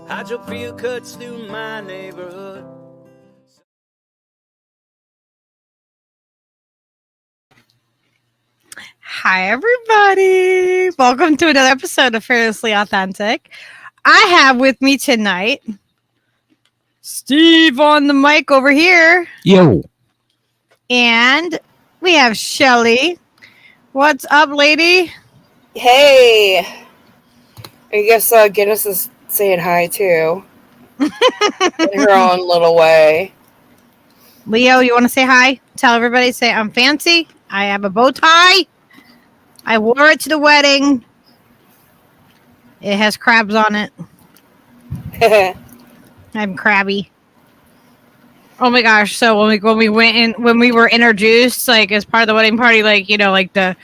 Hydrofield cuts through my neighborhood. Hi, everybody. Welcome to another episode of Fearlessly Authentic. I have with me tonight Steve on the mic over here. Yo. And we have Shelly. What's up, lady? Hey. I guess Guinness is saying hi, too. In her own little way. Leo, you want to say hi? Tell everybody, say, I'm fancy. I have a bow tie. I wore it to the wedding. It has crabs on it. I'm crabby. Oh my gosh! So when we went in, when we were introduced, like as part of the wedding party, like you know, like the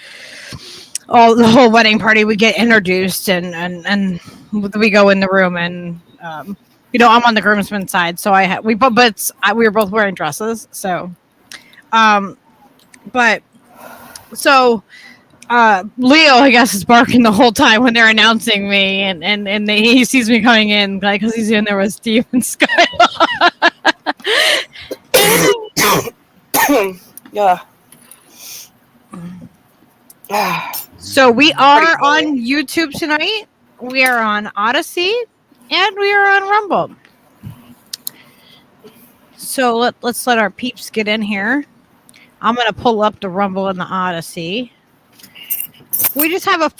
whole wedding party, we get introduced and we go in the room and you know, I'm on the groomsman side, so we were both wearing dresses, so Leo, I guess, is barking the whole time when they're announcing me, and he sees me coming in, like, because he's in there with Steve and Skylar. Yeah. So we are on YouTube tonight. We are on Odyssey, and we are on Rumble. So let's let our peeps get in here. I'm gonna pull up the Rumble and the Odyssey. We just have a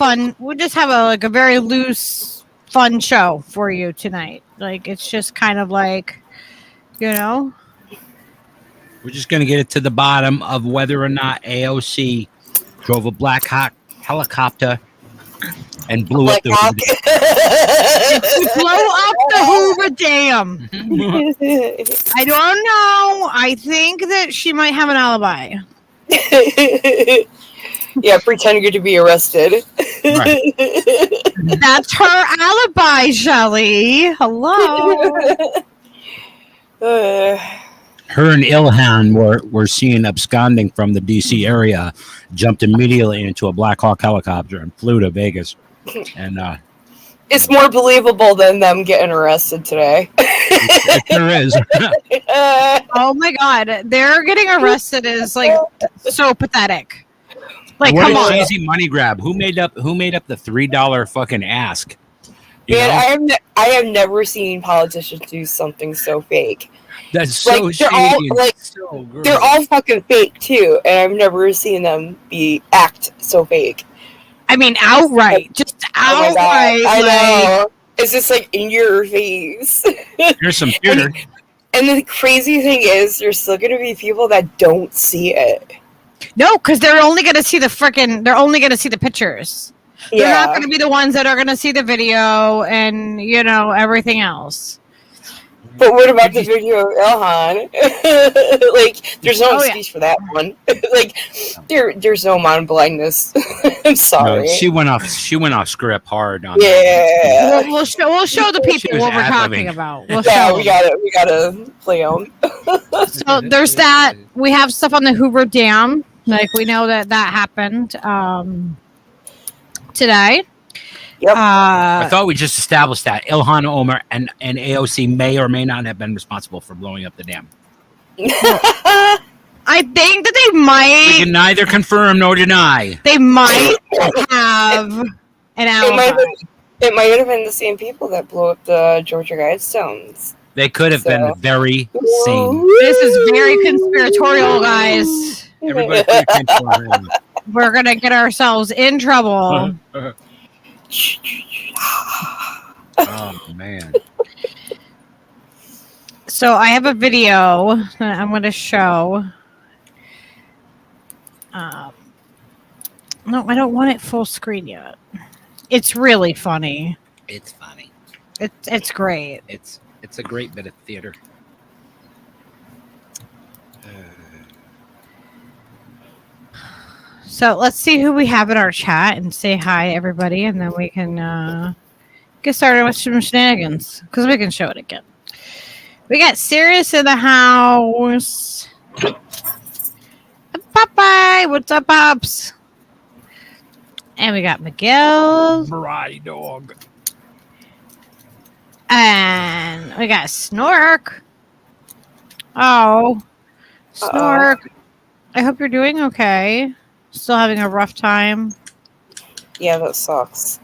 very loose, fun show for you tonight. Like, it's just kind of like, you know. We're just going to get it to the bottom of whether or not AOC drove a Black Hawk helicopter and blew up the Hoover Dam. I don't know. I think that she might have an alibi. Yeah, pretending to be arrested. Right. That's her alibi, Shelly. Hello. Her and Ilhan were seen absconding from the D.C. area, jumped immediately into a Black Hawk helicopter and flew to Vegas. And it's more believable than them getting arrested today. It sure is. Oh my God, they're getting arrested is like so pathetic. Like, what come on, cheesy money grab? Who made up the $3 fucking ask? Man, I have never seen politicians do something so fake. That's so like, shady. They're all fucking fake too, and I've never seen them act so fake. I mean, outright, just outright. Oh I know. It's just like in your face. Here's some theater. And the crazy thing is, there's still going to be people that don't see it. No, because they're only going to see they're only going to see the pictures. They're not going to be the ones that are going to see the video and, you know, everything else. But what about the video of Ilhan? Like, there's no excuse for that one. Like, there's no mind blindness. I'm sorry. No, she went off script hard on that. We'll show the people what we're talking about. We gotta play on. So there's that. We have stuff on the Hoover Dam. Like, we know that happened today. Yep. I thought we just established that Ilhan Omar and AOC may or may not have been responsible for blowing up the dam. I think that they might. We can neither confirm nor deny. They might have an alibi. It might have been the same people that blew up the Georgia Guidestones. They could have been the very same. This is very conspiratorial, guys. Everybody pay attention. We're gonna get ourselves in trouble. Oh man. So I have a video that I'm going to show. No, I don't want it full screen yet. It's really funny. It's funny. It's great. It's a great bit of theater. So let's see who we have in our chat and say hi to everybody, and then we can get started with some shenanigans because we can show it again. We got Sirius in the house. Popeye, what's up, Pops? And we got Miguel. Variety dog. And we got Snork. Oh, Snork. I hope you're doing okay. Still having a rough time. Yeah, that sucks.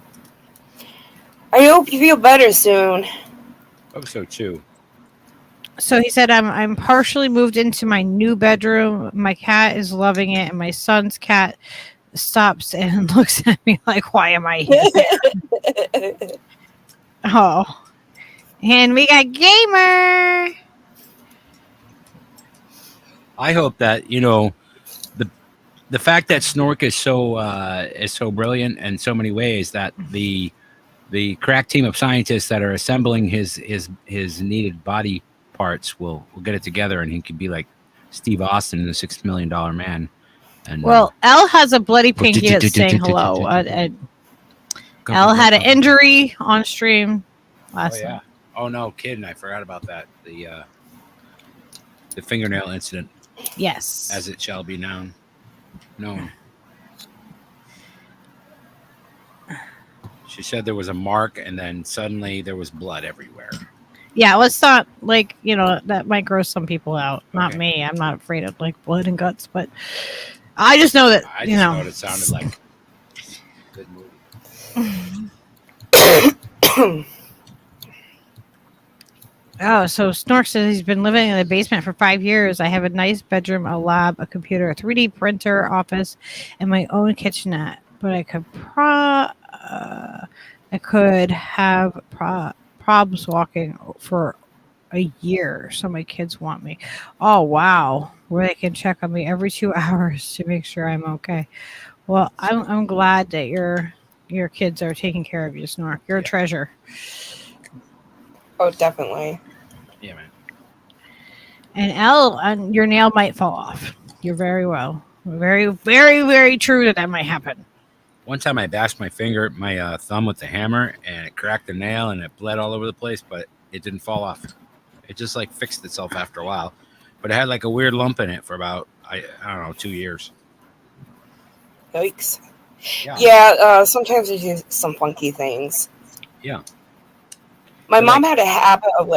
I hope you feel better soon. Hope so too. So he said, I'm partially moved into my new bedroom. My cat is loving it, and my son's cat stops and looks at me like, why am I here? Oh. And we got Gamer. I hope that, the fact that Snork is so brilliant in so many ways that the crack team of scientists that are assembling his needed body parts will get it together, and he could be like Steve Austin in the $6 Million Man. And Well, Elle has a bloody pinky that's saying hello. Elle had an injury on stream last night. Oh no, kidding! I forgot about that. The fingernail incident. Yes. As it shall be known. She said there was a mark, and then suddenly there was blood everywhere. Yeah, let's not that might gross some people out. Not me. I'm not afraid of blood and guts, but I just know that I just know what it sounded like. Good movie. Oh, so Snork says he's been living in the basement for 5 years. I have a nice bedroom, a lab, a computer, a 3D printer, office, and my own kitchenette. But I could have probs walking for a year, so my kids want me. Oh wow, where they can check on me every 2 hours to make sure I'm okay. Well, I'm glad that your kids are taking care of you, Snork. You're a treasure. Oh, definitely. Yeah, man. And Elle, your nail might fall off. You're very well. Very, very, very true that might happen. One time I bashed my thumb with the hammer, and it cracked the nail, and it bled all over the place, but it didn't fall off. It just fixed itself after a while, but it had a weird lump in it for about I don't know 2 years. Yikes. Yeah. Sometimes there's just some funky things. Yeah. My mom had a habit of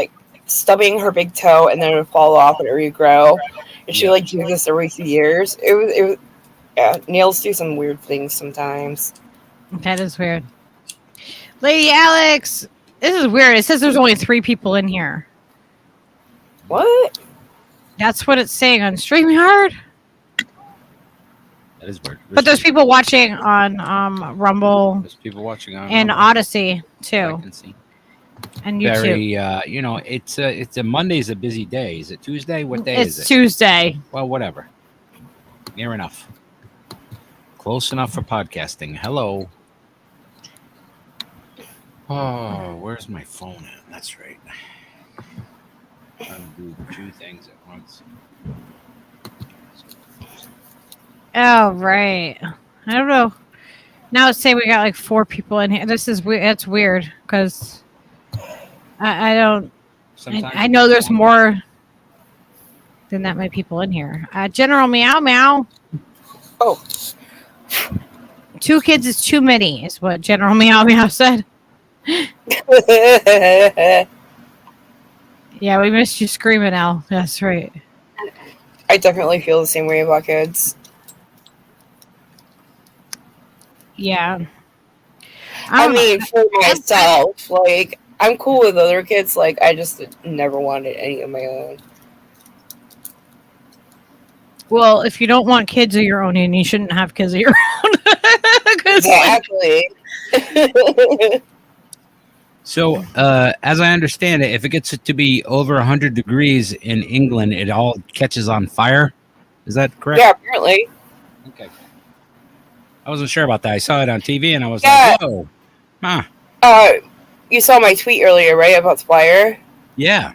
stubbing her big toe, and then it would fall off and it would regrow. And she do this every few years. It was nails do some weird things sometimes. That is weird. Lady Alex, this is weird. It says there's only 3 people in here. What? That's what it's saying on StreamYard. That is weird. But there's people watching on Rumble. There's people watching on and Rumble. Odyssey too. I can see. And YouTube. Very, it's a Monday's a busy day. Is it Tuesday? What day is it? It's Tuesday. Well, whatever. Near enough. Close enough for podcasting. Hello. Oh, where's my phone at? That's right. I'm trying to do 2 things at once. Oh, right. I don't know. Now it's saying we got 4 people in here. This is weird. That's weird because I don't. I know there's more than that many people in here. General Meow Meow. Oh. 2 kids is too many, is what General Meow Meow said. Yeah, we missed you screaming, Al. That's right. I definitely feel the same way about kids. Yeah. I mean, for myself, I'm cool with other kids. I just never wanted any of my own. Well, if you don't want kids of your own, then you shouldn't have kids of your own. Exactly. So, as I understand it, if it gets to be over 100 degrees in England, it all catches on fire. Is that correct? Yeah, apparently. Okay. I wasn't sure about that. I saw it on TV, and I was like, whoa. Huh. You saw my tweet earlier, right, about the flyer? Yeah.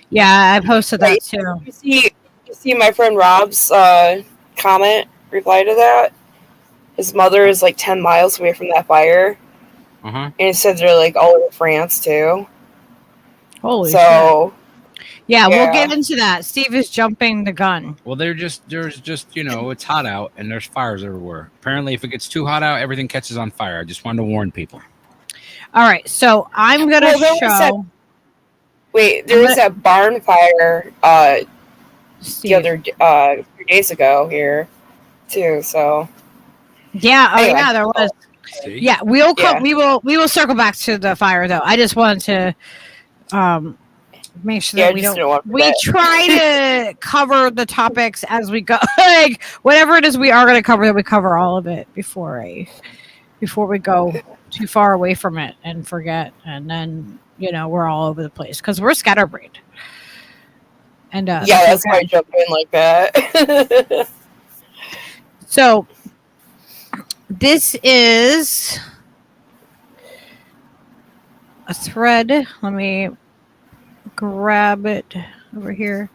Yeah, I posted that too. You see my friend Rob's comment, reply to that? His mother is like 10 miles away from that fire. Uh-huh. And it says they're like all over France too. Holy so, shit. Yeah, we'll get into that. Steve is jumping the gun. Well, there's just, it's hot out and there's fires everywhere. Apparently, if it gets too hot out, everything catches on fire. I just wanted to warn people. All right, so I'm going to show... there was that barn fire the other few days ago here, too, so... Yeah, anyway. Yeah, there was. See? Yeah, we will circle back to the fire though. I just wanted to make sure that we try to cover the topics as we go. Like whatever it is we are going to cover, that we cover all of it before we go too far away from it and forget, and then we're all over the place because we're scatterbrained. And that's why I jumped in like that. So. This is a thread. Let me grab it over here.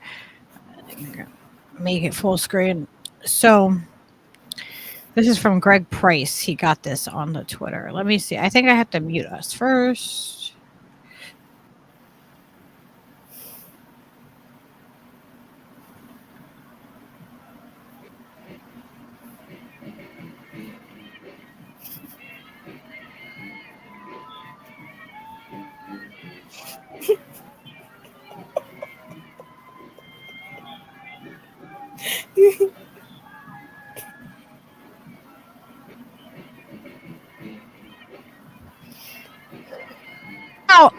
Make it full screen. So this is from Greg Price. He got this on the Twitter. Let me see. I think I have to mute us first. Now,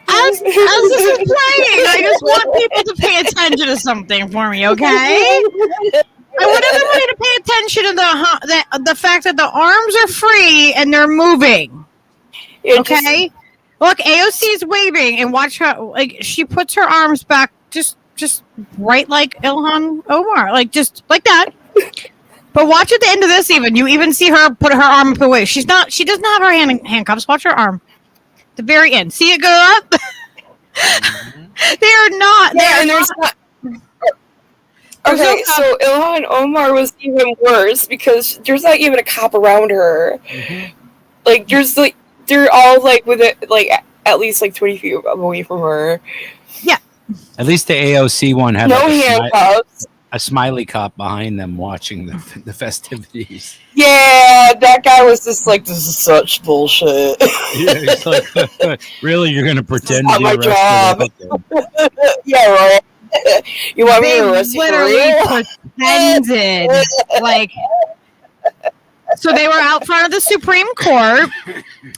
as this is playing, I just want people to pay attention to something for me, okay? I want everybody to pay attention to the fact that the arms are free and they're moving. Okay? Look, AOC is waving, and watch her, like, she puts her arms back just right like Ilhan Omar, like, just like that. But watch at the end of this you even see her put her arm up away. She does not have her handcuffs. Watch her arm. The very end. See it go up? They are not. Yeah, and there's not. Okay, so Ilhan Omar was even worse because there's not even a cop around her. Mm-hmm. Like, they're all like with it, like at least like 20 feet away from her. Yeah. At least the AOC one had no handcuffs. A smiley cop behind them watching the festivities. Yeah, that guy was just like, this is such bullshit. Yeah, he's like, really, you're gonna pretend to be my arrested? Yeah, right. You want me to arrest you? Literally pretended like. So they were out front of the Supreme Court.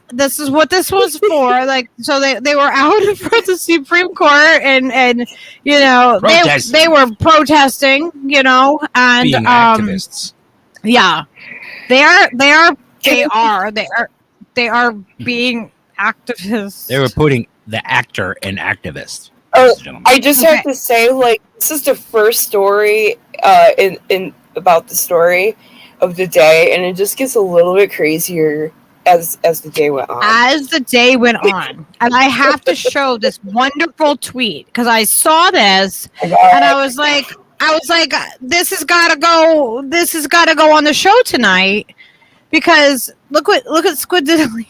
This is what this was for. Like, so they were out in front of the Supreme Court, and they were protesting, and being activists. Yeah, they are being activists. They were putting the actor and activist. I just have to say, like, this is the first story in about the story of the day, and it just gets a little bit crazier as the day went on. And I have to show this wonderful tweet because I saw this and I was like, this has got to go on the show tonight because look at Squid Diddly.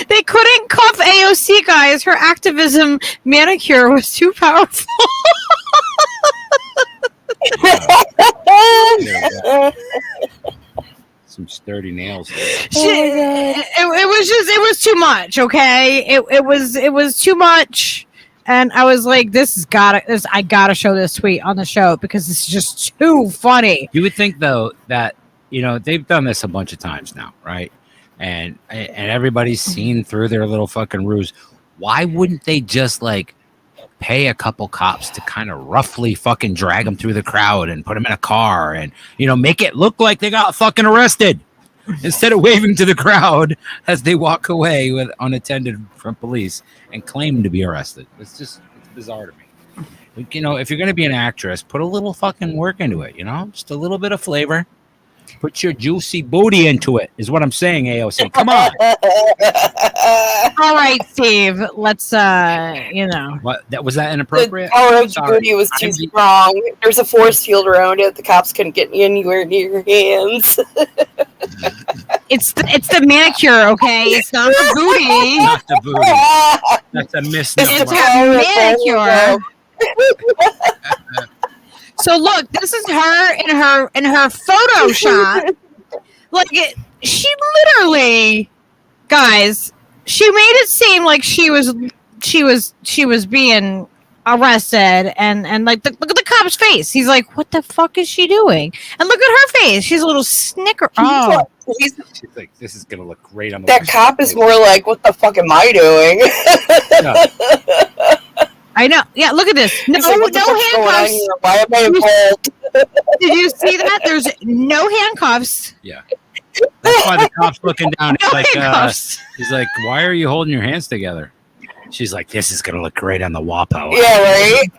They couldn't cuff AOC, guys. Her activism manicure was too powerful. Some sturdy nails. It was too much. Okay, it was too much, and I was like, I gotta show this tweet on the show because it's just too funny. You would think though that they've done this a bunch of times now, right? And everybody's seen through their little fucking ruse. Why wouldn't they just like pay a couple cops to kind of roughly fucking drag them through the crowd and put them in a car and make it look like they got fucking arrested instead of waving to the crowd as they walk away with unattended from police and claim to be arrested? It's bizarre to me. If you're going to be an actress, put a little fucking work into it, just a little bit of flavor. Put your juicy booty into it, is what I'm saying, AOC. Come on. All right, Steve. Let's What? Was that inappropriate? The power of the Sorry. booty was too strong. There's a force field around it. The cops couldn't get anywhere near your hands. It's the manicure, okay? It's not the booty. Not the booty. That's a misnomer. It's her manicure. So look, this is her in her Photoshop. Like she literally, guys, she made it seem like she was being arrested, and like look at the cop's face. He's like, what the fuck is she doing? And look at her face. She's a little snicker. Oh, She's like, this is gonna look great on the. That cop is more like, what the fuck am I doing? Yeah. I know. Yeah, look at this. No handcuffs. Why am I involved? Did you see that? There's no handcuffs. Yeah. That's why the cop's looking down. No handcuffs. He's like, why are you holding your hands together? She's like, this is gonna look great on the WAPO. Yeah, right.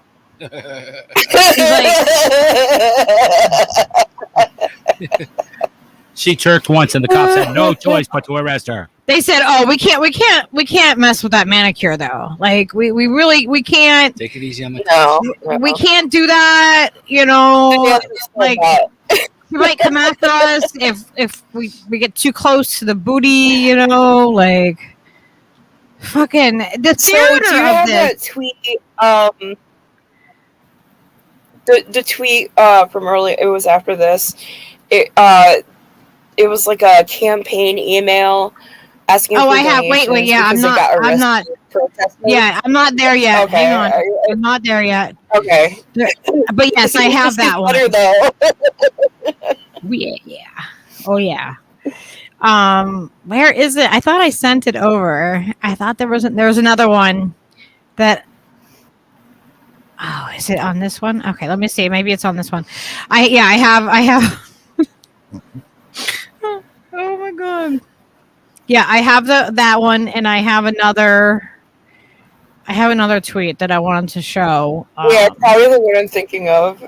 She jerked once, and the cops had no choice but to arrest her. They said, "Oh, we can't mess with that manicure, though. Like, we can't. Take it easy on the. No. We can't do that. You know, like." He might come after us if we get too close to the booty, you know, like fucking the theater do you of have this. that tweet? The tweet from earlier. It was after this. It was like a campaign email asking. Oh, for I have. Wait. Yeah, I'm not. Yeah, I'm not there yet. Okay, Hang on, I'm not there yet. Okay, but yes, I have that one. Better though. Yeah. Oh yeah. Where is it? I thought I sent it over. I thought there was another one that. Oh, is it on this one? Okay, let me see. Maybe it's on this one. I have. Oh my god. Yeah, I have that one, and I have another tweet that I wanted to show. Yeah, probably the one I'm thinking of.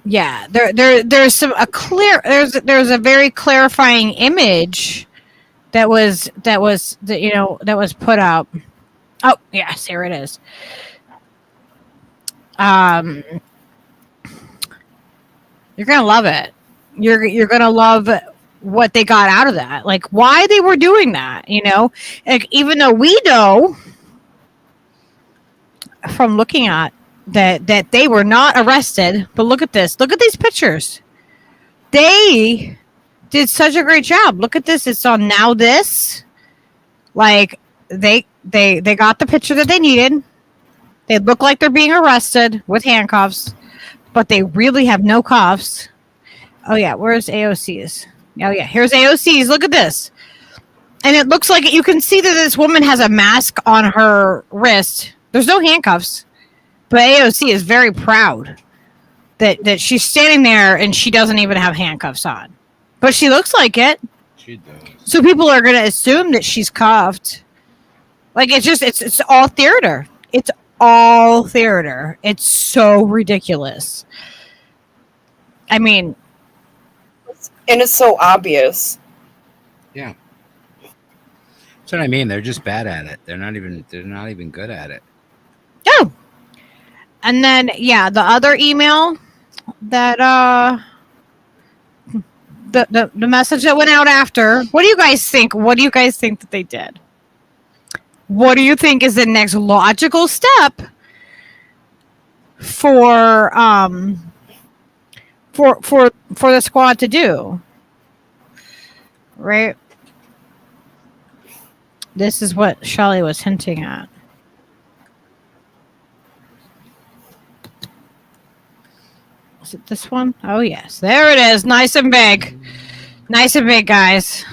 Yeah, there's a very clarifying image that was put up. Oh yes, here it is. You're gonna love it. You're gonna love what they got out of that, like why they were doing that. You know, like even though we know from looking at that they were not arrested, but look at this. Look at these pictures. They did such a great job. Look at this. It's on Now This. Like they got the picture that they needed. They look like they're being arrested with handcuffs, but they really have no cuffs. Oh yeah, where's AOC's? Oh yeah, here's AOC's. Look at this. And it looks like you can see that this woman has a mask on her wrist. There's no handcuffs. But AOC is very proud that she's standing there and she doesn't even have handcuffs on. But she looks like it. She does. So people are going to assume that she's cuffed. Like, it's all theater. It's all theater. It's so ridiculous. I mean. And it's so obvious. Yeah. That's what I mean. They're just bad at it. They're not even good at it. Oh. And then, yeah, the other email that the message that went out after. What do you guys think? What do you guys think that they did? What do you think is the next logical step for the squad to do? Right? This is what Shelley was hinting at. Is it this one? Oh, yes. There it is. Nice and big. Nice and big, guys.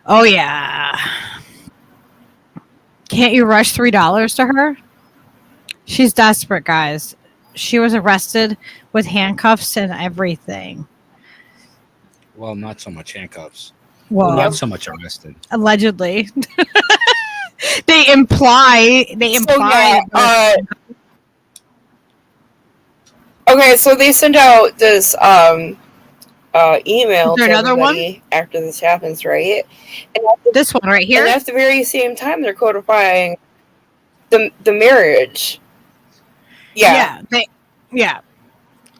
Oh, yeah. Can't you rush $3 to her? She's desperate, guys. She was arrested with handcuffs and everything. Well, not so much handcuffs. Well, not so much arrested. Allegedly. They imply. So, yeah, Okay, so they send out this email to another everybody after this happens, right? And This one right here. And at the very same time, they're codifying the marriage. Yeah. Yeah.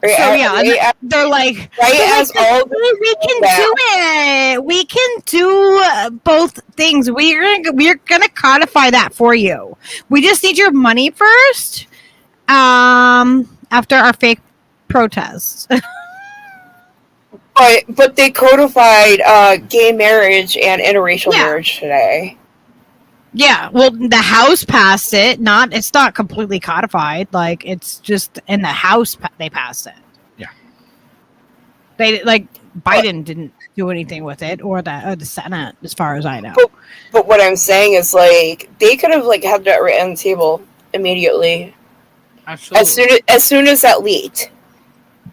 Right, So yeah, right, they're like, as all we can do it. We can do both things. We're gonna codify that for you. We just need your money first. After our fake protests. But they codified gay marriage and interracial marriage today. Yeah, well, the House passed it. It's not completely codified. Like, it's just in the House they passed it. Yeah, they Biden didn't do anything with it, or the Senate, as far as I know. But what I'm saying is, like, they could have had that right on the table immediately. Absolutely. As soon as that leaked,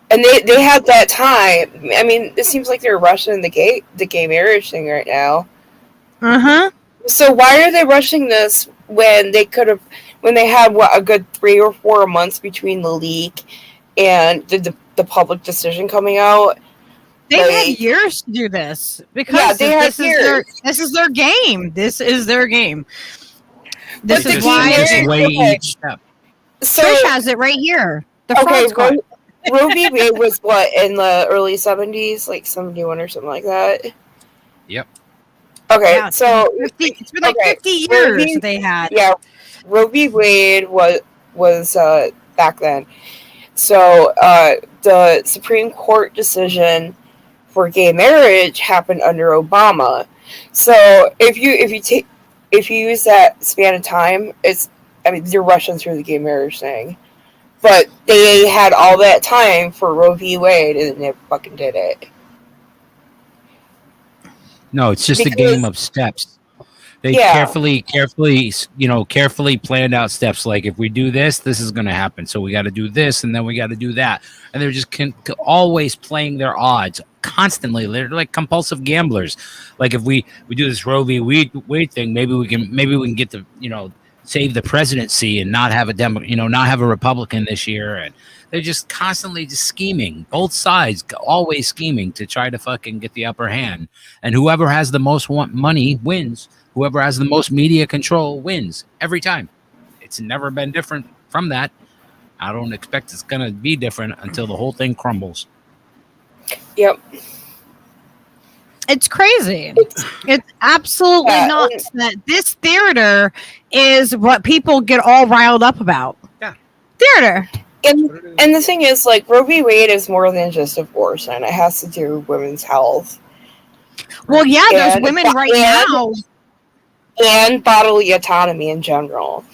and they had that time. I mean, it seems like they're rushing the gay marriage thing right now. So why are they rushing this when they had a good 3 or 4 months between the leak and the public decision coming out? They had years to do this because this is their game. This is their game. This is why each step. So, Trish has it right here. Roe v. Wade was what, in the early 70s, like 71 or something like that? Yep. Okay, yeah, so it's been like 50 years they had. Yeah, Roe v. Wade was back then. So the Supreme Court decision for gay marriage happened under Obama. So if you use that span of time, you're rushing through the gay marriage thing. But they had all that time for Roe v. Wade, and they fucking did it. No, it's just a game of steps. They carefully planned out steps. Like, if we do this, this is going to happen. So we got to do this, and then we got to do that. And they're just always playing their odds constantly. They're like compulsive gamblers. Like, if we do this Roe v. Wade thing, maybe we can get the save the presidency and not have not have a Republican this year. And they're just constantly scheming. Both sides always scheming to try to fucking get the upper hand. And whoever has the most money wins. Whoever has the most media control wins every time. It's never been different from that. I don't expect it's going to be different until the whole thing crumbles. Yep. It's crazy. It's absolutely nuts that this theater is what people get all riled up about. Yeah. Theater. And the thing is, like, Roe v. Wade is more than just abortion. It has to do with women's health. Well, yeah, there's women right now. And bodily autonomy in general.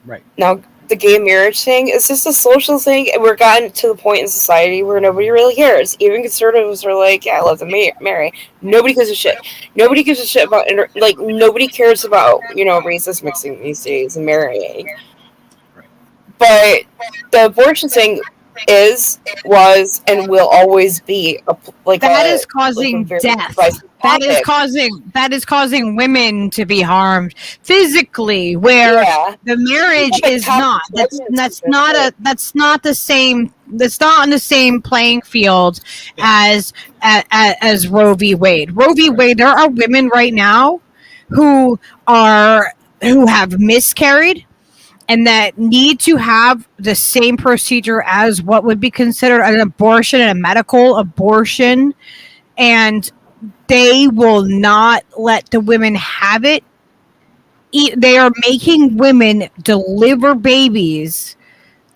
Right. Now, the gay marriage thing is just a social thing, and we're gotten to the point in society where nobody really cares. Even conservatives are like, yeah, I love to marry. Nobody gives a shit. Nobody gives a shit about, nobody cares about, racist mixing these days and marrying. Right. But the abortion thing was, and will always be is causing death. That is causing women to be harmed physically, where the marriage is not. That's not the same. That's not on the same playing field as Roe v. Wade. Roe v. Wade. There are women right now who have miscarried, and that need to have the same procedure as what would be considered an abortion, a medical abortion, and they will not let the women have it. They are making women deliver babies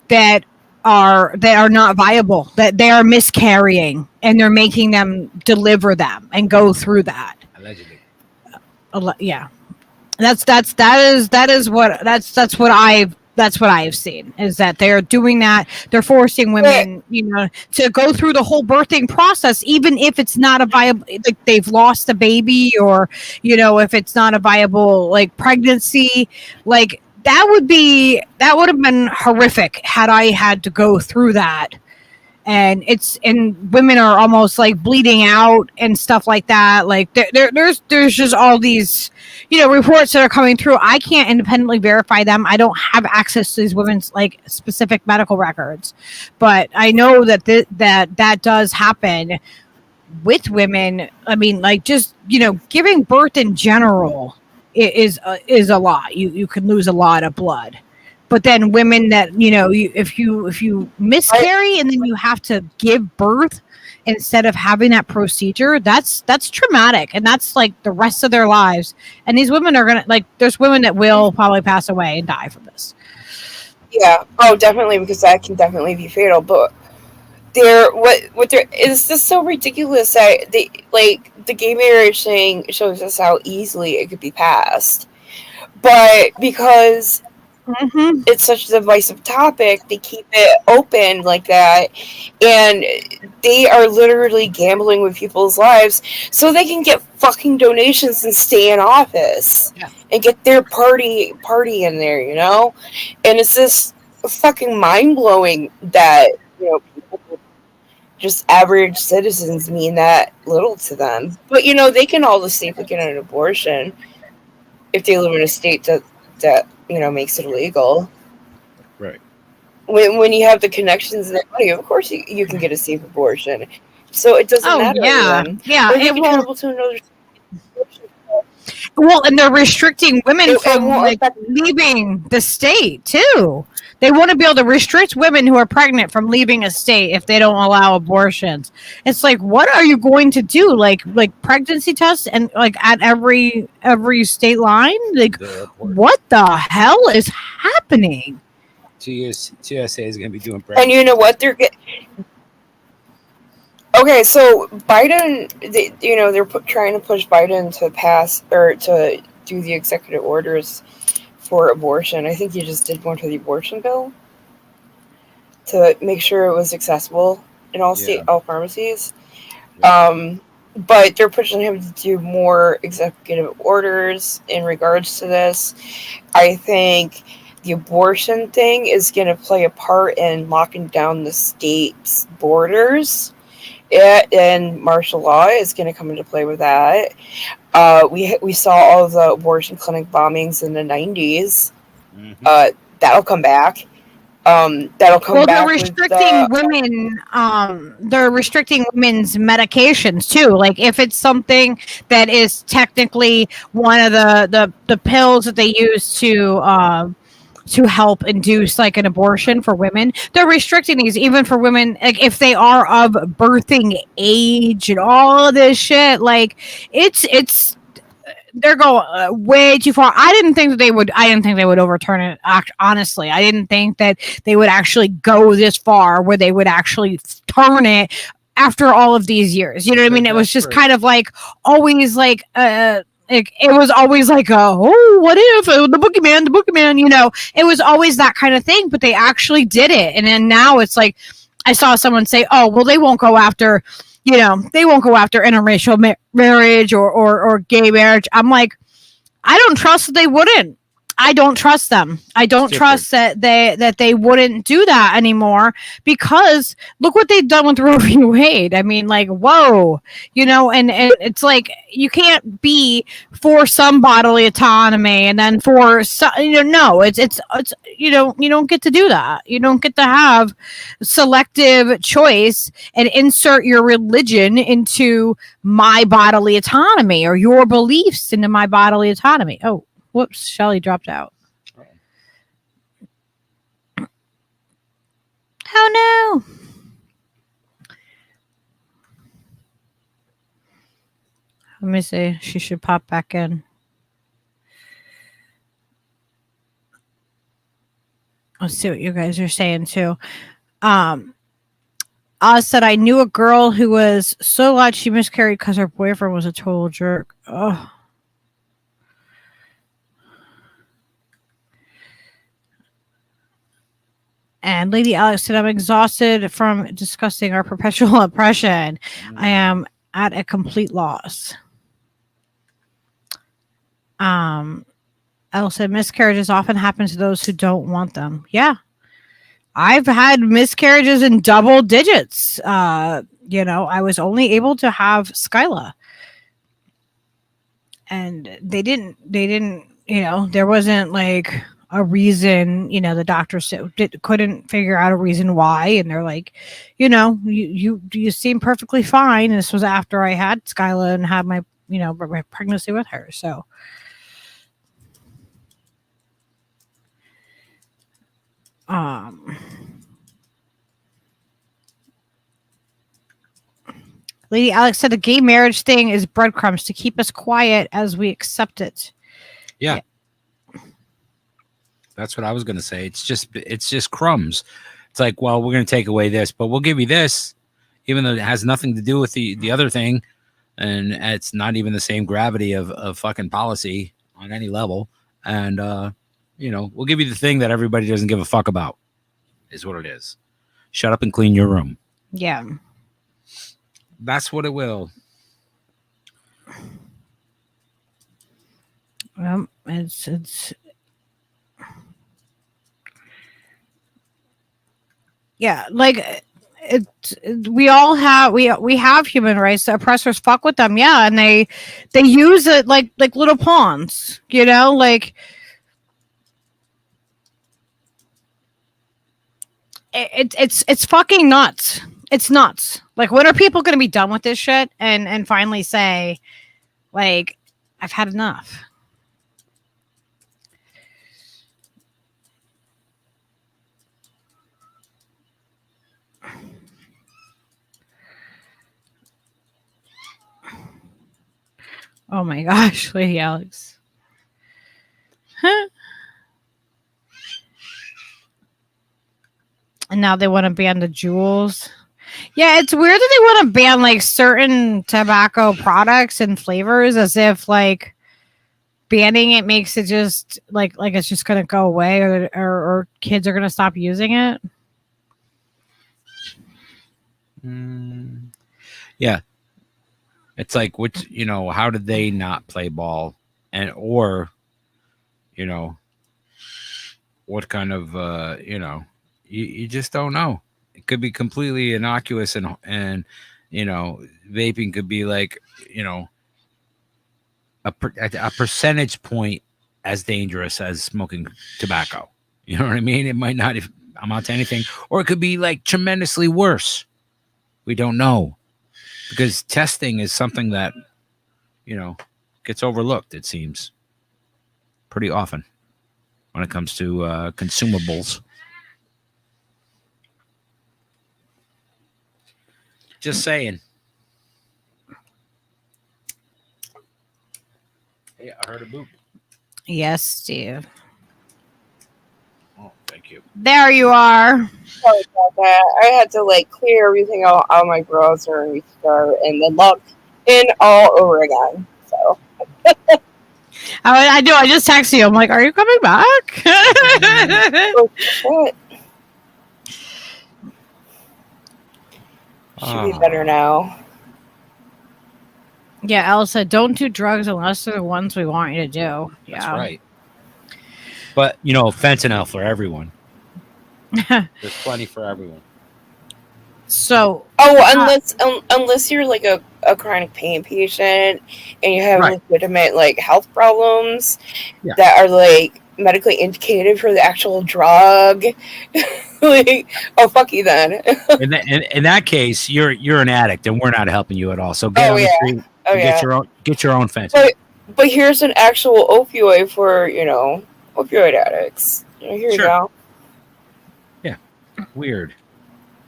that are not viable, that they are miscarrying, and they're making them deliver them and go through that. Allegedly. Yeah. That's what I've seen, is that they're doing that. They're forcing women, to go through the whole birthing process, even if it's not a viable, like they've lost a baby, or, if it's not a viable, like, pregnancy, like that would have been horrific had I had to go through that and women are almost like bleeding out and stuff like that. Like there's just all these, reports that are coming through. I can't independently verify them. I don't have access to these women's like specific medical records, but I know that that does happen with women. I mean, like, just giving birth in general is a lot. You can lose a lot of blood. But then women that if you miscarry and then you have to give birth instead of having that procedure, that's traumatic, and that's like the rest of their lives. And these women are gonna, like, there's women that will probably pass away and die from this. Yeah. Oh, definitely, because that can definitely be fatal. But what there is just so ridiculous that the gay marriage thing shows us how easily it could be passed, but because it's such a divisive topic, they keep it open like that, and they are literally gambling with people's lives so they can get fucking donations and stay in office and get their party in there, and it's just fucking mind-blowing that people, just average citizens, mean that little to them. But they can all just safely get an abortion if they live in a state that makes it illegal. Right. When you have the connections and the money, of course you can get a safe abortion. So it doesn't matter. Yeah. Or you can travel to another. Well, and they're restricting women from leaving the state too. They want to be able to restrict women who are pregnant from leaving a state if they don't allow abortions. It's like, what are you going to do? Like pregnancy tests and like at every state line? Like, what the hell is happening? TSA is going to be doing pregnancy. And you know what? Okay, so Biden, they're trying to push Biden to pass or to do the executive orders for abortion. I think he just did one for the abortion bill to make sure it was accessible in all pharmacies. But they're pushing him to do more executive orders in regards to this. I think the abortion thing is going to play a part in locking down the state's borders. And martial law is going to come into play with that. We saw all of the abortion clinic bombings in the 90s. That'll come back. That'll come back. They're restricting women. They're restricting women's medications too. Like, if it's something that is technically one of the pills that they use to help induce like an abortion for women, they're restricting these even for women, like if they are of birthing age and all of this shit. Like, it's they're going way too far. I didn't think they would overturn it. Honestly, I didn't think that they would actually go this far where they would actually turn it after all of these years. You know what I mean? It was just kind of like always like it was always like, what if the boogeyman, it was always that kind of thing, but they actually did it. And then now it's like, I saw someone say, oh, well, they won't go after interracial marriage or gay marriage. I'm like, I don't trust that they wouldn't. I don't trust them. I don't trust that they wouldn't do that anymore, because look what they've done with Roe v. Wade. I mean, like, whoa, and it's like, you can't be for some bodily autonomy and then for some, no, it's you don't get to do that. You don't get to have selective choice and insert your religion into my bodily autonomy or your beliefs into my bodily autonomy. Oh, whoops, Shelly dropped out. Oh no. Let me see. She should pop back in. Let's see what you guys are saying too. Oz said, I knew a girl who was so glad she miscarried because her boyfriend was a total jerk. Oh. And Lady Alex said, I'm exhausted from discussing our perpetual oppression. I am at a complete loss. Elle said, miscarriages often happen to those who don't want them. Yeah. I've had miscarriages in double digits. You know, I was only able to have Skyla, and they didn't, you know, there wasn't like a reason, you know, the doctors couldn't figure out a reason why. And they're like, you know, you seem perfectly fine. And this was after I had Skyla and had my, you know, my pregnancy with her. So, Lady Alex said the gay marriage thing is breadcrumbs to keep us quiet as we accept it. Yeah. That's what I was going to say. It's just crumbs. It's like, well, we're going to take away this, but we'll give you this, even though it has nothing to do with the other thing. And it's not even the same gravity of fucking policy on any level. And, you know, we'll give you the thing that everybody doesn't give a fuck about is what it is. Shut up and clean your room. Yeah. That's what it will. It's yeah, like we all have we have human rights. The oppressors fuck with them, yeah, and they use it like little pawns, you know, like it's fucking nuts. It's nuts. Like, when are people going to be done with this shit and finally say, like, I've had enough? Oh my gosh, Lady Alex. Huh? And now they want to ban the jewels. Yeah, it's weird that they want to ban like certain tobacco products and flavors, as if like banning it makes it just like it's just gonna go away, or kids are gonna stop using it. Yeah, it's like, which, you know, how did they not play ball, and or, you know, what kind of you know, you just don't know. It could be completely innocuous, and you know, vaping could be like, you know, a percentage point as dangerous as smoking tobacco. You know what I mean? It might not amount to anything, or it could be like tremendously worse. We don't know, because testing is something that, you know, gets overlooked, it seems, pretty often when it comes to consumables. Just saying. Hey, I heard a boop. Yes, Steve. Oh, thank you. There you are. Sorry about that. I had to like clear everything out on my browser and restart, and then log in all over again. So. I know. I just texted you. I'm like, are you coming back? Oh, shit. Should be better now. Yeah, Alice said, don't do drugs unless they're the ones we want you to do. Yeah. That's right. But, you know, fentanyl for everyone. There's plenty for everyone. So. Unless you're like a chronic pain patient and you have legitimate like health problems that are like medically indicated for the actual drug. Like, oh, fuck you then. in that case, you're an addict, and we're not helping you at all. So get on the street, get your own fentanyl. But here's an actual opioid for, you know, opioid addicts. You know, here you go. Yeah, weird.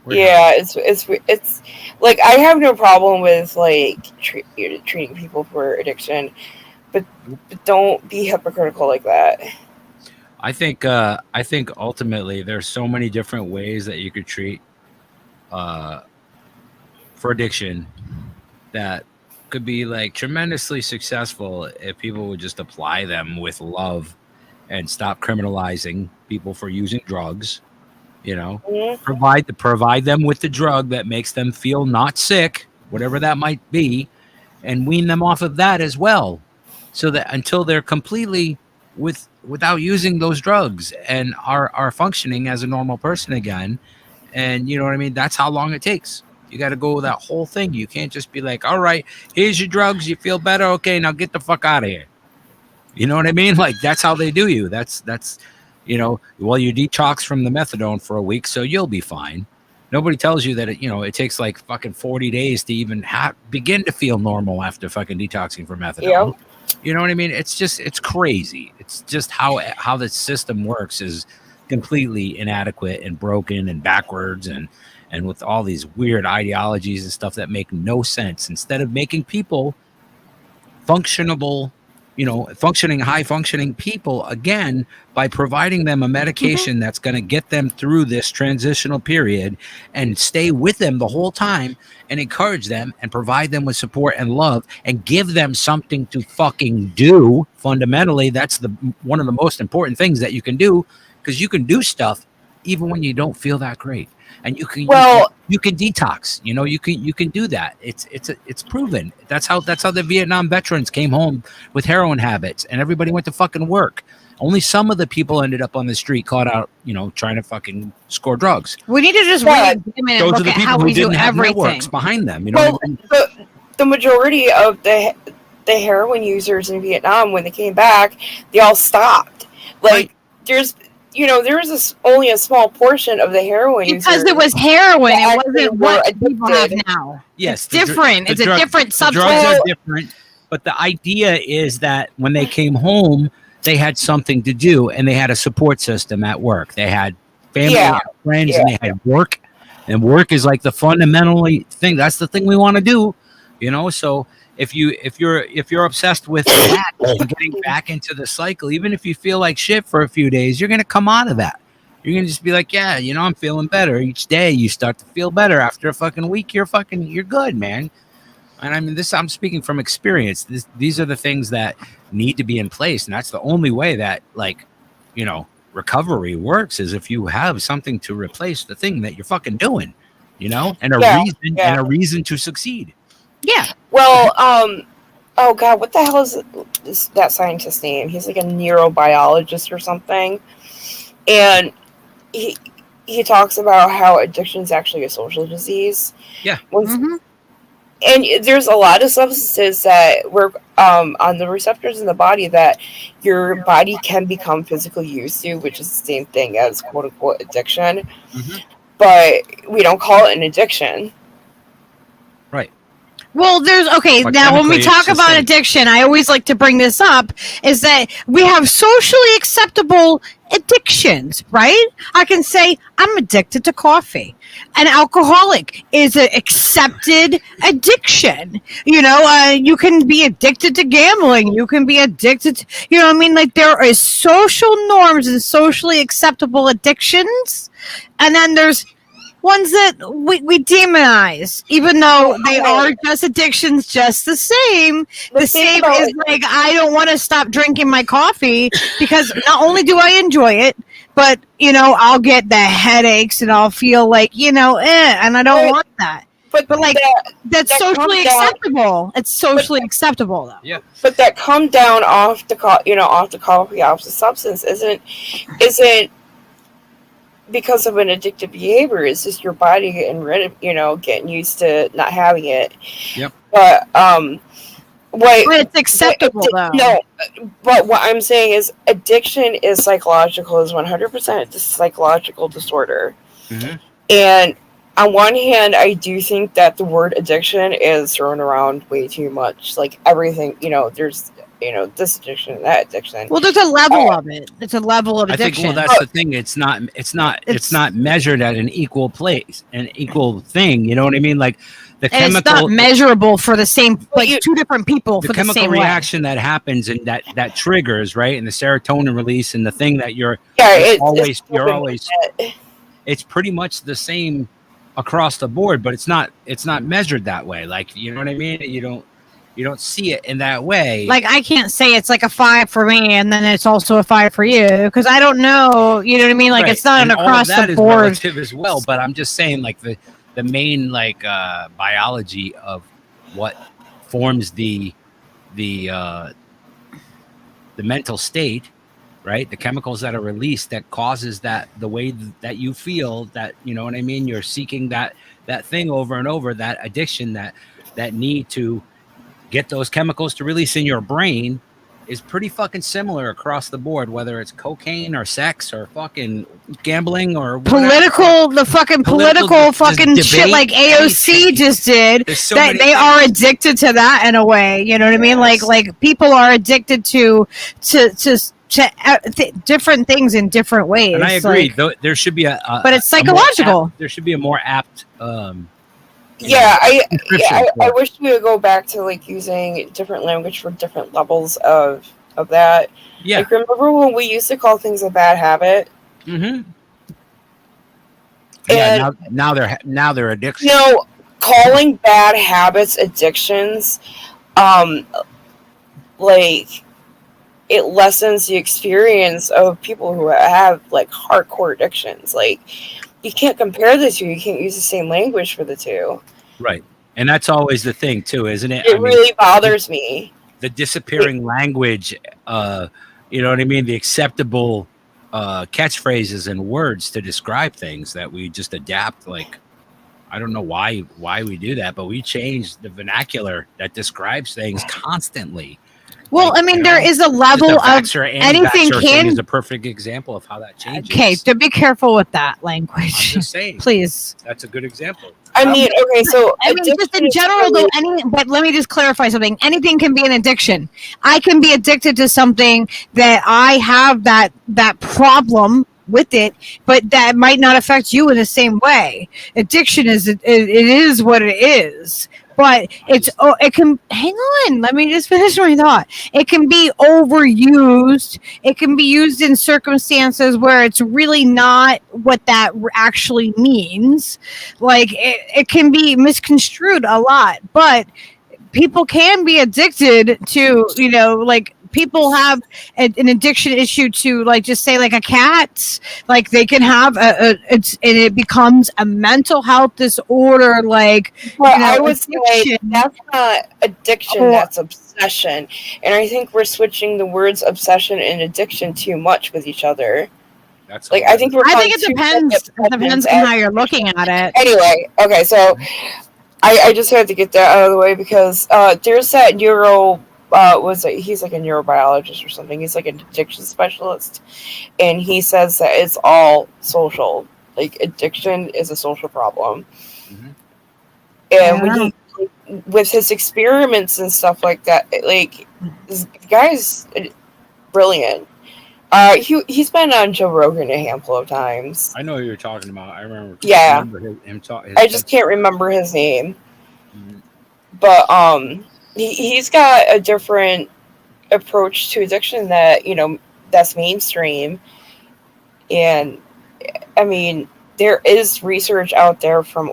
Yeah, it's like, I have no problem with like treating people for addiction, but don't be hypocritical like that. I think ultimately there's so many different ways that you could treat for addiction that could be like tremendously successful if people would just apply them with love and stop criminalizing people for using drugs. You know, provide them with the drug that makes them feel not sick, whatever that might be, and wean them off of that as well, so that until they're completely without using those drugs and are functioning as a normal person again. And you know what I mean? That's how long it takes. You got to go that whole thing. You can't just be like, all right, here's your drugs. You feel better. Okay, now get the fuck out of here. You know what I mean? Like, that's how they do you. That's, well, you detox from the methadone for a week, so you'll be fine. Nobody tells you that, it takes like fucking 40 days to even begin to feel normal after fucking detoxing from methadone. Yep. You know what I mean? It's crazy. It's just how the system works is completely inadequate and broken and backwards and with all these weird ideologies and stuff that make no sense. Instead of making people functioning, high functioning people again by providing them a medication that's going to get them through this transitional period and stay with them the whole time and encourage them and provide them with support and love and give them something to fucking do. Fundamentally, that's one of the most important things that you can do, because you can do stuff even when you don't feel that great. And you can detox. You can do that. It's proven. That's how the Vietnam veterans came home with heroin habits, and everybody went to fucking work. Only some of the people ended up on the street caught out, trying to fucking score drugs. We need to just re-examine and look at how we do everything networks behind them. The majority of the heroin users in Vietnam, when they came back, they all stopped. Like, there was only a small portion of the heroin users. Because it was heroin. It wasn't what people have now. Yes. It's different. It's a different substance. The drugs are different. But the idea is that when they came home, they had something to do, and they had a support system at work. They had family, and friends, and they had work. And work is like the fundamentally thing. That's the thing we want to do, So if you're obsessed with that and getting back into the cycle, even if you feel like shit for a few days, you're gonna come out of that. You're gonna just be like, yeah, I'm feeling better. Each day you start to feel better. After a fucking week, you're good, man. And I mean, I'm speaking from experience. These are the things that need to be in place, and that's the only way that, recovery works, is if you have something to replace the thing that you're fucking doing, and a reason to succeed. Yeah. Well, oh God, what the hell is that scientist's name? He's like a neurobiologist or something, and he talks about how addiction is actually a social disease. Yeah. And there's a lot of substances that work on the receptors in the body that your body can become physically used to, which is the same thing as quote unquote addiction. But we don't call it an addiction. Right. Well, now when we talk about addiction, I always like to bring this up, is that we have socially acceptable addictions, right? I can say I'm addicted to coffee. An alcoholic is an accepted addiction. You can be addicted to gambling. You can be addicted to, like, there is social norms and socially acceptable addictions. And then there's ones that we demonize, even though they are just addictions, just the same. The same is like, I don't want to stop drinking my coffee because not only do I enjoy it, but, I'll get the headaches and I'll feel like, and I don't want that. But like, that's socially acceptable. It's socially acceptable, though. Yeah. But that come down off the coffee, off the substance isn't because of an addictive behavior. It's just your body getting rid of, getting used to not having it. Yep. But but it's acceptable, though. No, but what I'm saying is addiction is psychological, is 100% a psychological disorder. And on one hand, I do think that the word addiction is thrown around way too much. Like everything, there's this addiction, that addiction. Well, there's a level of it. It's a level of addiction. I think, well, that's the thing. It's not measured at an equal place, an equal thing. You know what I mean? Like the chemical. It's not measurable for the same, two different people for the same chemical reaction that happens and that triggers, right? And the serotonin release and the thing that you're always. It's pretty much the same across the board, but it's not measured that way. Like, you know what I mean? You don't see it in that way. Like, I can't say it's like a 5 for me and then it's also a 5 for you, because I don't know. You know what I mean? Like, right. It's not an across the board. All of that is relative as well, but I'm just saying, like, the main biology of what forms the mental state right? The chemicals that are released that causes that the way that you feel, that, you know what I mean? You're seeking that thing over and over, that addiction, that need to get those chemicals to release in your brain is pretty fucking similar across the board, whether it's cocaine or sex or fucking gambling or whatever. The fucking political fucking shit like AOC just did. That they are addicted to that in a way. You know what I mean? Like people are addicted to different things in different ways. And I agree. There should be but it's psychological. There should be a more apt. I wish we would go back to like using different language for different levels of that. Yeah. Like, remember when we used to call things a bad habit? Mm-hmm. Yeah. Now they're addictions. You know, calling bad habits addictions, like, it lessens the experience of people who have like hardcore addictions. Like, you can't compare the two. You can't use the same language for the two. Right. And that's always the thing too, isn't it? It really bothers me. The disappearing language, you know what I mean? The acceptable catchphrases and words to describe things that we just adapt. Like, I don't know why we do that, but we change the vernacular that describes things constantly. Well, like, I mean, there is a level of anything can is a perfect example of how that changes. Okay, to be careful with that language. I'm just saying, please. That's a good example. I mean, okay, so I mean, just in general, though. But let me just clarify something. Anything can be an addiction. I can be addicted to something that I have that problem with it, but that might not affect you in the same way. Addiction is it is what it is. But it can, hang on, let me just finish my thought. It can be overused. It can be used in circumstances where it's really not what that actually means. Like, it can be misconstrued a lot, but people can be addicted to, you know, like, people have an addiction issue to, like, just say like a cat, like they can have and it becomes a mental health disorder. Like, well, you know, I would say that's not addiction, that's obsession. And I think we're switching the words obsession and addiction too much with each other. That's like, I think it depends. It depends on how you're looking at it. Anyway, okay, so I just had to get that out of the way because there's that he's like a neurobiologist or something. He's like an addiction specialist, and he says that it's all social. Like, addiction is a social problem. Mm-hmm. And when he, with his experiments and stuff like that, like, this guy's brilliant. He's been on Joe Rogan a handful of times. I know who you're talking about. I remember. Yeah, him talking. I just can't remember his name. Mm-hmm. But he's got a different approach to addiction that, you know, that's mainstream. And I mean, there is research out there from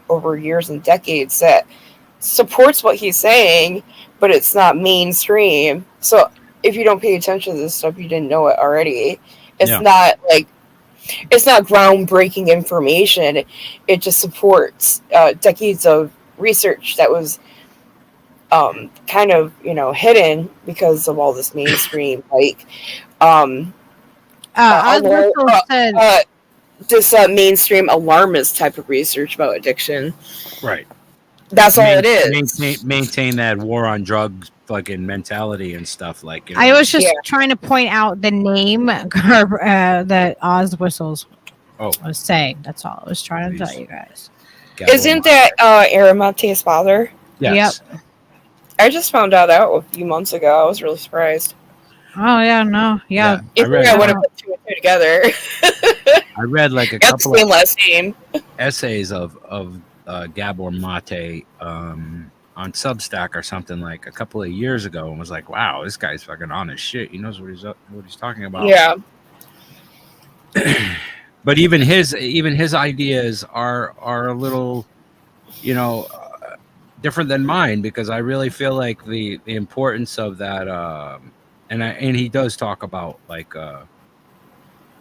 over years and decades that supports what he's saying, but it's not mainstream. So if you don't pay attention to this stuff, you didn't know it already. It's not like, it's not groundbreaking information. It just supports decades of research that was kind of, you know, hidden because of all this mainstream, like, this mainstream alarmist type of research about addiction. Right. That's all it is. Maintain that war on drugs fucking mentality and stuff. Like, you know. I was just trying to point out the name that Oz Whistles was saying. That's all I was trying to tell you guys. Isn't that Aramate's father? Yes. Yep. I just found out a few months ago. I was really surprised. Oh yeah, no, yeah. I would have put two and two together. I read like a couple of last name essays of Gabor Mate on Substack or something like a couple of years ago, and was like, "Wow, this guy's fucking on his shit. He knows what he's talking about." Yeah. But even his ideas are a little, you know, different than mine, because I really feel like the importance of that, and he does talk about, like,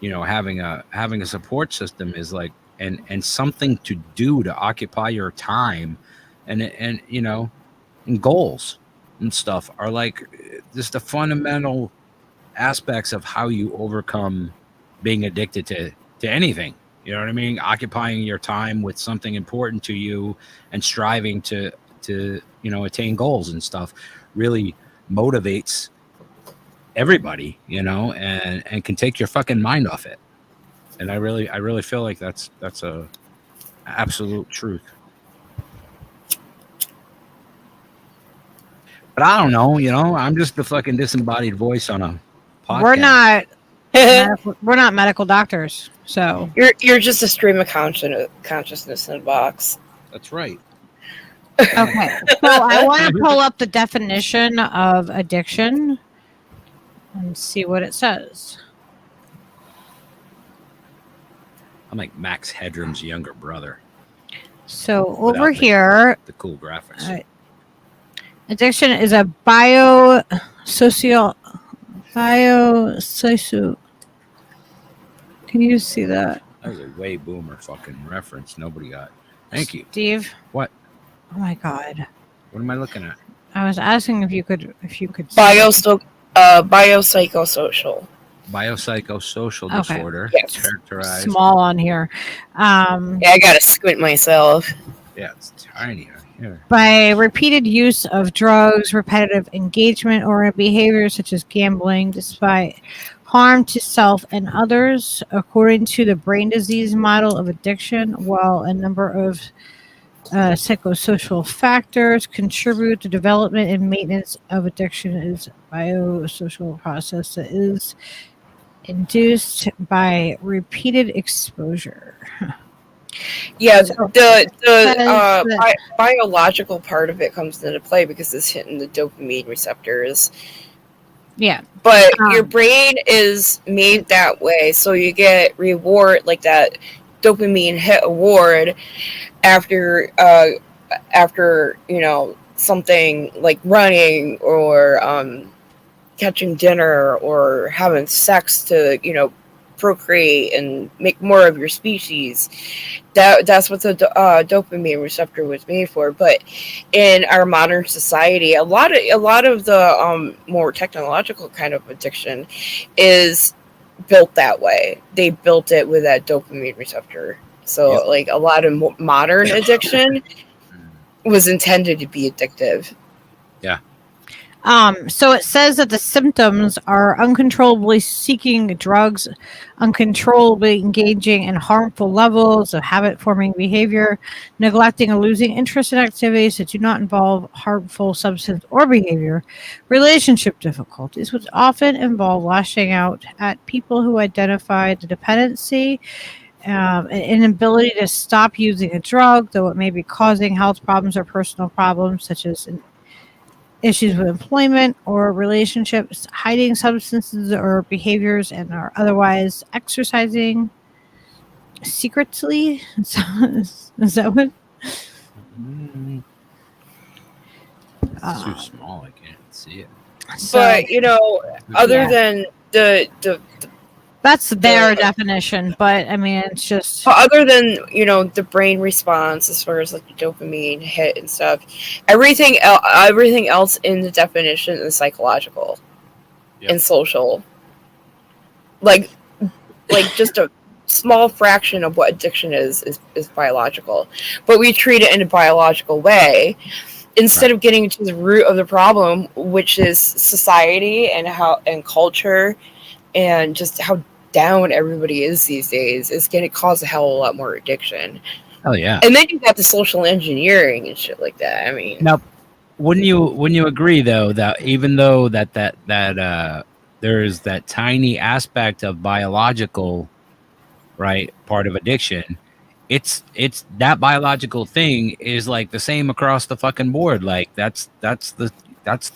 you know, having a support system is like, and something to do to occupy your time, and you know, and goals and stuff are like just a fundamental aspects of how you overcome being addicted to anything. You know what I mean? Occupying your time with something important to you and striving to attain goals and stuff really motivates everybody, and can take your fucking mind off it. And I really feel like that's a absolute truth. But I don't know, I'm just the fucking disembodied voice on a podcast. We're not medical doctors, so you're just a stream of consciousness in a box. That's right. Okay, so I want to pull up the definition of addiction and see what it says. I'm like Max Headroom's younger brother. So over here, the cool graphics. Addiction is a biosocial. Can you see that? That was a way boomer fucking reference. Nobody got. Thank you, Steve. What? Oh my god. What am I looking at? I was asking if you could. Biopsychosocial. Biopsychosocial Okay. disorder. Yes. Characterized. Small on here. Yeah, I gotta squint myself. Yeah, it's tiny right here. By repeated use of drugs, repetitive engagement, or behaviors such as gambling, despite harm to self and others, according to the brain disease model of addiction. While a number of psychosocial factors contribute to development and maintenance of addiction, is a biosocial process that is induced by repeated exposure. Yeah, So, the biological part of it comes into play because it's hitting the dopamine receptors. Yeah. But your brain is made that way, so you get reward, like that dopamine hit award after something like running or catching dinner or having sex to procreate and make more of your species. That's what the dopamine receptor was made for. But in our modern society, a lot of the more technological kind of addiction is built that way. They built it with that dopamine receptor. So like a lot of modern addiction was intended to be addictive. Yeah. So it says that the symptoms are uncontrollably seeking drugs, uncontrollably engaging in harmful levels of habit-forming behavior, neglecting or losing interest in activities that do not involve harmful substance or behavior, relationship difficulties, which often involve lashing out at people who identify the dependency, an inability to stop using a drug, though it may be causing health problems or personal problems, such as issues with employment or relationships, hiding substances or behaviors, and are otherwise exercising secretly. Is that what? It's too small. I can't see it. But other than the that's their definition, but I mean, it's just other than the brain response as far as like the dopamine hit and stuff. Everything else in the definition is psychological and social. Like just a small fraction of what addiction is biological, but we treat it in a biological way instead of getting to the root of the problem, which is society and culture and just how down everybody is these days. Is going to cause a hell of a lot more addiction. Oh yeah. And then you got the social engineering and shit like that. I mean, now, wouldn't you agree though that even though that there's that tiny aspect of biological, right, part of addiction, it's that biological thing is like the same across the fucking board. Like that's the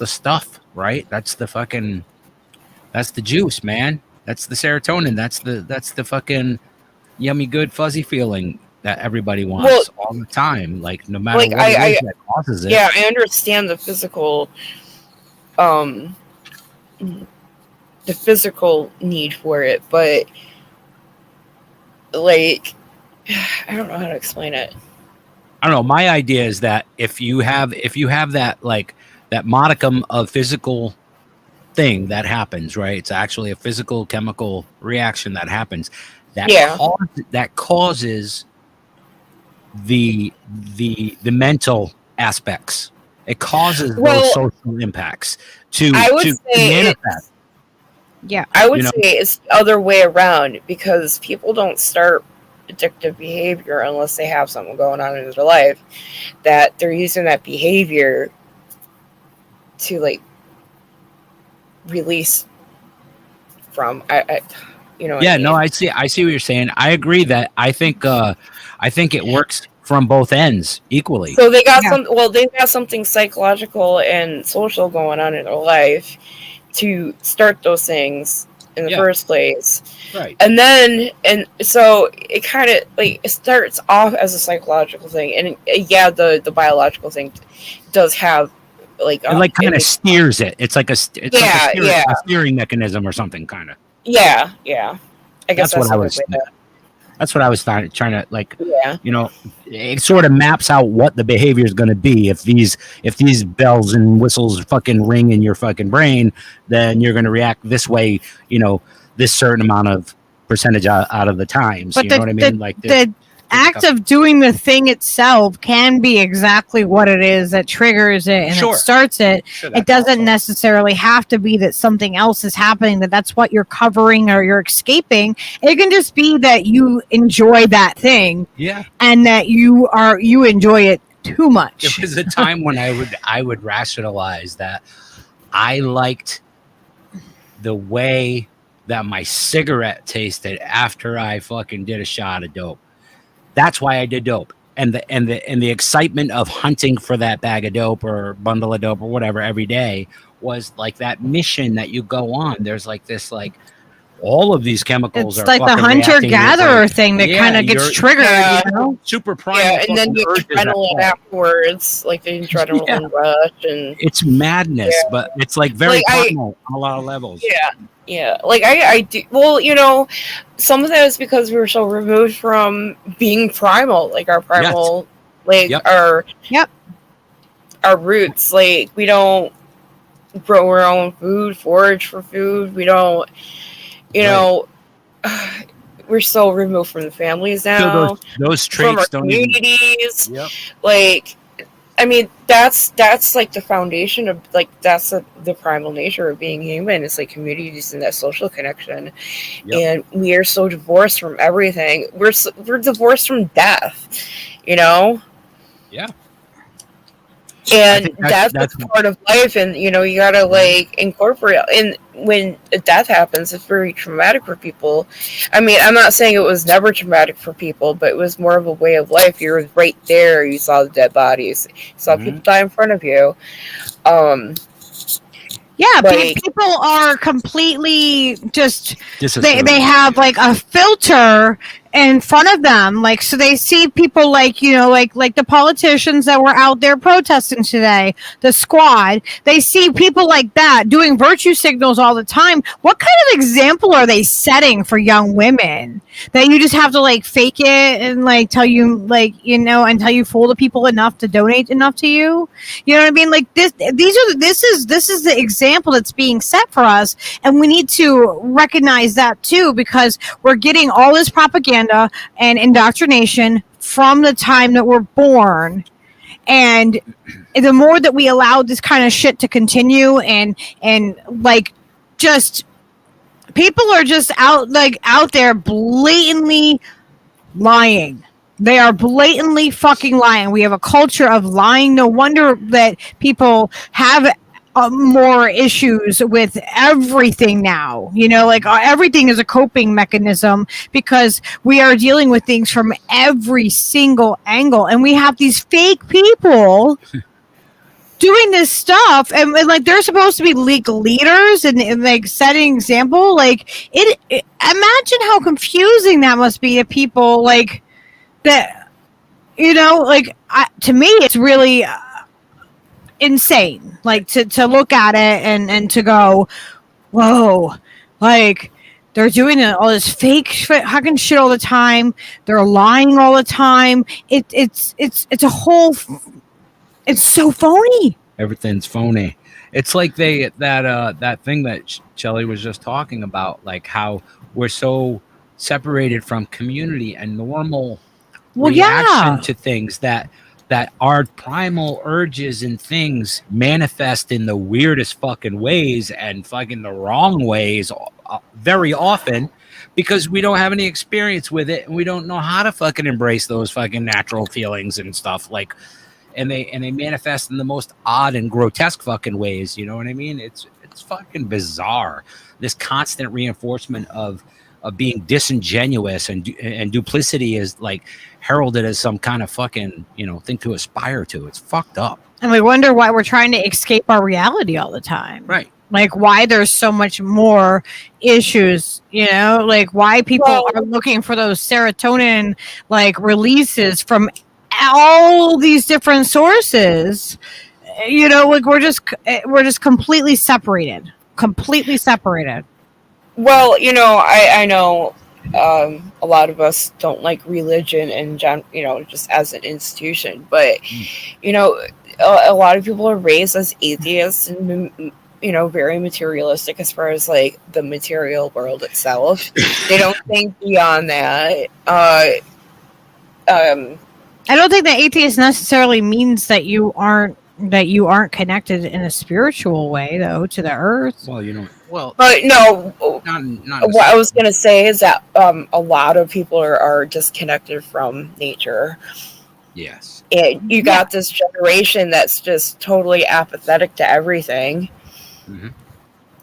stuff, right? That's the juice, man. That's the serotonin. That's the fucking yummy, good, fuzzy feeling that everybody wants all the time. Like no matter what it is that causes it. Yeah, I understand the physical, the physical need for it, but like, I don't know how to explain it. I don't know. My idea is that if you have that like that modicum of physical thing that happens, right? It's actually a physical chemical reaction that happens that causes the mental aspects. It causes those social impacts to manifest. I would say it's the other way around, because people don't start addictive behavior unless they have something going on in their life, that they're using that behavior to like release from. I see what you're saying. I agree that I think it works from both ends equally. So they got they've got something psychological and social going on in their life to start those things in the first place. Right. And so it kind of like it starts off as a psychological thing, and the biological thing does have like it kind of steers it. It's like a steering mechanism or something kind of. Yeah. I guess that's what I was. That's what I was trying to like. Yeah. It sort of maps out what the behavior is going to be. If these bells and whistles fucking ring in your fucking brain, then you're going to react this way. This certain amount of percentage out of the times. But you know what I mean? Like the act of doing the thing itself can be exactly what it is that triggers it and it starts it. It doesn't necessarily have to be that something else is happening, that's what you're covering or you're escaping. It can just be that you enjoy that thing. Yeah. And that you enjoy it too much. There was a time when I would rationalize that I liked the way that my cigarette tasted after I fucking did a shot of dope. That's why I did dope, and the excitement of hunting for that bag of dope or bundle of dope or whatever every day was like that mission that you go on. There's like this all of these chemicals. It's like the hunter-gatherer thing that kind of gets triggered. Super primal. Yeah, and then the adrenaline afterwards, like the adrenaline rush, and it's madness, but it's like very primal on a lot of levels. Yeah, like I do. Well, some of that is because we were so removed from being primal, like our primal, our roots. Like we don't grow our own food, forage for food. We don't, we're so removed from the families now. So those traits from our communities. Like, I mean, that's like the foundation of that's the primal nature of being human. It's like communities and that social connection, and we are so divorced from everything. We're divorced from death, Yeah. And that's part of life, and you gotta incorporate. And when a death happens, it's very traumatic for people. I mean, I'm not saying it was never traumatic for people, but it was more of a way of life. You were right there. You saw the dead bodies. You saw people die in front of you. People are completely just they have like a filter in front of them, so they see people like the politicians that were out there protesting today, the squad. They see people like that doing virtue signals all the time. What kind of example are they setting for young women that you just have to fake it and tell you until you fool the people enough to donate enough to you? You know what I mean? This is the example that's being set for us, and we need to recognize that too, because we're getting all this propaganda and indoctrination from the time that we're born, and the more that we allow this kind of shit to continue, and just people are just out there blatantly lying. They are blatantly fucking lying. We have a culture of lying. No wonder that people have more issues with everything now. Everything is a coping mechanism, because we are dealing with things from every single angle, and we have these fake people doing this stuff, and they're supposed to be leaders and setting example. Imagine how confusing that must be to people that. To me, it's really insane to look at it and to go, whoa, they're doing all this fake fucking shit all the time. They're lying all the time. It's so phony. Everything's phony. It's like that thing that Shelley was just talking about, like how we're so separated from community and normal reaction to things, that our primal urges and things manifest in the weirdest fucking ways and fucking the wrong ways very often, because we don't have any experience with it and we don't know how to fucking embrace those fucking natural feelings and stuff, like, and they manifest in the most odd and grotesque fucking ways. You know what I mean? It's fucking bizarre. This constant reinforcement of being disingenuous and duplicity is like heralded as some kind of fucking, thing to aspire to. It's fucked up. And we wonder why we're trying to escape our reality all the time. Right. Like why there's so much more issues, like why people are looking for those serotonin like releases from all these different sources. Like we're just completely separated. Well, I know a lot of us don't like religion and just as an institution, but a lot of people are raised as atheists and very materialistic as far as like the material world itself. They don't think beyond that. I don't think that atheist necessarily means that you aren't connected in a spiritual way, though, to the earth. But no. What I was gonna say is that a lot of people are disconnected from nature. Yes. And you got this generation that's just totally apathetic to everything. Mm-hmm.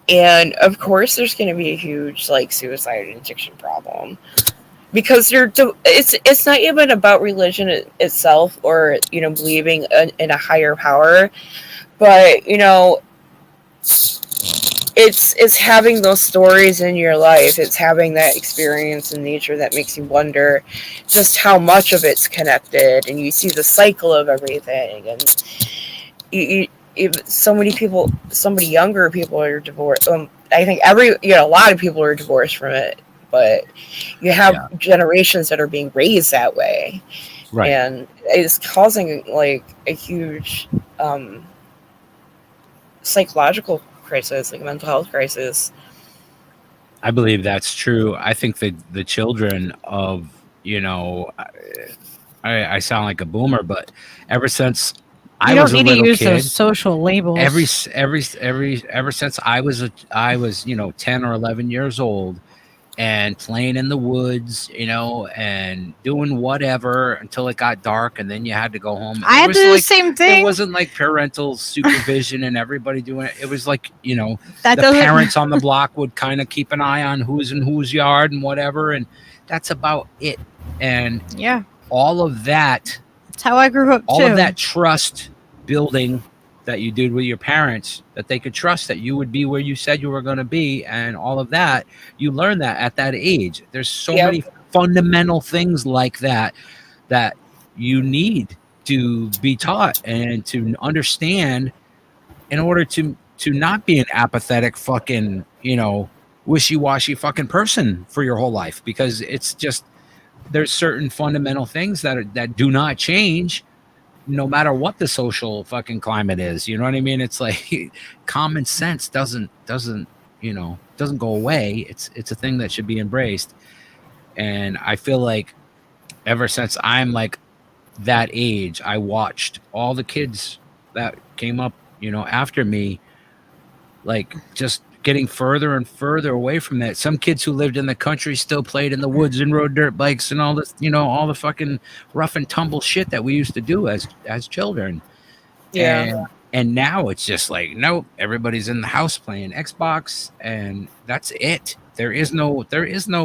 And of course, there's going to be a huge like suicide and addiction problem. Because it's not even about religion itself or believing in a higher power, but it's having those stories in your life. It's having that experience in nature that makes you wonder just how much of it's connected, and you see the cycle of everything. And so many younger people are divorced. I think a lot of people are divorced from it. But you have generations that are being raised that way, right? And it's causing like a huge psychological crisis, like a mental health crisis. I believe that's true. I think that the children of I sound like a boomer, but ever since I was a little kid, you don't need to use those social labels. Ever since I was 10 or 11 years old. And playing in the woods, and doing whatever until it got dark, and then you had to go home. I had to do the same thing. It wasn't like parental supervision and everybody doing it. It was like, the parents on the block would kind of keep an eye on who's in whose yard and whatever, and that's about it. And all of that. That's how I grew up, all too. of that trust building that you did with your parents, that they could trust that you would be where you said you were going to be, and all of that, you learn that at that age. There's so many fundamental things like that you need to be taught and to understand in order to not be an apathetic fucking, wishy-washy fucking person for your whole life, because it's just, there's certain fundamental things that do not change no matter what the social fucking climate is. You know what I mean? It's like common sense doesn't go away. It's a thing that should be embraced. And I feel like ever since I'm like that age, I watched all the kids that came up, after me, like just getting further and further away from that. Some kids who lived in the country still played in the woods and rode dirt bikes and all this, all the fucking rough and tumble shit that we used to do as children. Yeah. And now it's just like, nope, everybody's in the house playing Xbox, and that's it. There is no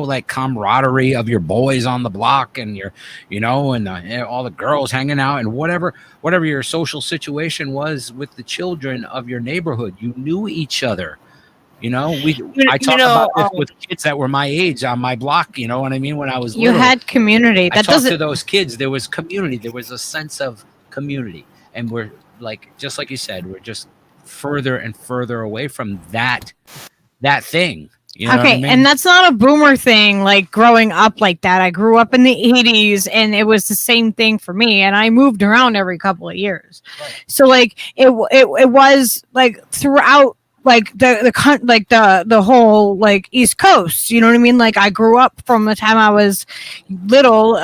like camaraderie of your boys on the block and your, and all the girls hanging out and whatever your social situation was with the children of your neighborhood. You knew each other. I talk about this with kids that were my age on my block. You know what I mean? When I was little, you had community. I talked to those kids. There was community. There was a sense of community, and we're like, just like you said, we're just further and further away from that thing. You know what I mean? And that's not a boomer thing, like growing up like that. I grew up in the 80s and it was the same thing for me. And I moved around every couple of years. Right. So like it was like throughout like the whole like East Coast, you know what I mean? Like I grew up from the time I was little,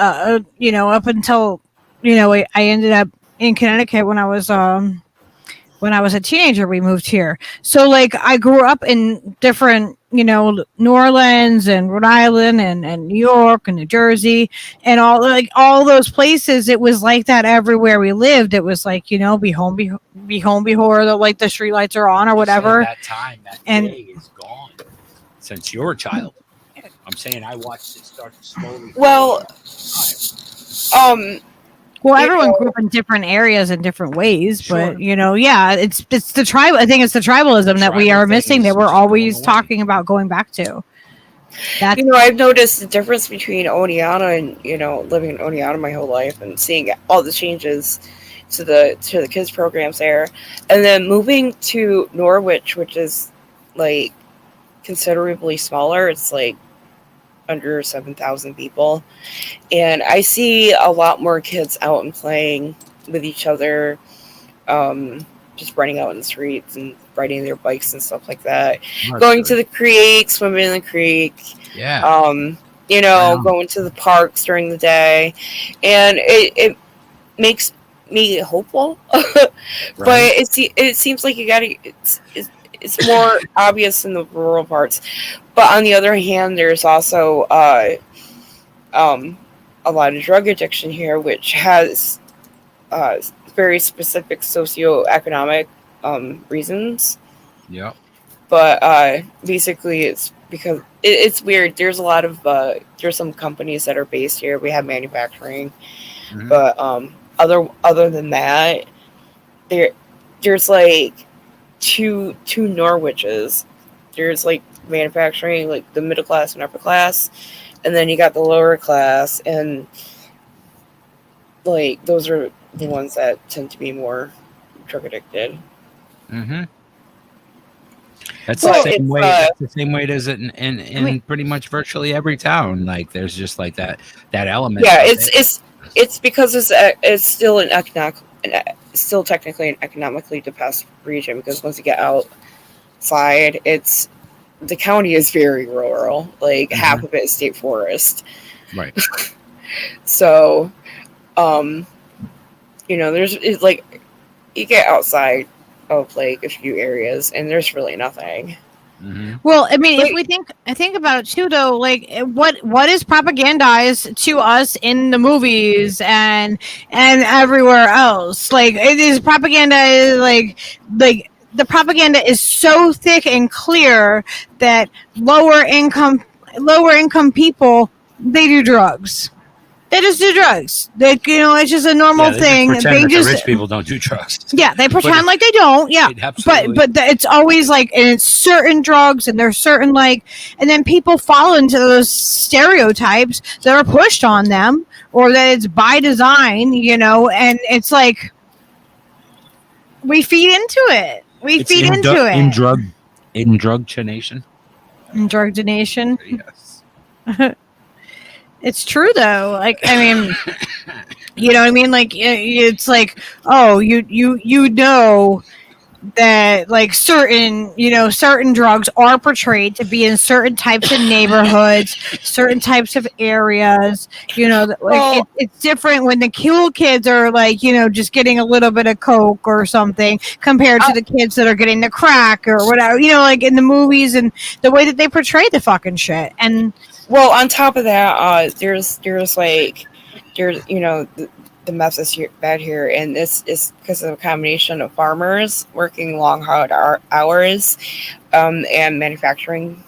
you know, up until, you know, I ended up in Connecticut when I was a teenager. We moved here. So like I grew up in different, you know, New Orleans and Rhode Island and New York and New Jersey and all those places. It was like that everywhere we lived. It was like, you know, be home before the street lights are on or whatever. That day is gone since you're a child. I'm saying I watched it start to slowly. Well, Well, everyone grew up in different areas in different ways, but you know, yeah, it's the tribe. I think it's the tribalism that we are missing that we're always talking about going back to. You know, I've noticed the difference between Oneonta and, you know, living in Oneonta my whole life and seeing all the changes to the kids programs there, and then moving to Norwich, which is like considerably smaller. It's like under 7,000 people, and I see a lot more kids out and playing with each other, just running out in the streets and riding their bikes and stuff like that. Going to the creek, swimming in the creek, you know, going to the parks during the day, and it makes me hopeful. But it seems like it's more obvious in the rural parts. But on the other hand, there's also a lot of drug addiction here, which has very specific socioeconomic reasons. Yeah. But basically, it's because it's weird. There's a lot of there's some companies that are based here. We have manufacturing, but other than that, there's like two Norwiches. There's like manufacturing, like the middle class and upper class, and then you got the lower class, and like those are the ones that tend to be more drug addicted. That's the same way. That's the same way it is in pretty much virtually every town. Like there's just like that element. Yeah, it's because it's still still technically an economically depressed region, because once you get outside, the county is very rural. Like half of it is state forest. Right. So, you know, it's like you get outside of like a few areas and there's really nothing. Well, I mean, if we think about it too, though, like what is propagandized to us in the movies and everywhere else? Like it is propaganda, like the propaganda is so thick and clear that lower income people, they do drugs. They just do drugs. They, you know, it's just a normal thing. They just rich people don't do drugs. Yeah, they pretend like they don't. Yeah, but it's always like, and it's certain drugs, and there's certain like, and then people fall into those stereotypes that are pushed on them, or that it's by design, you know, and it's like we feed into it. Indoctrination. Indoctrination. Yes. It's true though. Like, I mean, you know what I mean? Like, it's like, oh, you know that like certain drugs are portrayed to be in certain types of neighborhoods, certain types of areas. You know, like it's different when the cool kids are like, you know, just getting a little bit of coke or something compared to the kids that are getting the crack or whatever. You know, like in the movies and the way that they portray the fucking shit. And well, on top of that, there's you know, the meth is bad here, and this is because of a combination of farmers working long, hard hours, and manufacturing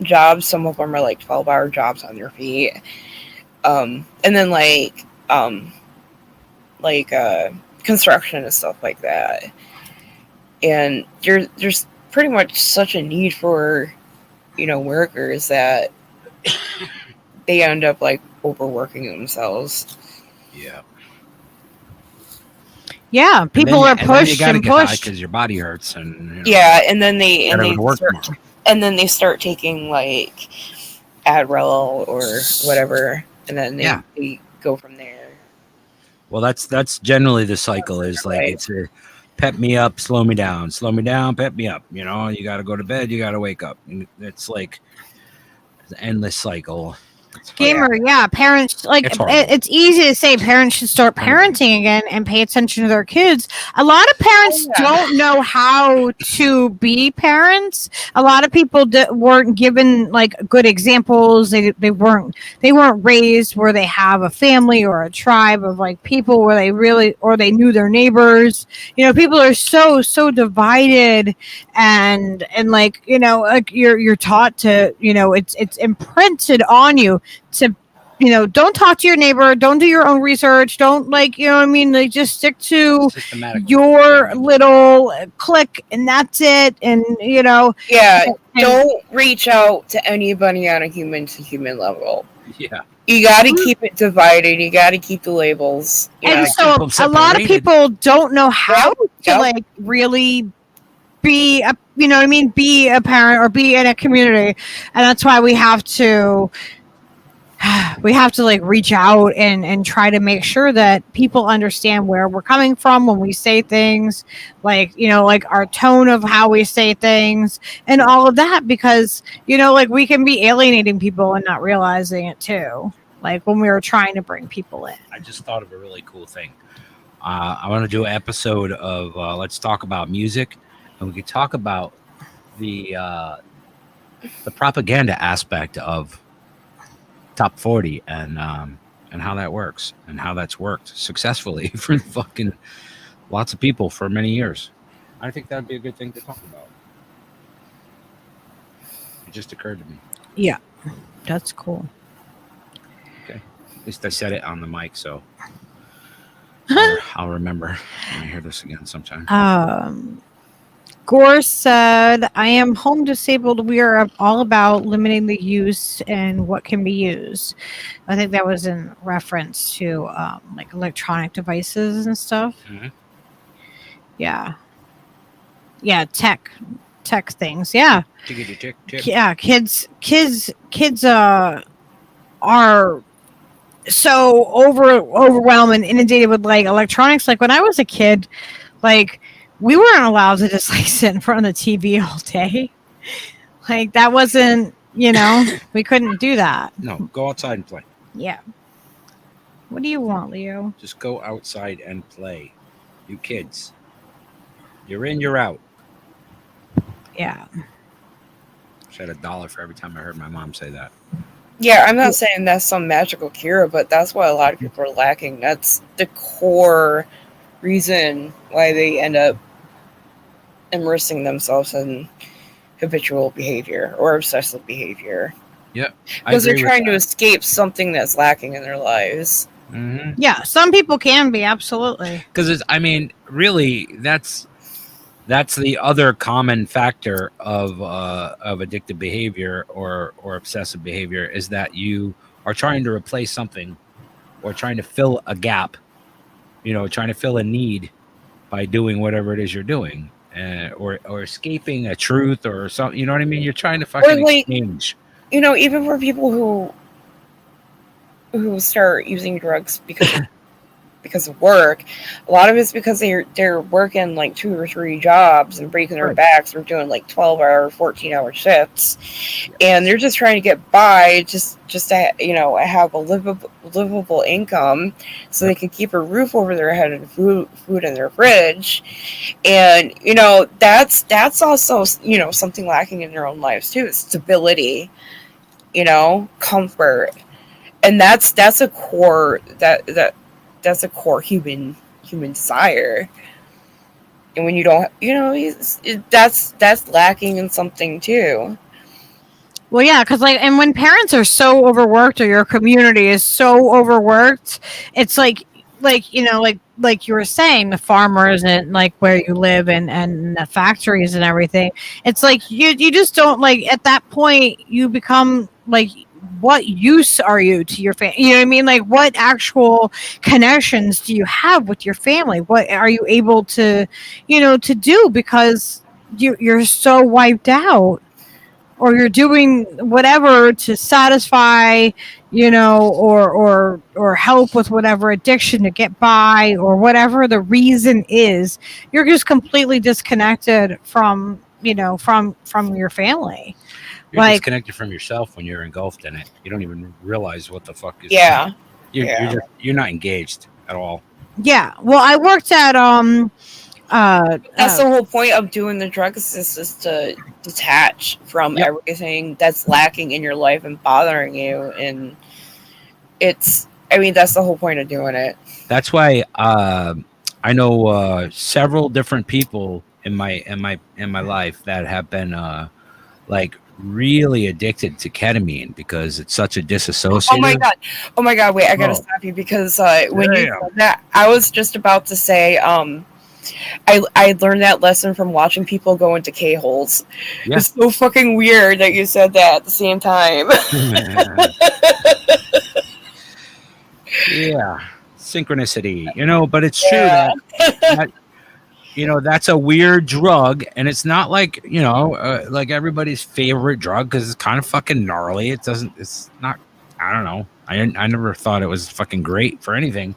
jobs. Some of them are like 12-hour jobs on their feet, and then like construction and stuff like that. And there's pretty much such a need for, you know, workers that they end up like overworking themselves. Yeah. Yeah, people are pushed and pushed because your body hurts, and yeah, and then they work more. and then they start taking like Adderall or whatever, and then they go from there. Well, that's generally the cycle. Is like Right. it's a pep me up, slow me down, pep me up. You know, you got to go to bed, you got to wake up. And it's like an endless cycle. Gamer, yeah. Parents, like, it's easy to say parents should start parenting again and pay attention to their kids. A lot of parents don't know how to be parents. A lot of people weren't given like good examples. They weren't raised where they have a family or a tribe of like people where they really, or they knew their neighbors. You know, people are so divided, and like, you know, like you're taught to, you know, it's imprinted on you to, you know, don't talk to your neighbor, don't do your own research, don't, like, you know what I mean, like, just stick to your little clique and that's it. And, you know, don't reach out to anybody on a human to human level. You got to keep it divided. You got to keep the labels. And so a lot of people don't know how to like really be a, you know what I mean, be a parent or be in a community. And that's why we have to like reach out and try to make sure that people understand where we're coming from when we say things, like, you know, like our tone of how we say things and all of that, because, you know, like we can be alienating people and not realizing it too. Like when we were trying to bring people in. I just thought of a really cool thing. I want to do an episode of Let's Talk About Music, and we could talk about the propaganda aspect of Top 40 and how that works and how that's worked successfully for fucking lots of people for many years. I think that'd be a good thing to talk about. It just occurred to me. Yeah, that's cool. Okay, at least I said it on the mic, so I'll remember when I hear this again sometime. Gore said, I am home disabled. We are all about limiting the use and what can be used. I think that was in reference to like electronic devices and stuff. Mm-hmm. Yeah, tech things. Yeah. Tick. Yeah, kids are so overwhelmed and inundated with like electronics. Like when I was a kid, like we weren't allowed to just like sit in front of the TV all day. Like that wasn't, you know, we couldn't do that. No, go outside and play. Yeah. What do you want, Leo? Just go outside and play. You kids. You're in, you're out. Yeah. I had $1 for every time I heard my mom say that. Yeah, I'm not saying that's some magical cure, but that's what a lot of people are lacking. That's the core reason why they end up immersing themselves in habitual behavior or obsessive behavior. Yep. Because they're trying to escape something that's lacking in their lives. Mm-hmm. Yeah, some people can be, absolutely. Because I mean, really, that's the other common factor of addictive behavior or obsessive behavior, is that you are trying to replace something or trying to fill a gap, you know, trying to fill a need by doing whatever it is you're doing, or escaping a truth or something. You know what I mean? You're trying to fucking exchange. You know, even for people who start using drugs because of work, a lot of it's because they're working like 2 or 3 jobs and breaking their backs or doing like 12-hour, 14-hour shifts, and they're just trying to get by, just to, you know, have a livable income so they can keep a roof over their head and food in their fridge. And you know, that's also, you know, something lacking in their own lives too. It's stability, you know, comfort, and that's a core that's a core human desire. And when you don't, you know, that's lacking in something too. Well, yeah, because like, and when parents are so overworked or your community is so overworked, it's like you know, like you were saying, the farmers and like where you live and the factories and everything. It's like you just don't, like, at that point you become like, what use are you to your family? You know what I mean? Like, what actual connections do you have with your family? What are you able to, you know, to do, because you're so wiped out. or you're doing whatever to satisfy, or help with whatever addiction to get by, or whatever the reason is, you're just completely disconnected from your family. You're Like, disconnected from yourself when you're engulfed in it. You don't even realize what the fuck is. Yeah. You're not engaged at all. yeah. Well, I worked at That's the whole point of doing the drugs, is to detach from everything that's lacking in your life and bothering you. And that's the whole point of doing it. That's why I know several different people in my life that have been like really addicted to ketamine because it's such a disassociative. Oh my god! Wait, I gotta stop you because when you said that, I was just about to say I learned that lesson from watching people go into K-holes. Yeah. It's so fucking weird that you said that at the same time. Yeah, synchronicity, but it's true that that's a weird drug, and it's not like like everybody's favorite drug because it's kind of fucking gnarly. It's not. I don't know. I never thought it was fucking great for anything,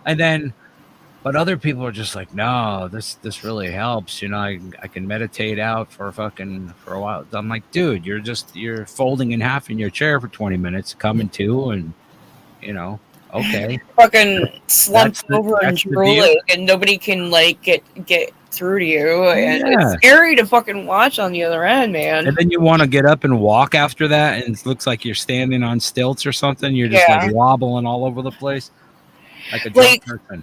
but other people are just like, no, this really helps. I can meditate out for a while. I'm like, dude, you're folding in half in your chair for 20 minutes, coming to, and okay. Fucking slumped over and drooling, and nobody can like get through to you, and it's scary to fucking watch on the other end, man. And then you want to get up and walk after that, and it looks like you're standing on stilts or something. You're just like wobbling all over the place, like a drunk person.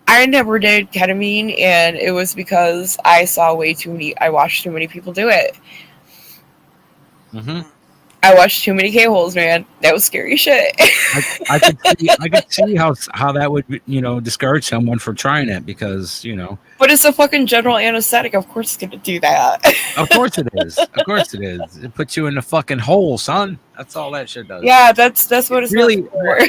I never did ketamine, and it was because I watched too many people do it. Mm-hmm. I watched too many K-holes, man. That was scary shit. I could see how that would discourage someone from trying it because But it's a fucking general anesthetic. Of course, it's gonna do that. Of course it is. Of course it is. It puts you in the fucking hole, son. That's all that shit does. Yeah, that's what it's really for.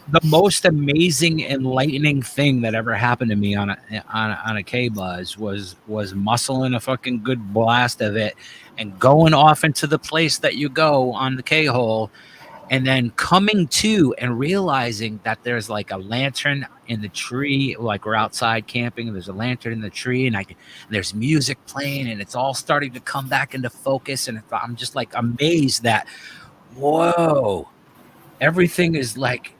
the most amazing, enlightening thing that ever happened to me on a K-Buzz was muscling a fucking good blast of it and going off into the place that you go on the K-hole, and then coming to and realizing that there's like a lantern in the tree, like we're outside camping, and there's a lantern in the tree, and there's music playing, and it's all starting to come back into focus, and I'm just like amazed that, whoa, everything is like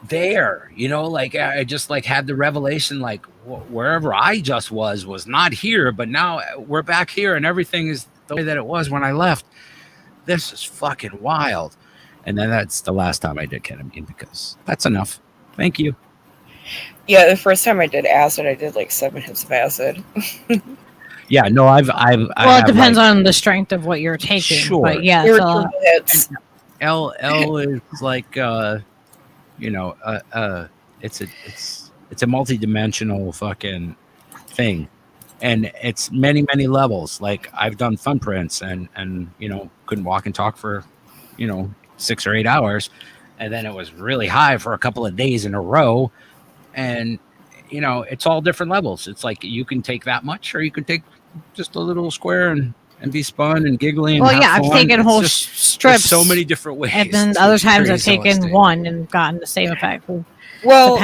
there, like I just like had the revelation, like wherever I just was not here, but now we're back here, and everything is the way that it was when I left. This is fucking wild. And then that's the last time I did ketamine, because that's enough. Thank you. Yeah, the first time I did acid, I did like 7 hits of acid. Yeah, no, I've well, it depends on the strength of what you're taking. Sure. But yeah, hits. L is like it's a multi-dimensional fucking thing, and it's many levels. Like I've done thumbprints and couldn't walk and talk for 6 or 8 hours, and then it was really high for a couple of days in a row, and it's all different levels. It's like you can take that much, or you can take just a little square and be spun and giggling. Well, yeah, I've taken whole strips. So many different ways. And then other times I've taken one and gotten the same effect. Well,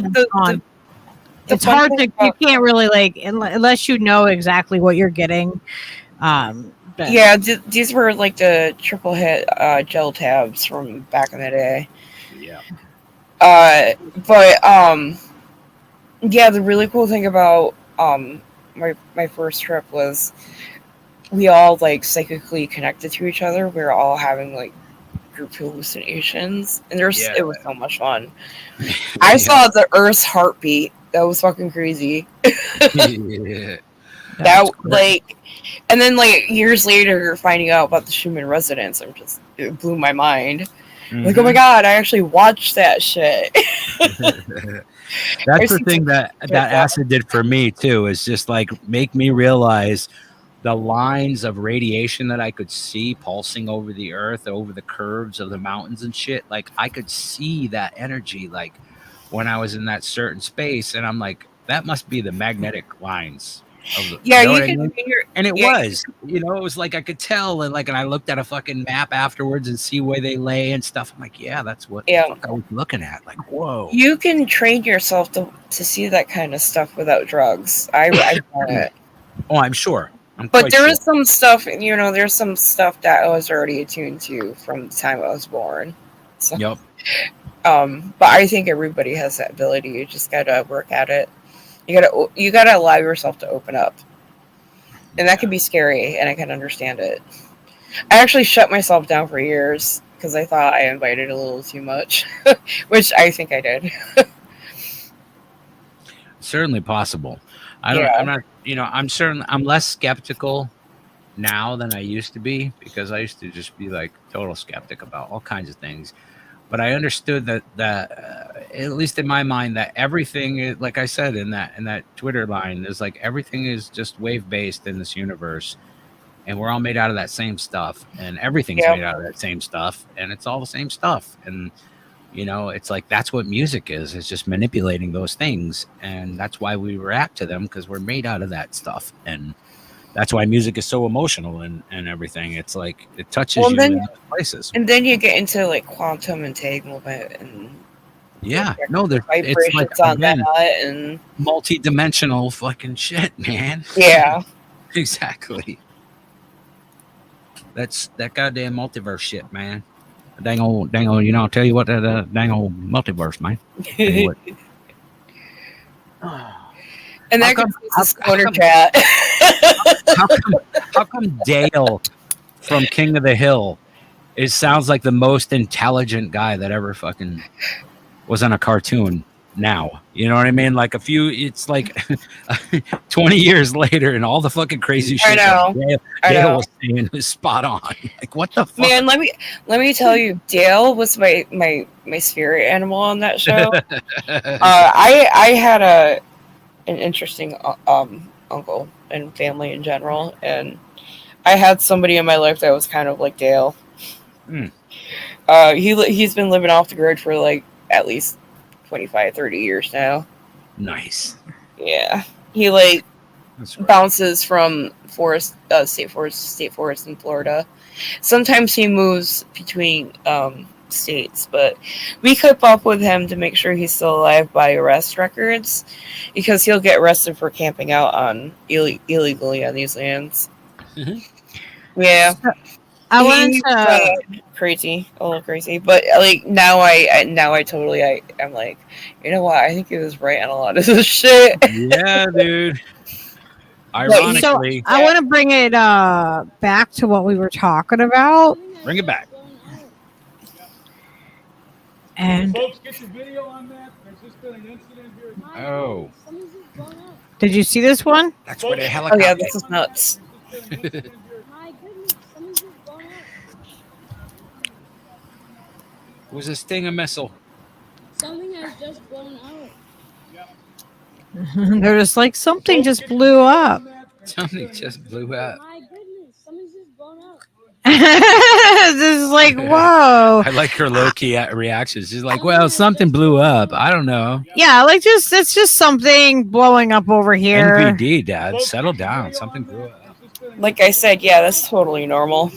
it's hard to, you can't really like, unless you know exactly what you're getting. Yeah, these were like the triple hit gel tabs from back in the day. Yeah. But yeah, the really cool thing about my first trip was we all like psychically connected to each other. We were all having like group hallucinations, and it was so much fun. I saw the Earth's heartbeat. That was fucking crazy. Yeah. That like, and then like years later, you're finding out about the Schumann resonance. It blew my mind. Mm-hmm. Like, oh my god, I actually watched that shit. That's the thing that acid did for me too, is just like make me realize the lines of radiation that I could see pulsing over the earth, over the curves of the mountains and shit. Like I could see that energy, like when I was in that certain space, and I'm like, that must be the magnetic lines Yeah, you know you what I can. mean? And it was, it was like I could tell, and I looked at a fucking map afterwards and see where they lay and stuff. I'm like, yeah, that's what the fuck I was looking at. Like, whoa. You can train yourself to see that kind of stuff without drugs. I've done it. Oh, I'm sure. But there is some stuff, there's some stuff that I was already attuned to from the time I was born. So, yep. But I think everybody has that ability. You just gotta work at it. You gotta allow yourself to open up, and that can be scary. And I can understand it. I actually shut myself down for years because I thought I invited a little too much, which I think I did. Certainly possible. I'm not. I'm less skeptical now than I used to be, because I used to just be like total skeptic about all kinds of things. But I understood that at least in my mind, that everything is, like I said in that Twitter line, is like everything is just wave based in this universe, and we're all made out of that same stuff, and everything's made out of that same stuff, and it's all the same stuff. And it's like that's what music is. It's just manipulating those things, and that's why we react to them, because we're made out of that stuff. And that's why music is so emotional and everything. It's like it touches you in those places. And then you get into like quantum entanglement and there's vibrations like, on that and multi-dimensional fucking shit, man. Yeah. Exactly. That's that goddamn multiverse shit, man. Dang old, I'll tell you what, that dang old multiverse, man. And that concludes the corner chat. How come Dale from King of the Hill sounds like the most intelligent guy that ever fucking was on a cartoon now? You know what I mean? Like it's like 20 years later, and all the fucking crazy shit Dale was saying was spot on. Like, what the fuck? Man, let me tell you, Dale was my spirit animal on that show. I had an interesting uncle and family in general, and I had somebody in my life that was kind of like Dale. He's been living off the grid for like at least 25, 30 years now. Nice. Yeah, he like bounces from state forest in Florida. Sometimes he moves between states, but we keep up with him to make sure he's still alive by arrest records, because he'll get arrested for camping out on illegally on these lands. Yeah, I want to a little crazy, but like now I totally I'm like, you know what, I think he was right on a lot of this shit. Yeah, dude. Ironically, so I want to bring it back to what we were talking about. Bring it back. And folks, get your video on that. There's just been an incident here. Oh. Did you see this one? That's where the helicopter. Oh yeah, this is nuts. It was a Stinger missile. Something has just blown out. They're just like, something just blew up. Something just blew up. My goodness, something's just blown out. This is like, whoa. I like her low-key reactions. She's like, well, something blew up. I don't know. Yeah, like it's just something blowing up over here. NVD, Dad. Settle down. Something blew up. Like I said, yeah, that's totally normal.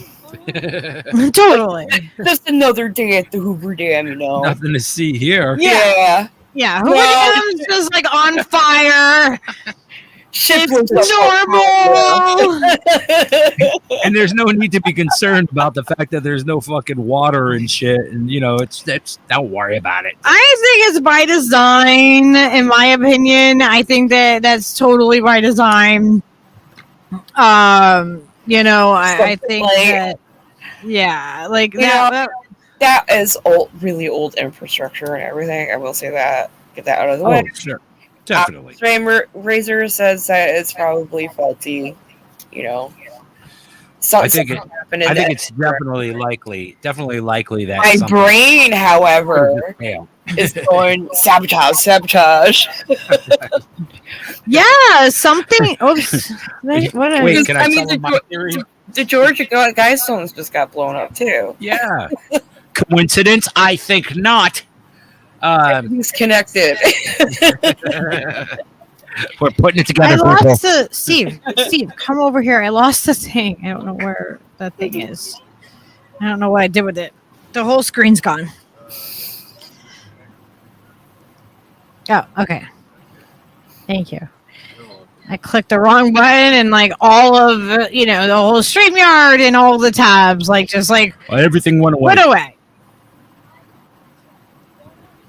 Totally. Just another day at the Hoover Dam, Nothing to see here. Yeah. Yeah, Hoover Dam's just like on fire. Shit It's normal. And there's no need to be concerned about the fact that there's no fucking water and shit. And it's don't worry about it. I think it's by design, in my opinion. I think that's totally by design. I think that, yeah, like that is really old infrastructure and everything. I will say that. Get that out of the way. Sure. Definitely. Razor says that it's probably faulty. I think it's definitely likely that my brain, however, is going sabotage. Yeah, something. Oops. Wait, can I tell them my theory? The Georgia Guidestones just got blown up too. Yeah. Coincidence? I think not. He's connected. We're putting it I together, people. lost the Steve. Steve, come over here. I lost the thing. I don't know where that thing is. I don't know what I did with it. The whole screen's gone. Oh, okay. Thank you. I clicked the wrong button and like all of the whole StreamYard and all the tabs just Everything went away. went away.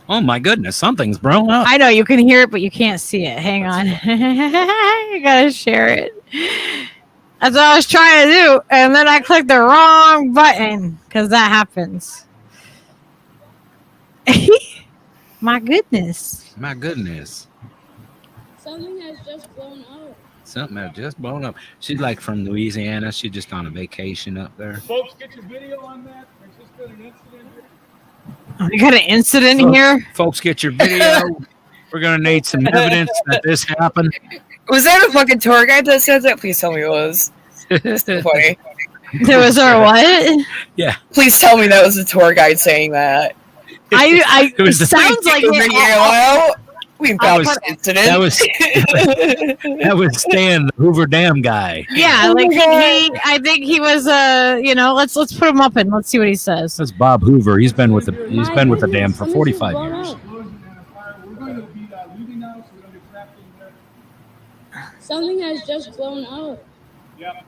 Oh my goodness, something's blown up. I know you can hear it, but you can't see it. Hang on. I gotta share it. That's what I was trying to do, and then I clicked the wrong button because that happens. My goodness. My goodness. Something has just blown out. Something has just blown up. She's like from Louisiana. She's just on a vacation up there. Folks, get your video on that. There's just been an incident here. We got an incident here. Folks, get your video. We're going to need some evidence that this happened. Was that a fucking tour guide that said that? Please tell me it was. That's so funny. There was a what? Yeah. Please tell me that was a tour guide saying that. It was the sounds like Well, we found was- an incident. That was Stan, the Hoover Dam guy. Yeah, Oh like my God. I think he was let's put him up and let's see what he says. That's Bob Hoover. He's been with the dam for 45 years. We're going to be leaving now, so we're going to be trapped in there. Something has just blown out. Yep.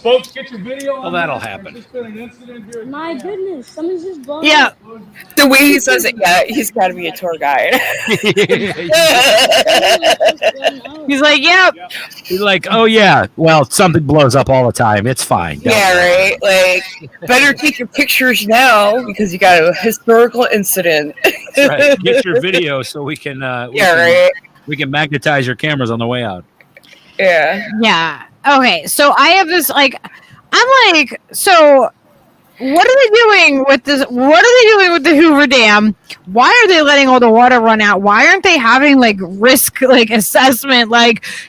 Folks, get your video on Well, that'll that. happen. There's just been an incident here. My goodness, something's just blown Yeah. out. The way he says it, yeah, he's got to be a tour guide. He's like, yep. He's like, oh yeah, well, something blows up all the time. It's fine. Don't Yeah, worry." right. Like, better take your pictures now because you got a historical incident. That's right. Get your video so we can we can magnetize your cameras on the way out. Yeah. Yeah. Okay. So I have this I'm like, so what are they doing with this? What are they doing with the Hoover Dam? Why are they letting all the water run out? Why aren't they having risk assessment?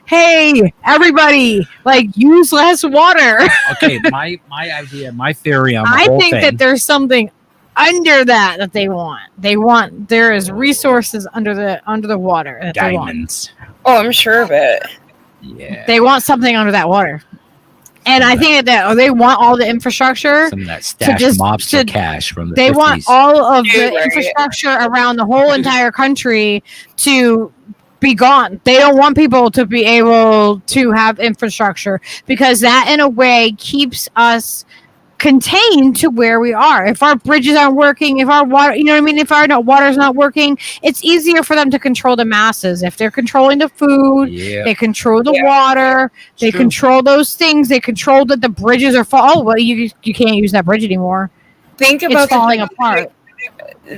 Hey, everybody, use less water. Okay, my idea, my theory on the I whole think thing. that there's something under that they want. There is resources under the water that they want. Diamonds. Oh, I'm sure of it. Yeah. They want something under that water. And I think that they want all the infrastructure. Some of that stash mobster cash from the They 50s. want all of the Dude, right. infrastructure around the whole entire country to be gone. They don't want people to be able to have infrastructure because that, in a way, keeps us contained to where we are. If our bridges aren't working, if our water, if our water's not working, it's easier for them to control the masses. If they're controlling the food, Yeah. they control the Yeah. water, they True. control those things, they control that the bridges are oh, well, you can't use that bridge anymore. Think about It's falling apart.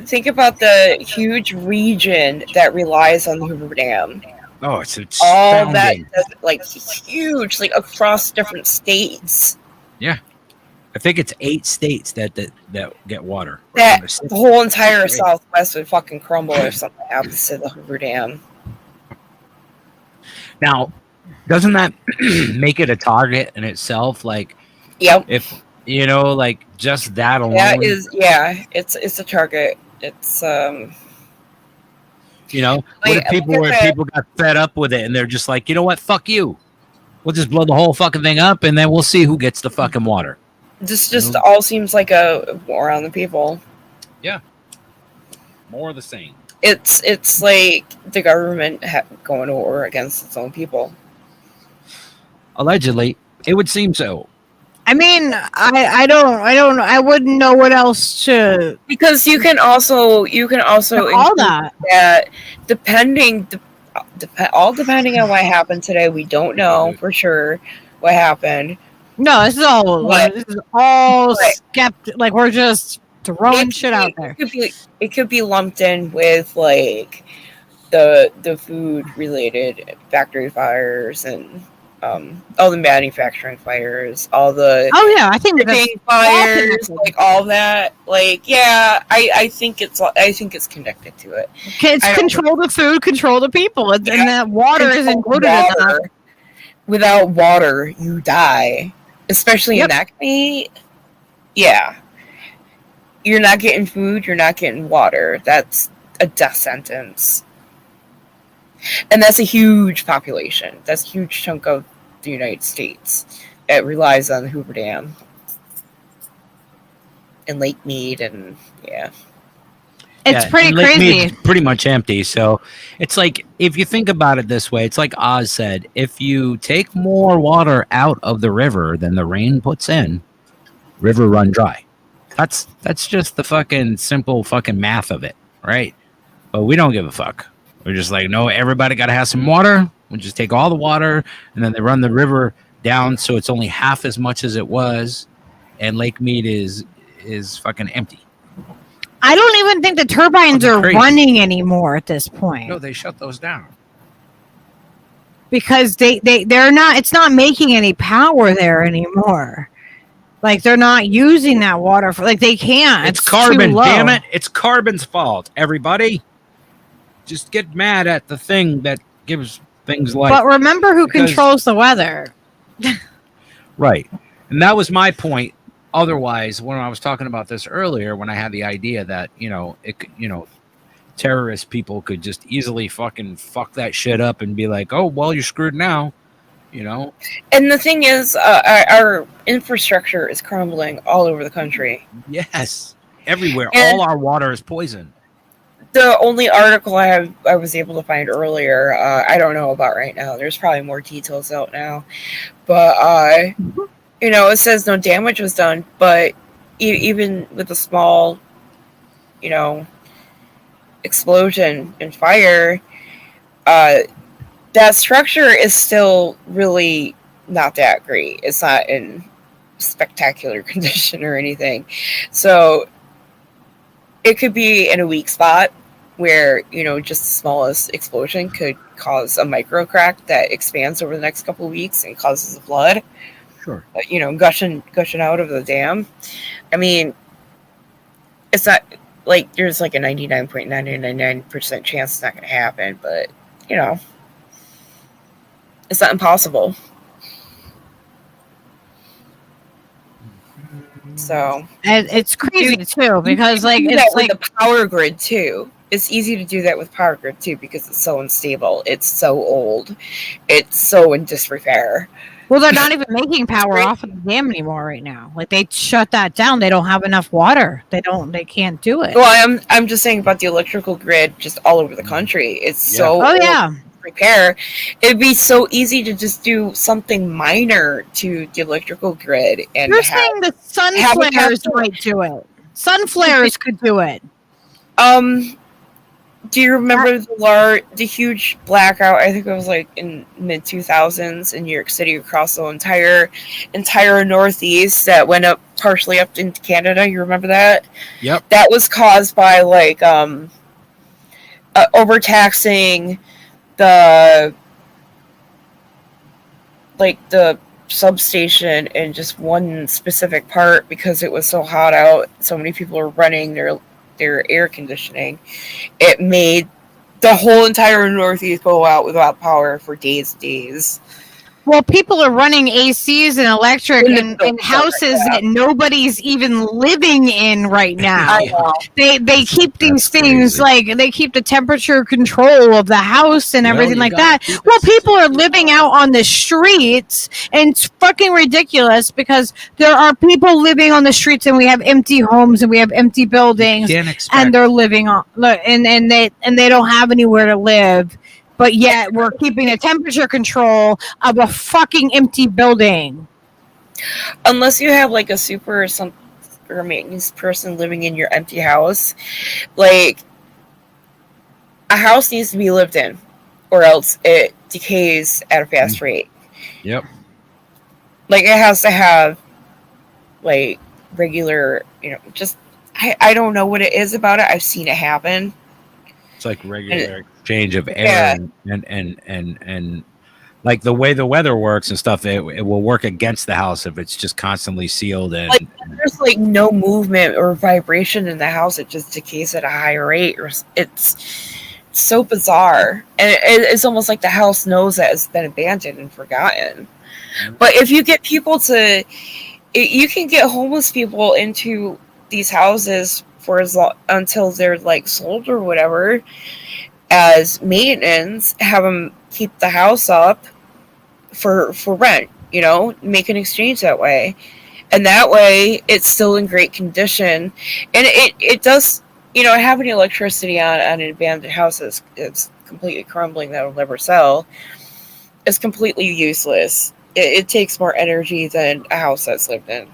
Think about the huge region that relies on the Hoover Dam. Oh, it's All that, astounding. huge, across different states. I think it's 8 states that get water. That Or 6. the whole entire Great. Southwest would fucking crumble if something happens to the Hoover Dam. Now, doesn't that make it a target in itself? Yep. If just that alone. It's a target. It's What if Like, people got fed up with it and they're just like, you know what, fuck you. We'll just blow the whole fucking thing up and then we'll see who gets the fucking water. this just all seems like a war on the people. More of the same. It's like the government going to war against its own people. Allegedly, it would seem so. I mean, I don't I wouldn't know what else to Because you can also all include that depending on what happened today. We don't know for sure what happened. No, this is all What? skeptic. We're just throwing shit out there. It could be lumped in with the food related factory fires and all the manufacturing fires, all the Oh yeah, I think that's shipping fires, connected. all that. I think it's connected to it. It's I don't- control the food, control the people, and that water is Control included in that. water. Without water, you die. Especially in that case. Yeah. You're not getting food, you're not getting water. That's a death sentence. And that's a huge population. That's a huge chunk of the United States that relies on the Hoover Dam and Lake Mead, and It's pretty and Lake crazy. Mead's pretty much empty. So it's like, if you think about it this way, it's like Oz said, if you take more water out of the river than the rain puts in, river run dry. That's just the fucking simple fucking math of it, right? But we don't give a fuck. We're just like, no, everybody got to have some water. We'll just take all the water, and then they run the river down so it's only half as much as it was, and Lake Mead is fucking empty. I don't even think the turbines are crazy. running anymore at this point. No, they shut those down. Because they're not, it's not making any power there anymore. Like, they're not using that water for, like, they can't. It's too carbon, low. damn it. It's carbon's fault, everybody. Just get mad at the thing that gives things life. But remember who controls the weather. Right. And that was my point. Otherwise, when I was talking about this earlier, when I had the idea that, terrorist people could just easily fucking fuck that shit up and be like, oh, well, you're screwed now, And the thing is, our infrastructure is crumbling all over the country. Yes. Everywhere. And all our water is poison. the only article I was able to find earlier, I don't know about right now. There's probably more details out now. But, it says no damage was done. But even with a small, explosion and fire, that structure is still really not that great. It's not in spectacular condition or anything. So it could be in a weak spot where, just the smallest explosion could cause a micro crack that expands over the next couple of weeks and causes a flood. Sure. Gushing out of the dam. I mean, it's not like there's like a 99.999% chance it's not going to happen, but, it's not impossible. So It's crazy too, because like it's it's like like the power grid too. It's easy to do that with power grid too because it's so unstable. It's so old. It's so in disrepair. well, they're not even making power off of the dam anymore right now. Like, they shut that down. They don't have enough water. They can't do it. Well, I'm just saying about the electrical grid just all over the country. It's so Oh old. yeah. Repair. It'd be so easy to just do something minor to the electrical grid and You're saying the sun have a flares capsule. might do it. Sun flares could do it. Do you remember the huge blackout? I think it was like in mid 2000s in New York City across the entire Northeast that went up partially up into Canada. You remember that? Yep. That was caused by like overtaxing the substation in just one specific part because it was so hot out. So many people were running their air conditioning. It made the whole entire Northeast go out without power for days. Well, people are running ACs and electric in houses that nobody's even living in right now. I know. They keep these That's things crazy. like they keep the temperature control of the house and everything you like gotta that. keep it Well, people are safe. living out on the streets, and it's fucking ridiculous because there are people living on the streets, and we have empty homes and we have empty buildings, Can't expect. and they're living on and they don't have anywhere to live. But yet we're keeping a temperature control of a fucking empty building. Unless you have like a super or maintenance person living in your empty house, like a house needs to be lived in, or else it decays at a fast rate. Yep. Like it has to have like regular, just I don't know what it is about it. I've seen it happen. It's like regular exchange of air and like the way the weather works and stuff, it will work against the house if it's just constantly sealed and Like there's like no movement or vibration in the house. It just decays at a higher rate. Or it's so bizarre, and it's almost like the house knows that it's been abandoned and forgotten. But if you get people you can get homeless people into these houses for as long until they're like sold or whatever, as maintenance, have them keep the house up for rent, make an exchange that way. And that way it's still in great condition. And it does, having electricity on an abandoned house is completely crumbling, that will never sell. It's completely useless. It takes more energy than a house that's lived in.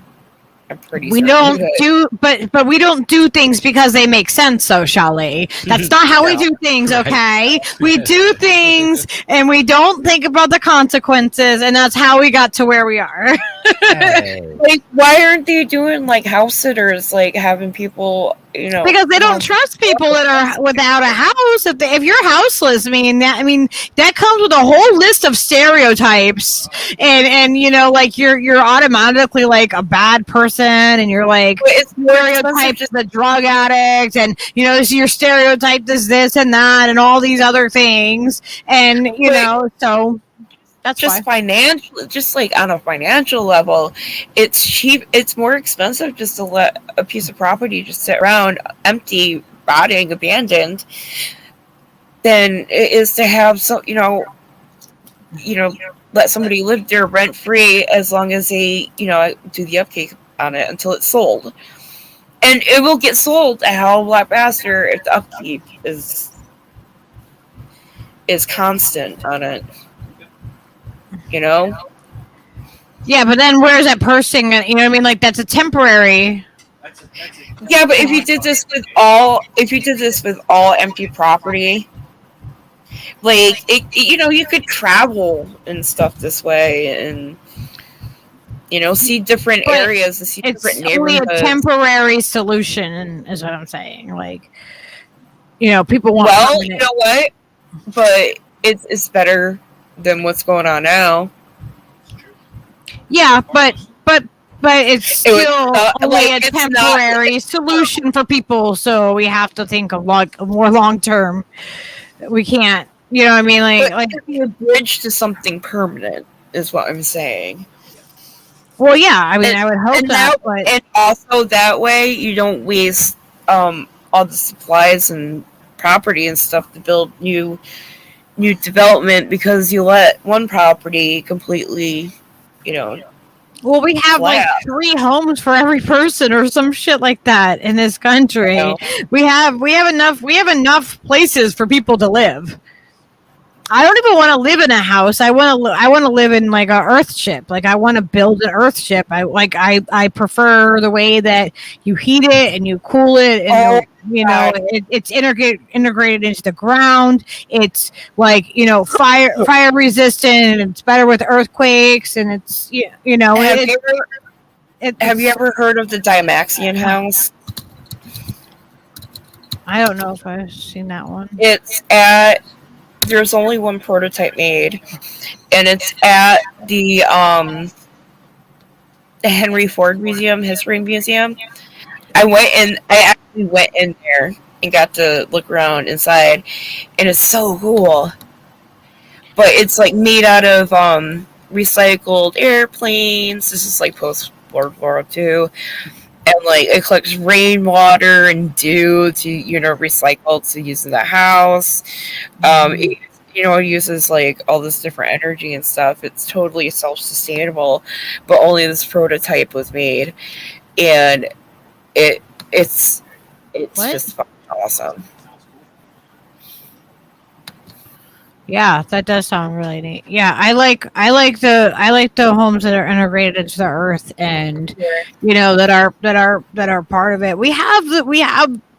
I'm pretty we don't do, but we don't do things because they make sense, though, Shali. That's not how we do things, okay? Right. We do things and we don't think about the consequences, and that's how we got to where we are. Hey. Like, why aren't they doing like house sitters, like having people, because they don't trust people that are without a house. If you're houseless, that comes with a whole list of stereotypes, and like you're automatically like a bad person, and you're like stereotyped as a drug addict, and your stereotype is this and that and all these other things, and so. That's just financial, just like on a financial level, it's cheap. It's more expensive just to let a piece of property just sit around empty, rotting, abandoned, than it is to have let somebody live there rent free as long as they do the upkeep on it until it's sold, and it will get sold a hell of a lot faster if the upkeep is constant on it. Yeah, but then where's that person? Like that's a temporary. Yeah, but if you did this with all empty property, like you could travel and stuff this way, and see different areas and see different neighborhoods. It's only a temporary solution, is what I'm saying. Like, people want. Well, you know what? But it's better than what's going on now. Yeah, but it's still only a temporary solution for people, so we have to think of more long term. We can't, like a bridge to something permanent is what I'm saying. Well, yeah, I would hope but and also that way you don't waste all the supplies and property and stuff to build new development, because you let one property completely, well, we have like 3 homes for every person or some shit like that in this country. We have enough places for people to live. I don't even want to live in a house. I want to live in like a earth ship. Like I want to build an earth ship. I prefer the way that you heat it and you cool it, and it's integrated into the ground. It's like fire resistant, and it's better with earthquakes, and it's Have you ever heard of the Dymaxion house? I don't know if I've seen that one. There's only one prototype made, and it's at the Henry Ford Museum, History Museum. I actually went in there and got to look around inside, and it's so cool. But it's like made out of recycled airplanes. This is like post World War II. And like it collects rainwater and dew to recycle to use in the house. It uses like all this different energy and stuff. It's totally self-sustainable, but only this prototype was made, and it's just fucking awesome. Yeah, that does sound really neat. Yeah, I like the homes that are integrated into the earth, and that are part of it. We have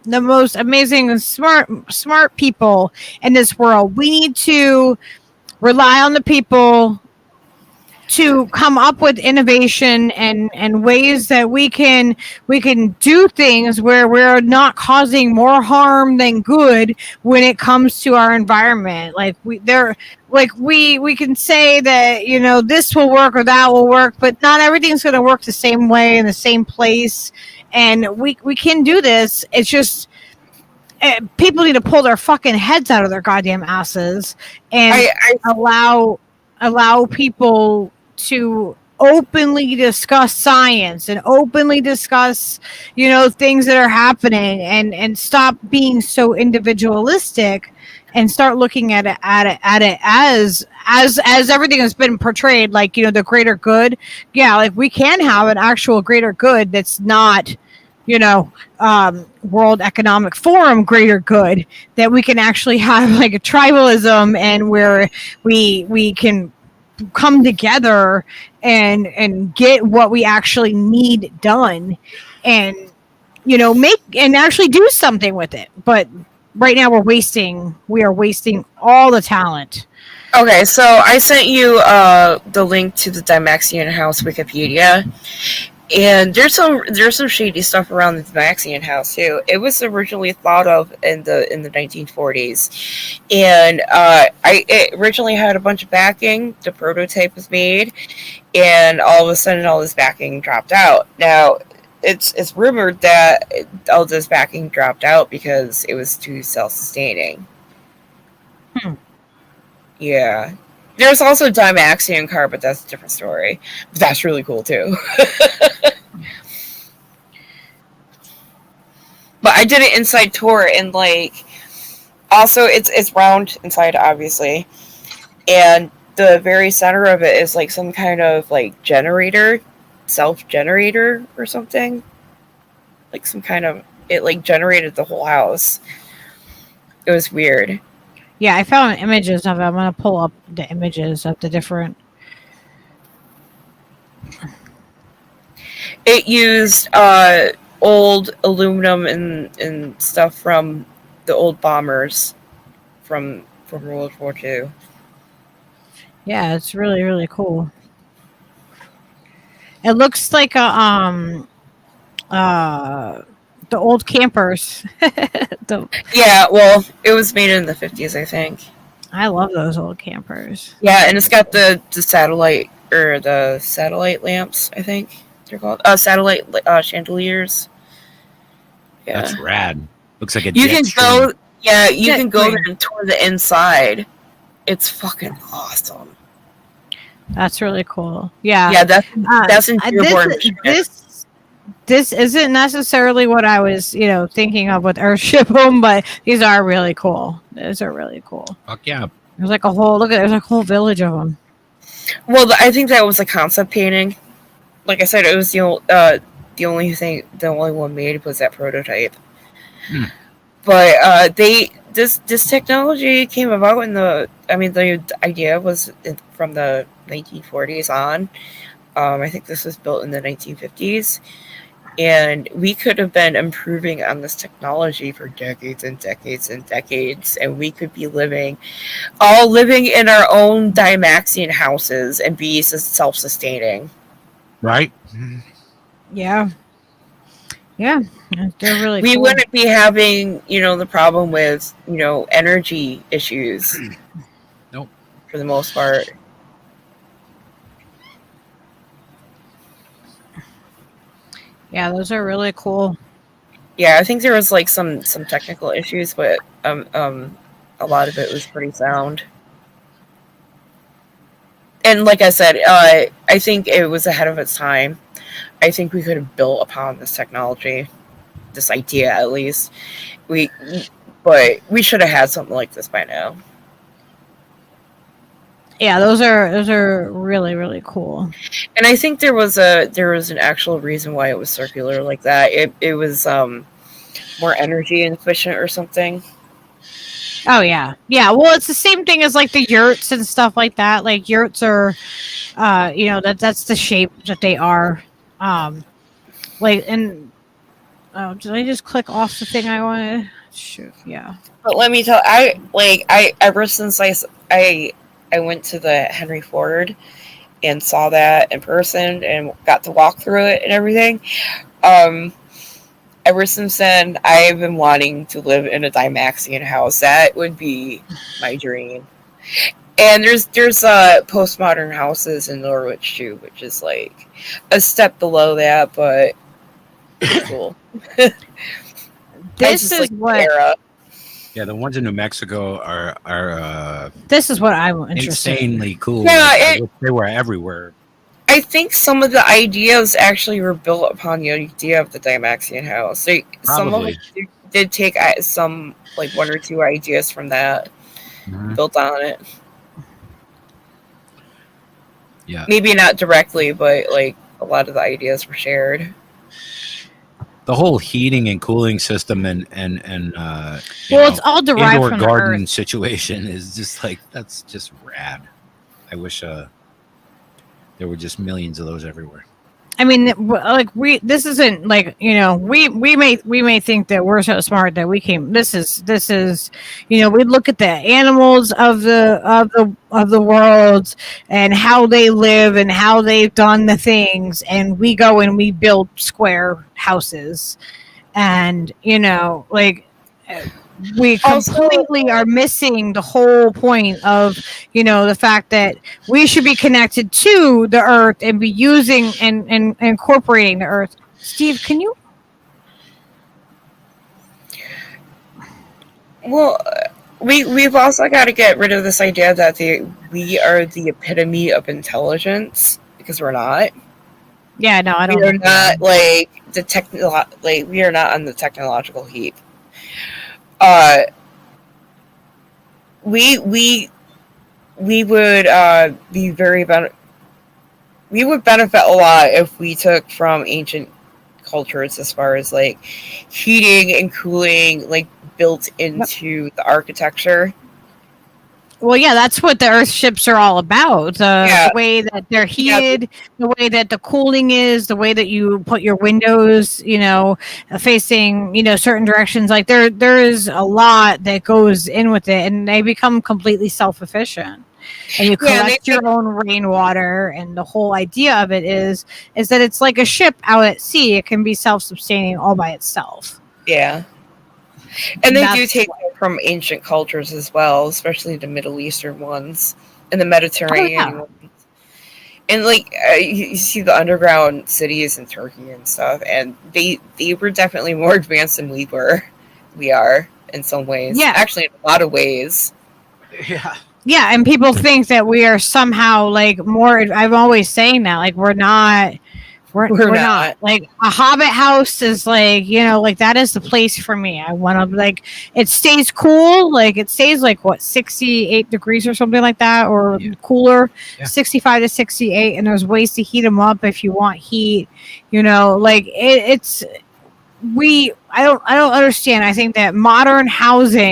the most amazing and smart people in this world. We need to rely on the people to come up with innovation and ways that we can do things where we're not causing more harm than good when it comes to our environment. We can say that this will work or that will work, but not everything's going to work the same way in the same place. And we can do this. It's just people need to pull their fucking heads out of their goddamn asses and allow people to openly discuss science and openly discuss things that are happening, and stop being so individualistic, and start looking at it as everything has been portrayed, like, you know, the greater good. Yeah, like we can have an actual greater good that's not, you know, World Economic Forum greater good, that we can actually have like a tribalism, and where we can come together and get what we actually need done, and, you know, make and actually do something with it. But right now we are wasting all the talent. Okay, so I sent you the link to the Dymaxion House Wikipedia, and there's some shady stuff around the Dymaxion House too. It was originally thought of in the 1940s, and it originally had a bunch of backing. The prototype was made, and all of a sudden, all this backing dropped out. Now, it's rumored that all this backing dropped out because it was too self-sustaining. Yeah. There's also a Dymaxion car, but that's a different story. But that's really cool too. But I did an inside tour, and like, also it's round inside, obviously, and the very center of it is like some kind of like generator, self-generator or something. Like some kind of, it like generated the whole house. It was weird. Yeah, I found images of it. I'm going to pull up the images of the different. It used old aluminum and stuff from the old bombers from World War II. Yeah, it's really, really cool. It looks like the old campers. Yeah, well, it was made in the 50s, I think. I love those old campers. Yeah, and it's got the satellite, or the satellite lamps, I think they're called. Satellite chandeliers. Yeah. That's rad. Looks like a You jet can stream. go, yeah, you can go Jet there and tour the inside. It's fucking awesome. That's really cool. Yeah. Yeah, that's in Dearborn, Michigan. This isn't necessarily what I was, you know, thinking of with Earthship them, but these are really cool. These are really cool. Fuck yeah. There's like a whole there's like a whole village of them. Well, I think that was a concept painting. Like I said, it was the only one made was that prototype. But this technology came about the idea was from the 1940s on. I think this was built in the 1950s. And we could have been improving on this technology for decades and decades and decades, and we could be living in our own Dymaxion houses and be self-sustaining. Right? Yeah. Yeah. They're really We cool. wouldn't be having, the problem with, energy issues. Nope. For the most part. Yeah, those are really cool. Yeah, I think there was like some technical issues, but a lot of it was pretty sound. And like I said, I think it was ahead of its time. I think we could have built upon this technology, this idea at least. But we should have had something like this by now. Yeah, those are really, really cool. And I think there was an actual reason why it was circular like that. It was more energy efficient or something. Oh yeah. Yeah, well, it's the same thing as like the yurts and stuff like that. Like yurts are that's the shape that they are. Did I just click off the thing I wanted? Shoot, yeah. But let me tell I ever since I went to the Henry Ford and saw that in person and got to walk through it and everything. Ever since then, I've been wanting to live in a Dymaxion house. That would be my dream. And there's postmodern houses in Norwich too, which is like a step below that, but it's cool. This is what. Era. Yeah, the ones in New Mexico are This is what I'm interested in. insanely cool. Yeah, They were everywhere. I think some of the ideas actually were built upon the idea of the Dymaxion house. Some of them did take some, like, one or two ideas from that. built on it. Yeah. Maybe not directly, but like a lot of the ideas were shared. The whole heating and cooling system and it's all derived indoor from the garden earth. situation is just like, that's just rad. I wish there were just millions of those everywhere. I mean, like this isn't like, you know, we may think that we're so smart that we came. This is, you know, we look at the animals of the world and how they live and how they've done the things, and we go and we build square houses, and you know, like we completely are missing the whole point of, you know, the fact that we should be connected to the earth and be using and incorporating the earth. Steve, can you? Well, we've also got to get rid of this idea that we are the epitome of intelligence, because we're not. Yeah, no, I don't. We are not like we are not on the technological heap. We would be we would benefit a lot if we took from ancient cultures as far as like heating and cooling, like built into the architecture. Well, yeah, that's what the Earth ships are all about. The way that they're heated, the way that the cooling is, the way that you put your windows, you know, facing, you know, certain directions. Like there is a lot that goes in with it, and they become completely self-efficient. And you collect your own rainwater, and the whole idea of it is that it's like a ship out at sea. It can be self-sustaining all by itself. Yeah. And they do take from ancient cultures as well, especially the Middle Eastern ones and the Mediterranean ones. And like you see the underground cities in Turkey and stuff, and they were definitely more advanced than we are in some ways. Yeah, actually, in a lot of ways. Yeah. Yeah, and people think that we are somehow like more. I'm always saying that, like we're not. We're not. Like a hobbit house is like, you know, like that is the place for me. I want to like, it stays cool. Like it stays like what, 68 degrees or something like that, or cooler, 65 to 68. And there's ways to heat them up if you want heat, you know, like I don't understand. I think that modern houses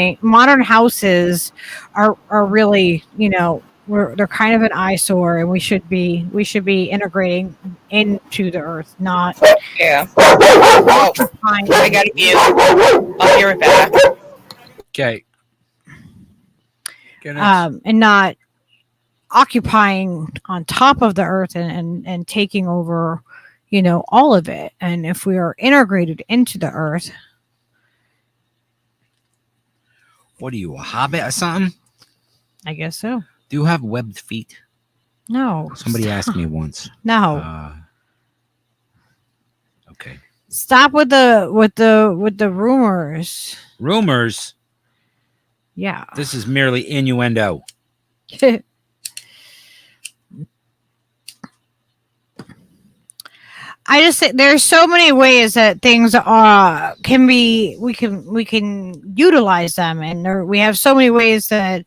are really, you know, they're kind of an eyesore, and we should be integrating into the earth, not. Yeah. Oh, I gotta be. I'll be right back. Okay. And not occupying on top of the earth and taking over, you know, all of it. And if we are integrated into the earth. What are you, a hobbit or something? I guess so. Do you have webbed feet? No. Somebody asked me once. No. Okay. Stop with the rumors. Rumors? Yeah. This is merely innuendo. I just think there's so many ways that things can be. We can utilize them, and we have so many ways that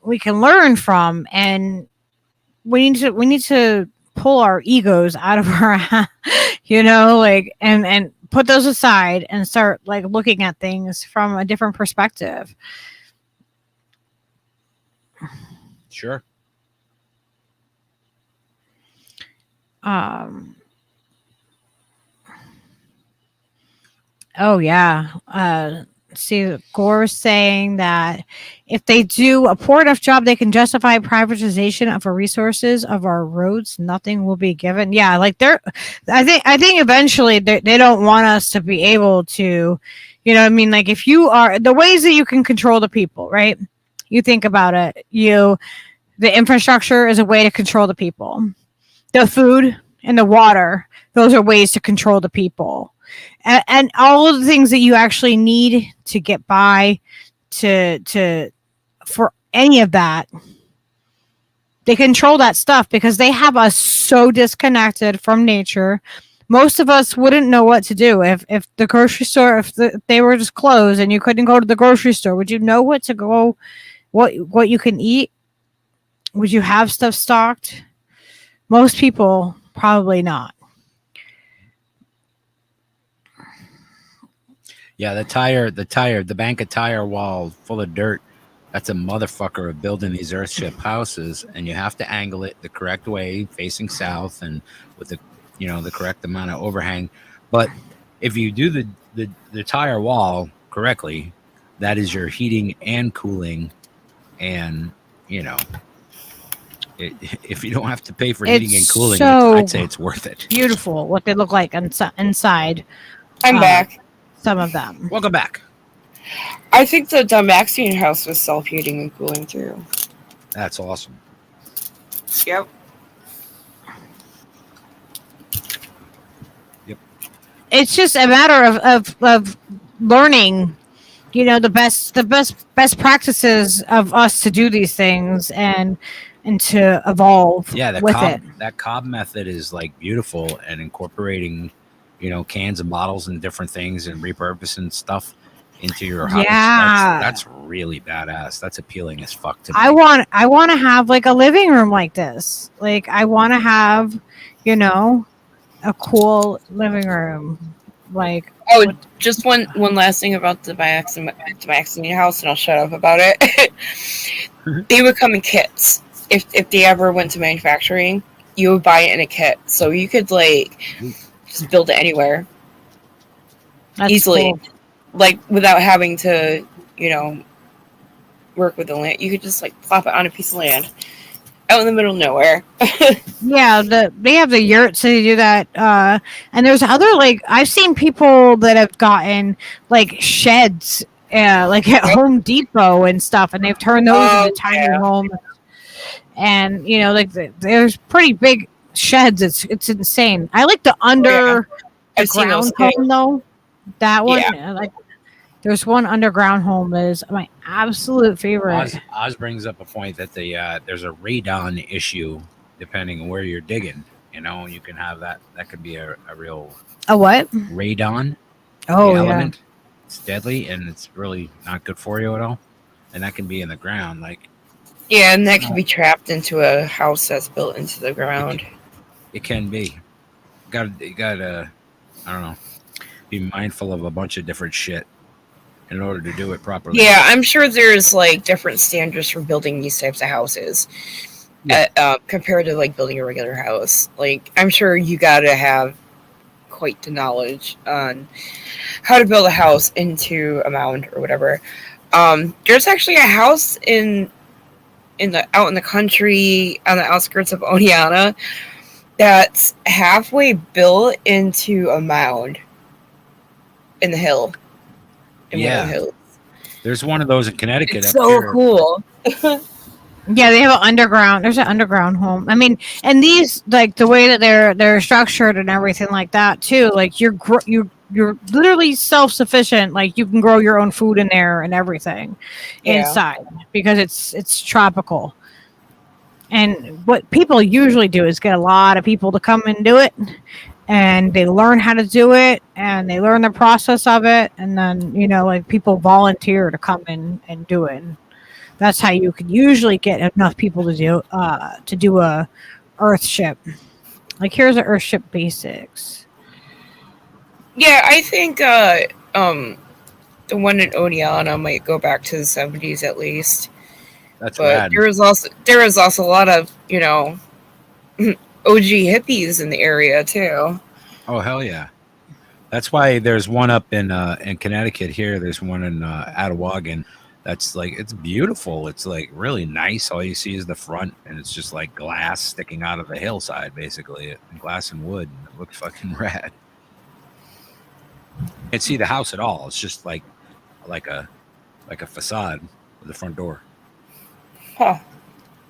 we can learn from, and we need to pull our egos out of our, you know, like and put those aside and start like looking at things from a different perspective. Sure. Oh yeah. See, Gore's saying that if they do a poor enough job, they can justify privatization of our resources of our roads. Nothing will be given. Yeah, like I think eventually they don't want us to be able to, you know what I mean? Like if you are the ways that you can control the people, right? You think about it. The infrastructure is a way to control the people. The food and the water, those are ways to control the people. And all of the things that you actually need to get by for any of that, they control that stuff because they have us so disconnected from nature. Most of us wouldn't know what to do if the grocery store, if they were just closed and you couldn't go to the grocery store. Would you know what what you can eat? Would you have stuff stocked? Most people probably not. Yeah, the bank of tire wall full of dirt. That's a motherfucker of building these earthship houses, and you have to angle it the correct way, facing south, and with the correct amount of overhang. But if you do the tire wall correctly, that is your heating and cooling, and if you don't have to pay for heating and cooling, I'd say it's worth it. Beautiful what they look like inside. I'm back. Some of them. Welcome back. I think the Dymaxian house was self-heating and cooling too. That's awesome. Yep. It's just a matter of learning, the best practices of us to do these things and to evolve. Yeah, it. That cob method is like beautiful, and incorporating, cans and bottles and different things and repurposing stuff into your house. Yeah, that's really badass. That's appealing as fuck to me. I want to have like a living room like this. Like I want to have, a cool living room. Like just one last thing about the Dymaxian house, and I'll shut up about it. They would come in kits. If they ever went to manufacturing, you would buy it in a kit, so you could just build it anywhere. That's easily. Cool. Without having to, work with the land. You could just plop it on a piece of land out in the middle of nowhere. Yeah, they have the yurts, so they do that. And there's other I've seen people that have gotten sheds, at Home Depot and stuff, and they've turned those into tiny homes. And there's pretty big sheds. It's insane. I like the underground home though. That one, there's one underground home that is my absolute favorite. Oz brings up a point that there's a radon issue depending on where you're digging. You can have that. That could be a real what? Radon. Oh, the yeah. element. It's deadly, and it's really not good for you at all. And that can be in the ground, Yeah, and that can be trapped into a house that's built into the ground. It can be. You gotta, I don't know, be mindful of a bunch of different shit in order to do it properly. Yeah, I'm sure there's different standards for building these types of houses, compared to building a regular house. I'm sure you gotta have quite the knowledge on how to build a house into a mound or whatever. There's actually a house out in the country on the outskirts of Oneana that's halfway built into a mound in the hill. One of the hills. There's one of those in Connecticut. It's so cool. Yeah, they have an underground. There's an underground home. I mean, and these the way that they're structured and everything like that too. You're literally self-sufficient. You can grow your own food in there and everything inside because it's tropical. And what people usually do is get a lot of people to come and do it, and they learn how to do it, and they learn the process of it, and then people volunteer to come in and do it. And that's how you can usually get enough people to do a Earthship. Here's an Earthship basics. Yeah, I think the one in Oneana might go back to the 70s at least. That's rad. There is also a lot of OG hippies in the area too. Oh hell yeah! That's why there's one up in Connecticut here. There's one in Attawagan. That's it's beautiful. It's really nice. All you see is the front, and it's just glass sticking out of the hillside, basically, glass and wood. It looks fucking rad. You can't see the house at all. It's just like a facade with the front door. Huh.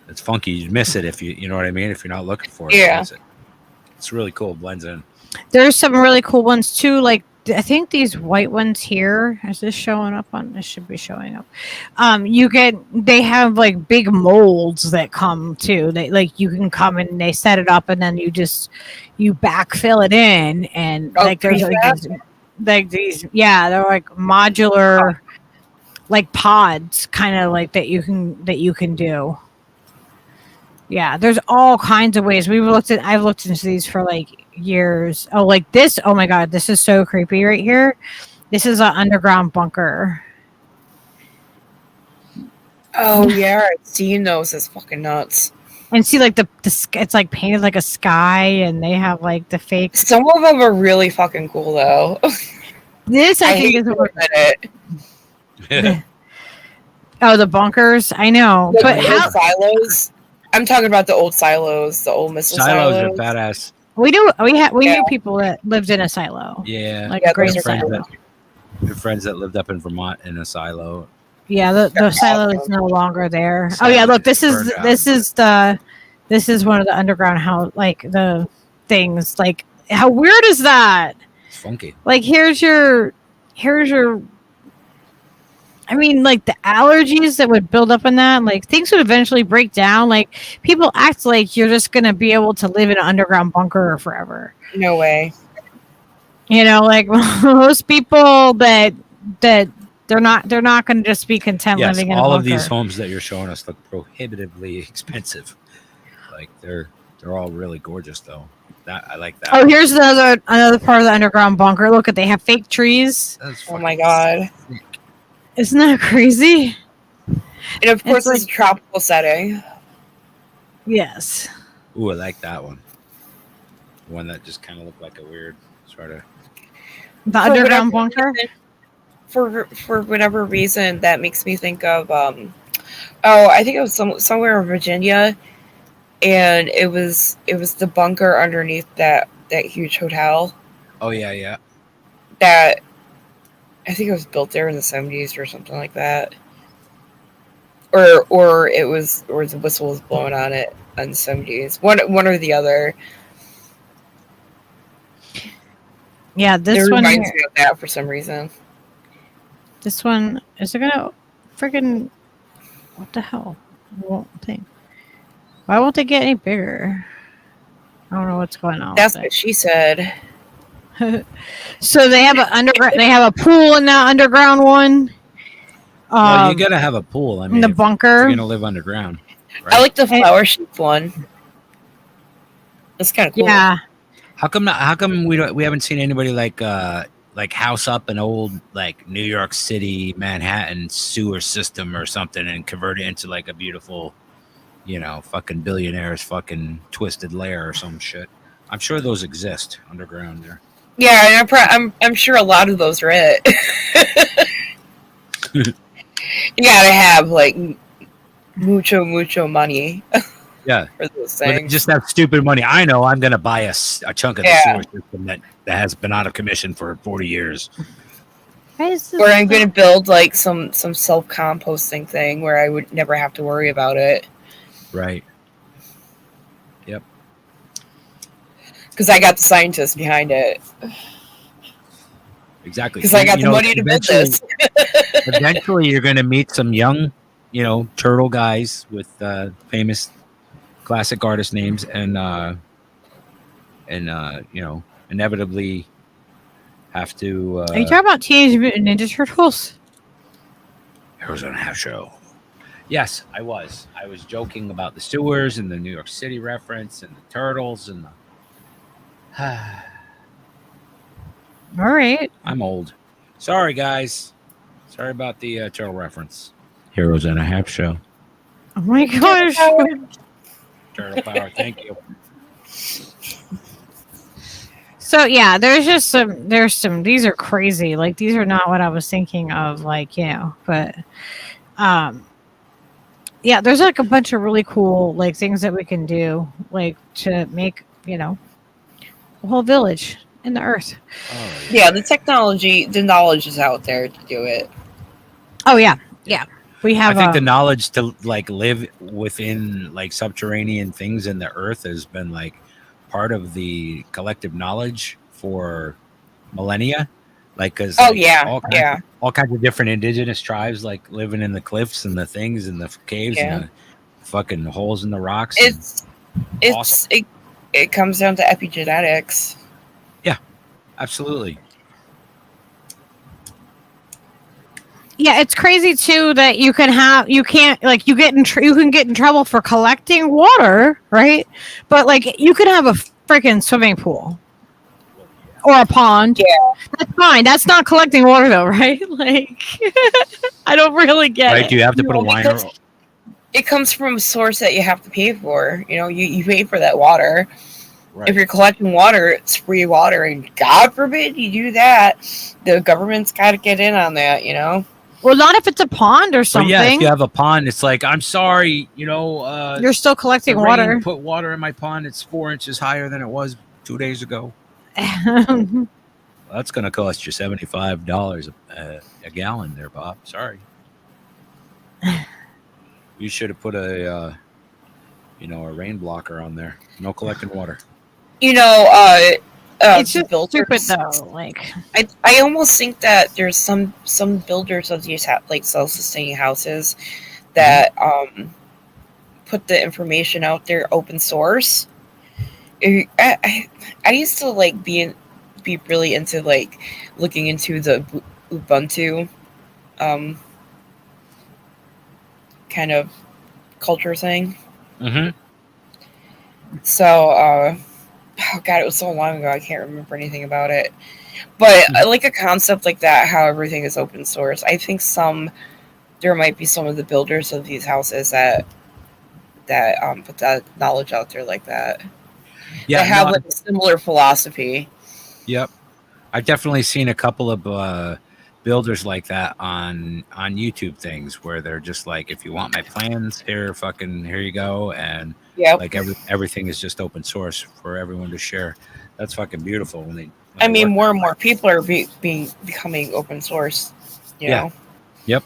It's funky. You'd miss it if you know what I mean. If you're not looking for it, yeah. It's really cool. It blends in. There's some really cool ones too. I think these white ones here. Is this showing up on? This should be showing up. They have big molds that come too. They you can come and they set it up, and then you backfill it in, and there's these they're modular like pods, kind of like that you can do. Yeah, there's all kinds of ways. I've looked into these for like years. Oh, like this. Oh my god, this is so creepy right here. This is an underground bunker. Oh yeah, I've seen those. It's fucking nuts. And see, like it's like painted like a sky, and they have like the fake. Some of them are really fucking cool though. This I think hate is to admit it. Oh, the bunkers. I know, Like but the how old silos? I'm talking about the old silos, the old missile Silos are silos. badass. we knew people that lived in a silo. Yeah, Like Yeah, a great those are friends silo. that friends that lived up in Vermont in a silo. Yeah, the silo is no longer there. Oh yeah, Silo look, this burned is down. this is one of the underground house, like the things. Like, how weird is that? It's funky. Like, here's your I mean, like the allergies that would build up in that, like things would eventually break down. Like, people act like you're just gonna be able to live in an underground bunker forever. No way. You know, like most people that they're not going to just be content Yes, living in a all bunker. of these homes that you're showing us look prohibitively expensive. Like they're all really gorgeous though. That I like that. Oh, here's another part of the underground bunker. Look, they have fake trees. That's Oh my fucking god. sick. Isn't that crazy? And of course, It's it's a tropical setting. Yes. Ooh, I like that one. One that just kind of looked like a weird sort of. The underground bunker. For whatever reason, that makes me think of I think it was somewhere in Virginia, and it was the bunker underneath that huge hotel Oh yeah. that I think it was built there in the 70s or something like that, or the whistle was blown on it in the 70s. One or the other. Yeah, this It one reminds here. me of that for some reason. This one is it gonna freaking what the hell? It won't think. Why won't they get any bigger? I don't know what's going on. That's with what she said. it. So they have they have a pool in that underground one. Well, you gotta have a pool. I mean, in the if bunker. you're gonna live underground. Right? I like the flower shaped one. That's kind of cool. Yeah. How come we haven't seen anybody like house up an old like New York City, Manhattan sewer system or something and convert it into like a beautiful, fucking billionaires fucking twisted lair or some shit. I'm sure those exist underground there. Yeah, and I'm sure a lot of those are it. You gotta have like mucho money. Yeah, for those but things. just that stupid money. I know I'm gonna buy a chunk of the sewer system that has been out of commission for 40 years. Or I'm gonna build like some self composting thing where I would never have to worry about it. Right. Yep. Because I got the scientists behind it. Exactly. Because I got the money to build this. Eventually, you're going to meet some young, turtle guys with famous classic artist names, and inevitably have to. Are you talking about Teenage Mutant Ninja Turtles? Arizona Half Show. Yes, I was. I was joking about the sewers and the New York City reference and the turtles and the. All right. I'm old. Sorry, guys. Sorry about the turtle reference. Heroes and a Half Show. Oh my gosh. Turtle power. Thank you. So yeah, there's some, these are crazy. Like, these are not what I was thinking of, like, but, yeah, there's like a bunch of really cool, like, things that we can do, like, to make, a whole village in the earth. Oh, yeah, the knowledge is out there to do it. Oh yeah. We have. I think the knowledge to like live within like subterranean things in the earth has been like part of the collective knowledge for millennia. Like, because all kinds of different indigenous tribes like living in the cliffs and the things and the caves and the fucking holes in the rocks. It comes down to epigenetics. Yeah, absolutely. Yeah, it's crazy too that you can get in trouble for collecting water, right? But like you can have a freaking swimming pool or a pond. Yeah. That's fine. That's not collecting water though, right? Like I don't really get Right? it. Do you have to put a No, liner? because it comes from a source that you have to pay for. You know, you pay for that water. Right. If you're collecting water, it's free water, and God forbid you do that, the government's got to get in on that. You know. Well, not if it's a pond or But something. yeah, if you have a pond, it's like, I'm sorry, You're still the collecting rain water. put water in my pond. It's 4 inches higher than it was 2 days ago. Well, That's going to cost you $75 a gallon there, Bob. Sorry. You should have put a rain blocker on there. No collecting water. You know, it's just builders, stupid though. Like I almost think that there's some builders of these like self-sustaining houses that put the information out there open source. I used to like be really into like looking into the Ubuntu kind of culture thing. Mm-hmm. So oh god, it was so long ago I can't remember anything about it. But I like a concept like that, how everything is open source. I think there might be some of the builders of these houses that put that knowledge out there like that. Yeah, They have like a similar philosophy. Yep. I've definitely seen a couple of builders like that on YouTube things where they're just like, if you want my plans, here you go, and like everything is just open source for everyone to share. That's fucking beautiful. More and more people are becoming open source. You know. Yep.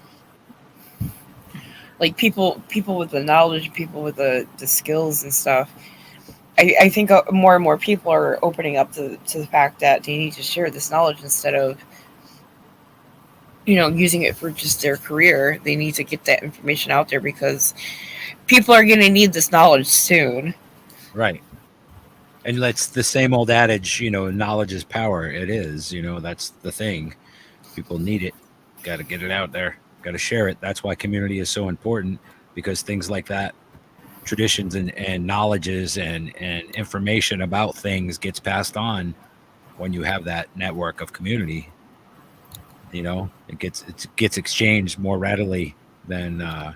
Like people with the knowledge, people with the skills and stuff. I think more and more people are opening up to the fact that they need to share this knowledge instead of, using it for just their career. They need to get that information out there because people are going to need this knowledge soon. Right. And that's the same old adage, knowledge is power. It is, that's the thing. People need it. Got to get it out there. Got to share it. That's why community is so important, because things like that, traditions and knowledges and information about things gets passed on when you have that network of community. It gets exchanged more readily than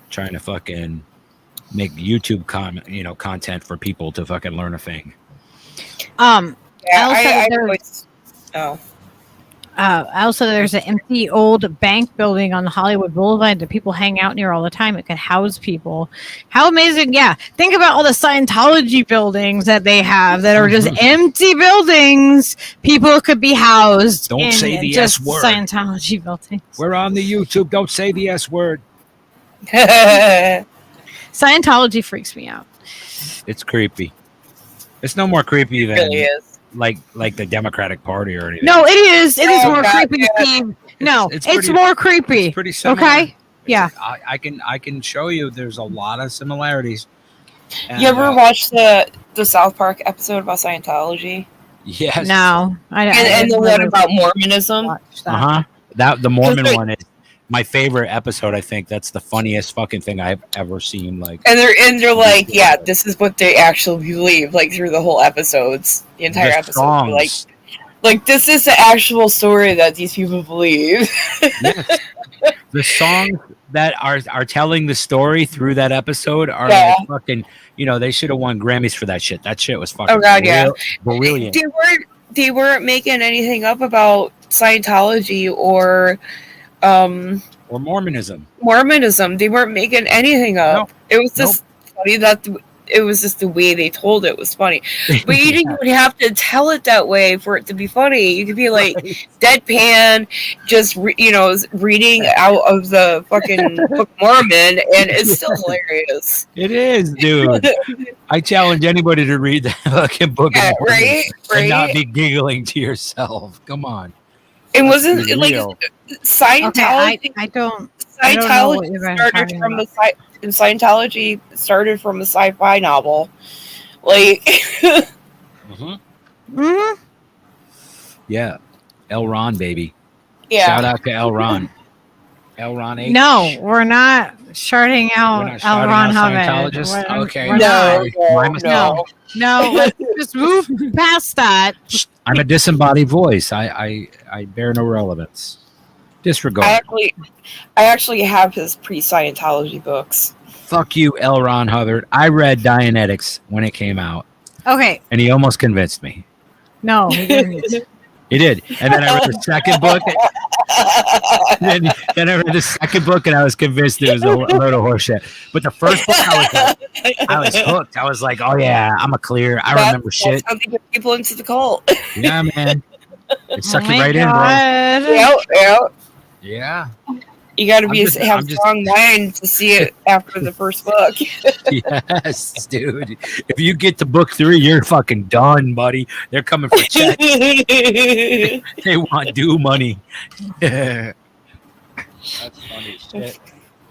trying to fucking make YouTube content for people to fucking learn a thing. Also, there's an empty old bank building on Hollywood Boulevard that people hang out near all the time. It could house people. How amazing. Yeah. Think about all the Scientology buildings that they have that are just empty buildings. People could be housed. Don't say the just S word. Scientology buildings. We're on the YouTube. Don't say the S word. Scientology freaks me out. It's creepy. It's no more creepy than... It really is. Like the Democratic Party or anything. No, it is. It is more God, creepy, Steve. No, it's pretty, more creepy. It's pretty similar. Okay. Yeah. I can show you. There's a lot of similarities. And, you ever watched the South Park episode about Scientology? Yes. No. And the one about Mormonism? That the Mormon one is my favorite episode. I think that's the funniest fucking thing I've ever seen. And they're like, yeah, this is what they actually believe. Like through the whole episodes, the entire episode. Like this is the actual story that these people believe. Yes. The songs that are telling the story through that episode are like fucking. They should have won Grammys for that shit. That shit was fucking. Brilliant. They weren't making anything up about Scientology or Mormonism. They weren't making anything up. It was just funny that it was just the way they told it was funny. But you didn't even have to tell it that way for it to be funny. You could be like deadpan, just reading out of the fucking Book of Mormon, and it's still hilarious. It is, dude. I challenge anybody to read the fucking Book of Mormon and not be giggling to yourself. Come on. It wasn't like Scientology. Okay, I don't. Scientology started from a sci-fi novel, like. Yeah, L. Ron, baby. Yeah. Shout out to L. Ron. L. Ron H. No, we're not sharding We're out not L. shouting Ron out Hubbard. Scientologists. Okay, We're No, not. My no, mistake. no. No, let's just move past that. I'm a disembodied voice. I bear no relevance. Disregard. I actually have his pre-Scientology books. Fuck you, L. Ron Hubbard. I read Dianetics when it came out, Okay, and he almost convinced me. no, he didn't. He did. And then I read the second book. Then I read the second book, and I was convinced it was a load of horseshit. But the first book, I was hooked. I was like, oh yeah, I'm a clear. I remember shit. That's how they get people into the cult. Yeah, man. It sucked Oh you my right in, bro. God. Yeah. Yeah. You got to I'm just- have I'm just- strong mind to see it after the first book. Yes, dude. If you get to book 3, you're fucking done, buddy. They're coming for checks. They want due money. That's funny shit.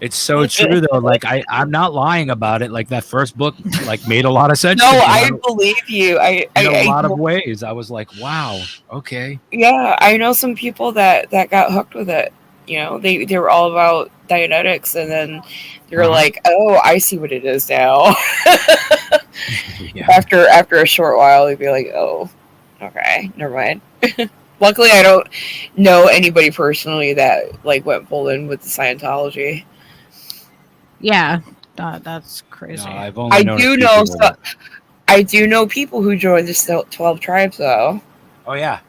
It's so true though. Like I'm not lying about it. Like that first book, like made a lot of sense. No, to me. I believe you. In a lot of ways, I was like, wow, okay. Yeah, I know some people that got hooked with it. You know, they were all about Dianetics, and then they were like, "Oh, I see what it is now." Yeah. After a short while, they'd be like, "Oh, okay, never mind." Luckily, I don't know anybody personally that like went full in with the Scientology. Yeah, that's crazy. No, I've only known a few know people that- I do know people who joined the 12 tribes, though. Oh yeah,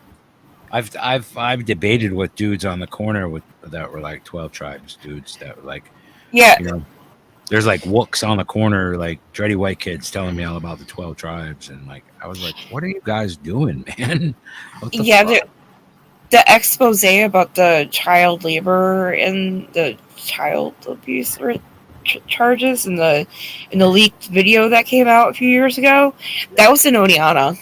I've debated with dudes on the corner that were like 12 tribes dudes that were like, Yeah, you know, there's like wooks on the corner, like dready white kids telling me all about the 12 tribes, and like I was like, what are you guys doing, man? What the fuck? the expose about the child labor and the child abuse charges and the leaked video that came out a few years ago, that was in Oneana.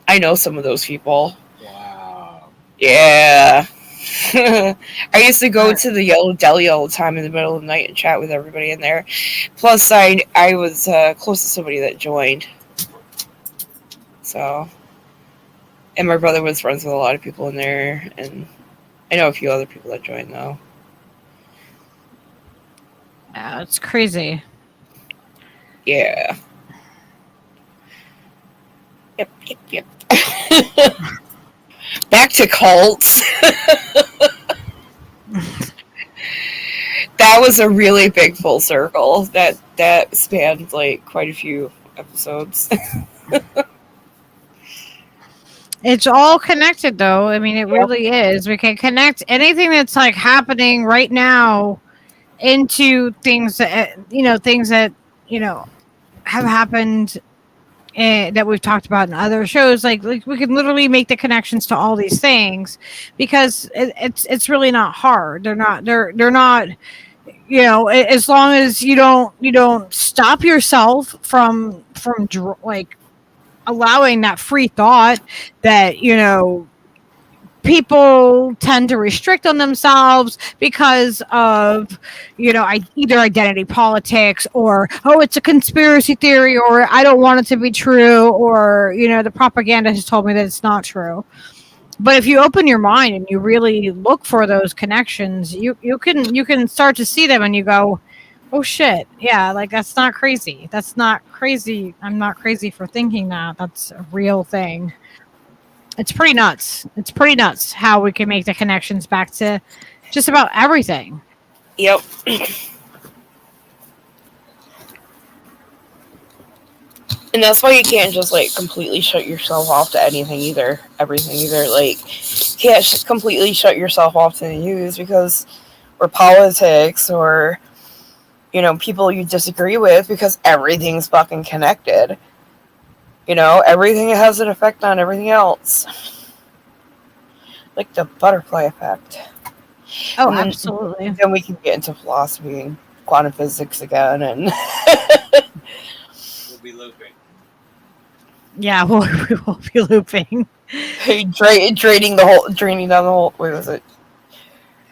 I know some of those people. Wow. Yeah. I used to go to the Yellow Deli all the time in the middle of the night and chat with everybody in there. Plus, I was close to somebody that joined. So, and my brother was friends with a lot of people in there, and I know a few other people that joined, though. Yeah, it's crazy. Yeah. Yep. Back to cults. That was a really big full circle. That spanned like quite a few episodes. It's all connected, though. I mean, it really is. We can connect anything that's like happening right now into things that have happened that we've talked about in other shows. Like we can literally make the connections to all these things because it's really not hard. They're not. As long as you don't stop yourself from like allowing that free thought that people tend to restrict on themselves because of either identity politics or it's a conspiracy theory or I don't want it to be true or the propaganda has told me that it's not true. But if you open your mind and you really look for those connections, you can start to see them and you go, oh shit, yeah, like that's not crazy. That's not crazy. I'm not crazy for thinking that. That's a real thing. It's pretty nuts. It's pretty nuts how we can make the connections back to just about everything. Yep. And that's why you can't just like completely shut yourself off to everything either. Like, you can't just completely shut yourself off to the news or politics or people you disagree with because everything's fucking connected. Everything has an effect on everything else. Like the butterfly effect. Oh, absolutely. Then we can get into philosophy and quantum physics again and We'll be looping. Yeah, we will be looping. draining down the whole. Wait, was it?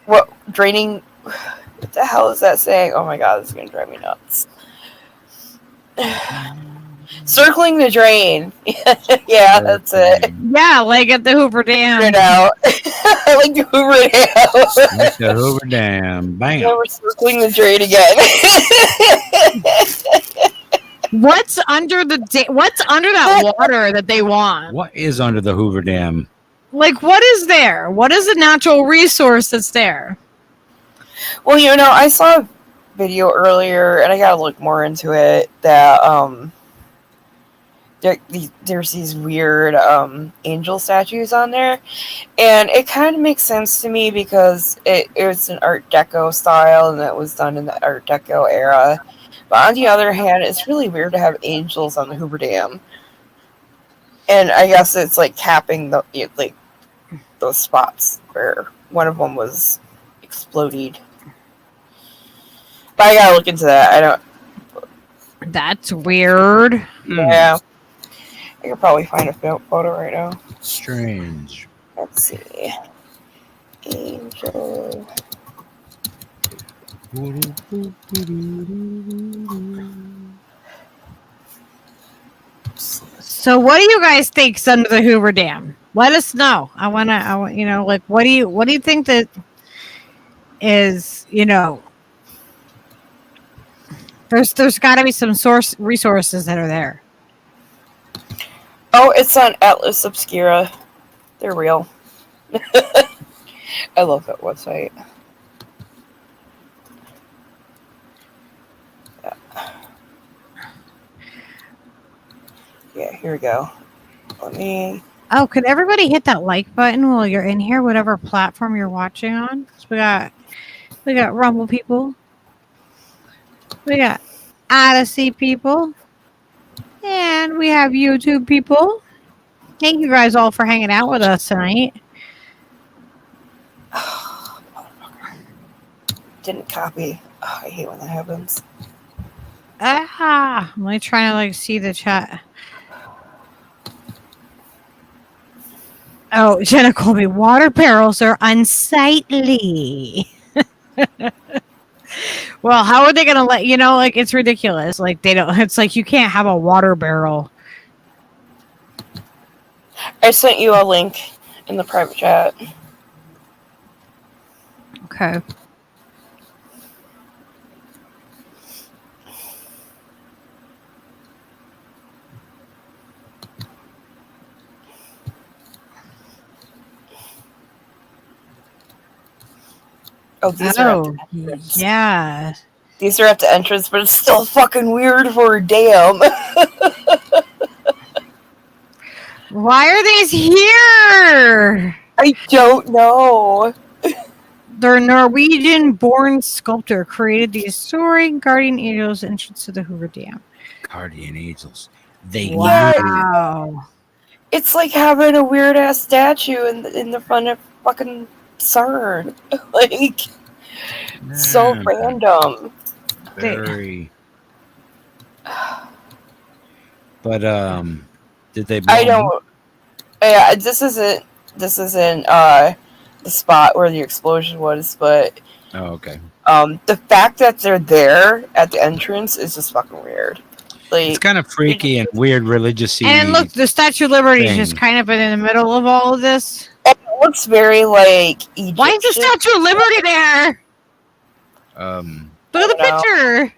What draining? What the hell is that saying? Oh my god, this is gonna drive me nuts. Circling the drain. Yeah, that's it. Yeah, like at the Hoover Dam. Right out. Like the Hoover Dam. Like the Hoover Dam. Bam. Yeah, we're circling the drain again. What's under that water that they want? What is under the Hoover Dam? Like, what is there? What is the natural resource that's there? Well, I saw a video earlier, and I gotta look more into it, that there's these weird angel statues on there, and it kind of makes sense to me because it was an Art Deco style, and it was done in the Art Deco era. But on the other hand, it's really weird to have angels on the Hoover Dam, and I guess it's like capping those spots where one of them was exploded. But I gotta look into that. I don't. That's weird. Yeah. I could probably find a photo right now. Strange. Let's see. Angel. So what do you guys think's under the Hoover Dam? Let us know. I want like, what do you think that is, there's got to be some resources that are there. Oh, it's on Atlas Obscura. They're real. I love that website. Yeah, here we go. Let me. Oh, could everybody hit that like button while you're in here, whatever platform you're watching on? 'Cause we got Rumble people, we got Odyssey people, and we have YouTube people. Thank you guys all for hanging out with us tonight. Didn't copy. Oh, I hate when that happens. I'm like trying to see the chat. Oh, Jenna called me. Water barrels are unsightly. Well, how are they going to let it's ridiculous. Like it's like you can't have a water barrel. I sent you a link in the private chat. Okay. Oh, these are at the entrance. Yeah. These are at the entrance, but it's still fucking weird for a dam. Why are these here? I don't know. Their Norwegian-born sculptor created these soaring guardian angels entrance to the Hoover Dam. Guardian angels. They Wow. It's like having a weird ass statue in the front of fucking CERN. Like, so random. Very. But did they? I don't. Yeah, this isn't the spot where the explosion was, but Oh, okay. the fact that they're there at the entrance is just fucking weird. Like, It's kind of freaky and weird religious-y. And look, the Statue of Liberty is thing. just kind of in the middle of all of this. it looks very like Egyptian. Why is the Statue of Liberty there? Look at the I don't picture.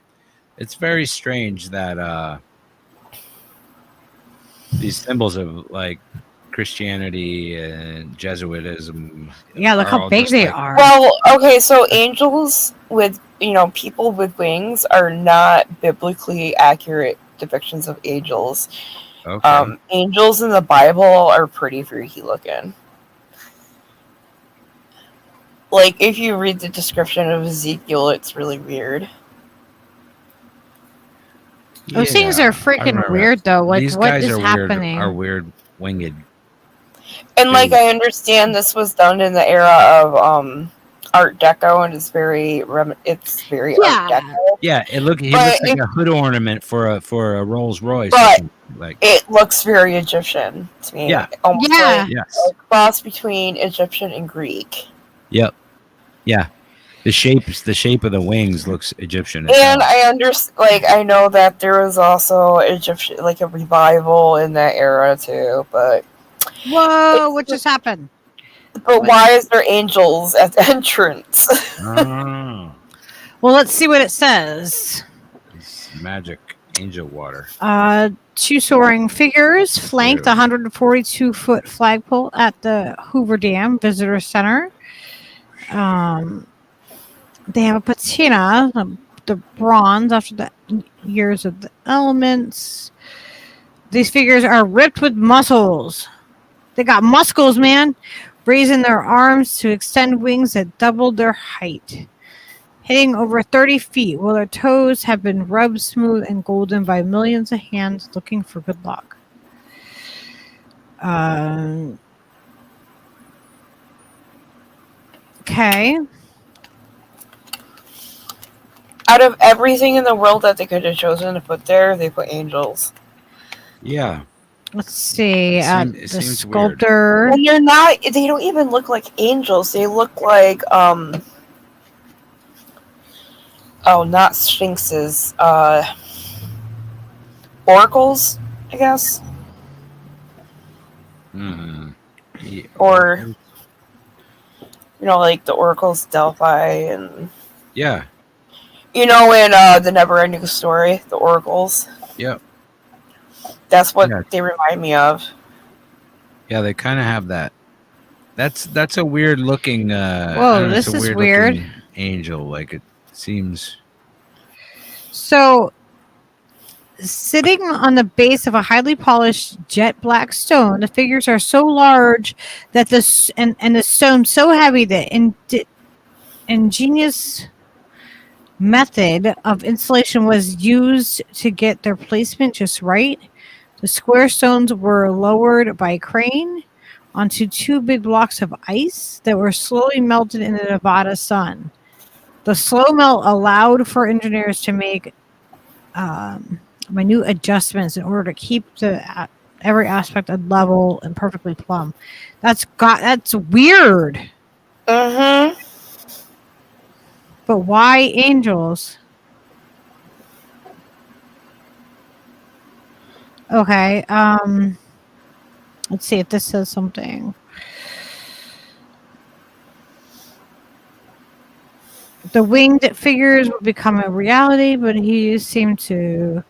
It's very strange that these symbols of like Christianity and Jesuitism. Yeah, look are how all big just, they like, are. Well, okay, so angels with, people with wings are not biblically accurate depictions of angels. Okay. Angels in the Bible are pretty freaky looking. Like, if you read the description of Ezekiel, it's really weird. Those things are I freaking remember. weird, though. Like, These what guys is are happening? weird winged. And, like, I understand this was done in the era of Art Deco, and it's very Art Deco. Yeah, he looks like a hood ornament for a Rolls Royce. But like it looks very Egyptian to me. Yeah. Almost Yeah. yes. like a cross between Egyptian and Greek. Yep. Yeah. The shape of the wings looks Egyptian. And I understand, like, I know that there was also Egyptian, like, a revival in that era too, but Whoa, what just happened? But why is there angels at the entrance? Oh, Well, let's see what it says. it's magic angel water. 2 soaring figures flanked the 142-foot flagpole at the Hoover Dam Visitor Center. They have a patina, the bronze after the years of the elements. These figures are ripped with muscles. They got muscles, man. Raising their arms to extend wings that doubled their height. Hitting over 30 feet while their toes have been rubbed smooth and golden by millions of hands looking for good luck. Okay. Out of everything in the world that they could have chosen to put there, they put angels. Yeah. Let's see. It The seems sculptor. And they don't even look like angels. They look like, not sphinxes. Oracles, I guess. Mm-hmm. Yeah. Or, like the oracles Delphi and... Yeah. in the Never-Ending Story, the oracles. Yep. That's what they remind me of. Yeah, they kind of have that. That's a weird looking. Whoa, this is weird. Angel, like it seems. So, sitting on the base of a highly polished jet black stone, the figures are so large that the stone so heavy that ingenious method of installation was used to get their placement just right. The square stones were lowered by crane onto 2 big blocks of ice that were slowly melted in the Nevada sun. The slow melt allowed for engineers to make minute adjustments in order to keep every aspect at level and perfectly plumb. That's weird. Mm-hmm. But why angels? Okay. Let's see if this says something. The winged figures would become a reality, but he seemed to...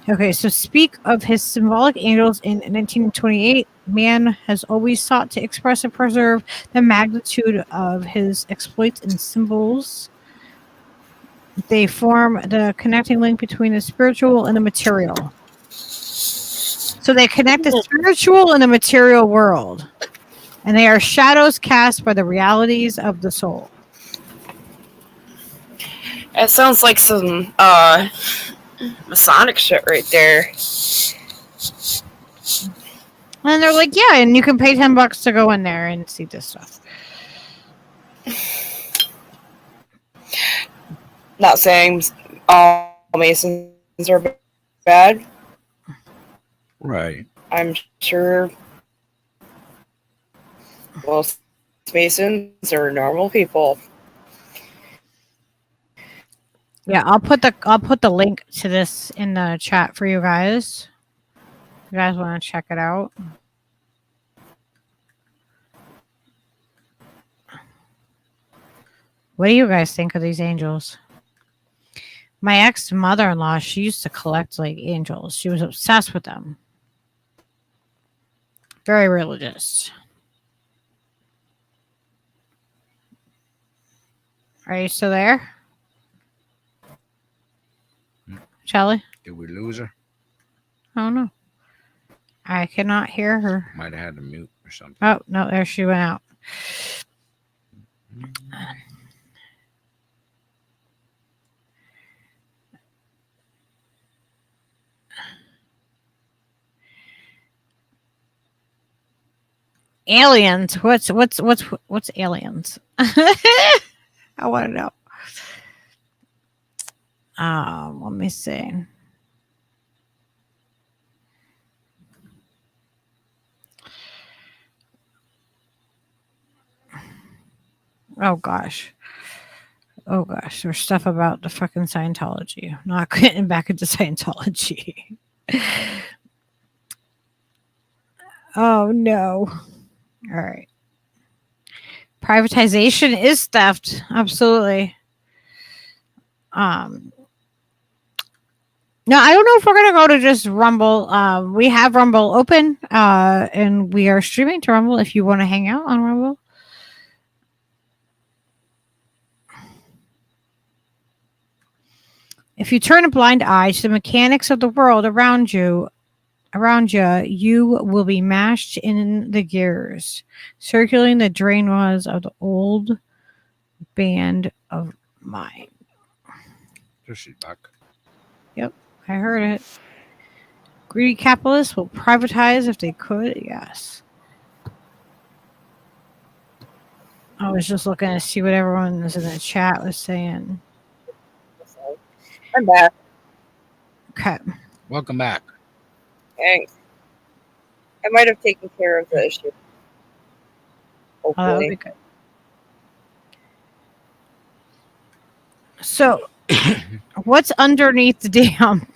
Okay, so speak of his symbolic angels in 1928. Man has always sought to express and preserve the magnitude of his exploits in symbols. They form the connecting link between the spiritual and the material. So they connect the spiritual and the material world. And they are shadows cast by the realities of the soul. It sounds like some Masonic shit right there. And they're like, yeah, and you can pay $10 to go in there and see this stuff. Not saying all Masons are bad. Right. I'm sure most Masons are normal people. Yeah, I'll put the link to this in the chat for you guys. You guys want to check it out? What do you guys think of these angels? My ex-mother-in-law, she used to collect like angels. She was obsessed with them. Very religious. Are you still there? Shelly? Did we lose her? I don't know. I cannot hear her. Might have had to mute or something. Oh, no, there she went out. Aliens. What's aliens? I want to know. Let me see. Oh gosh. There's stuff about the fucking Scientology. I'm not getting back into Scientology. Oh no. All right. Privatization is theft. Absolutely. No, I don't know if we're gonna go to just Rumble. We have Rumble open, and we are streaming to Rumble. If you want to hang out on Rumble, if you turn a blind eye to the mechanics of the world around you, you will be mashed in the gears, circulating the drain was of the old band of mine. There she's back. Yep, I heard it. Greedy capitalists will privatize if they could. Yes. I was just looking to see what everyone was in the chat was saying. I'm back. Okay. Welcome back. Thanks. I might have taken care of the issue. Oh, that would Hopefully. be good. So, what's underneath the dam?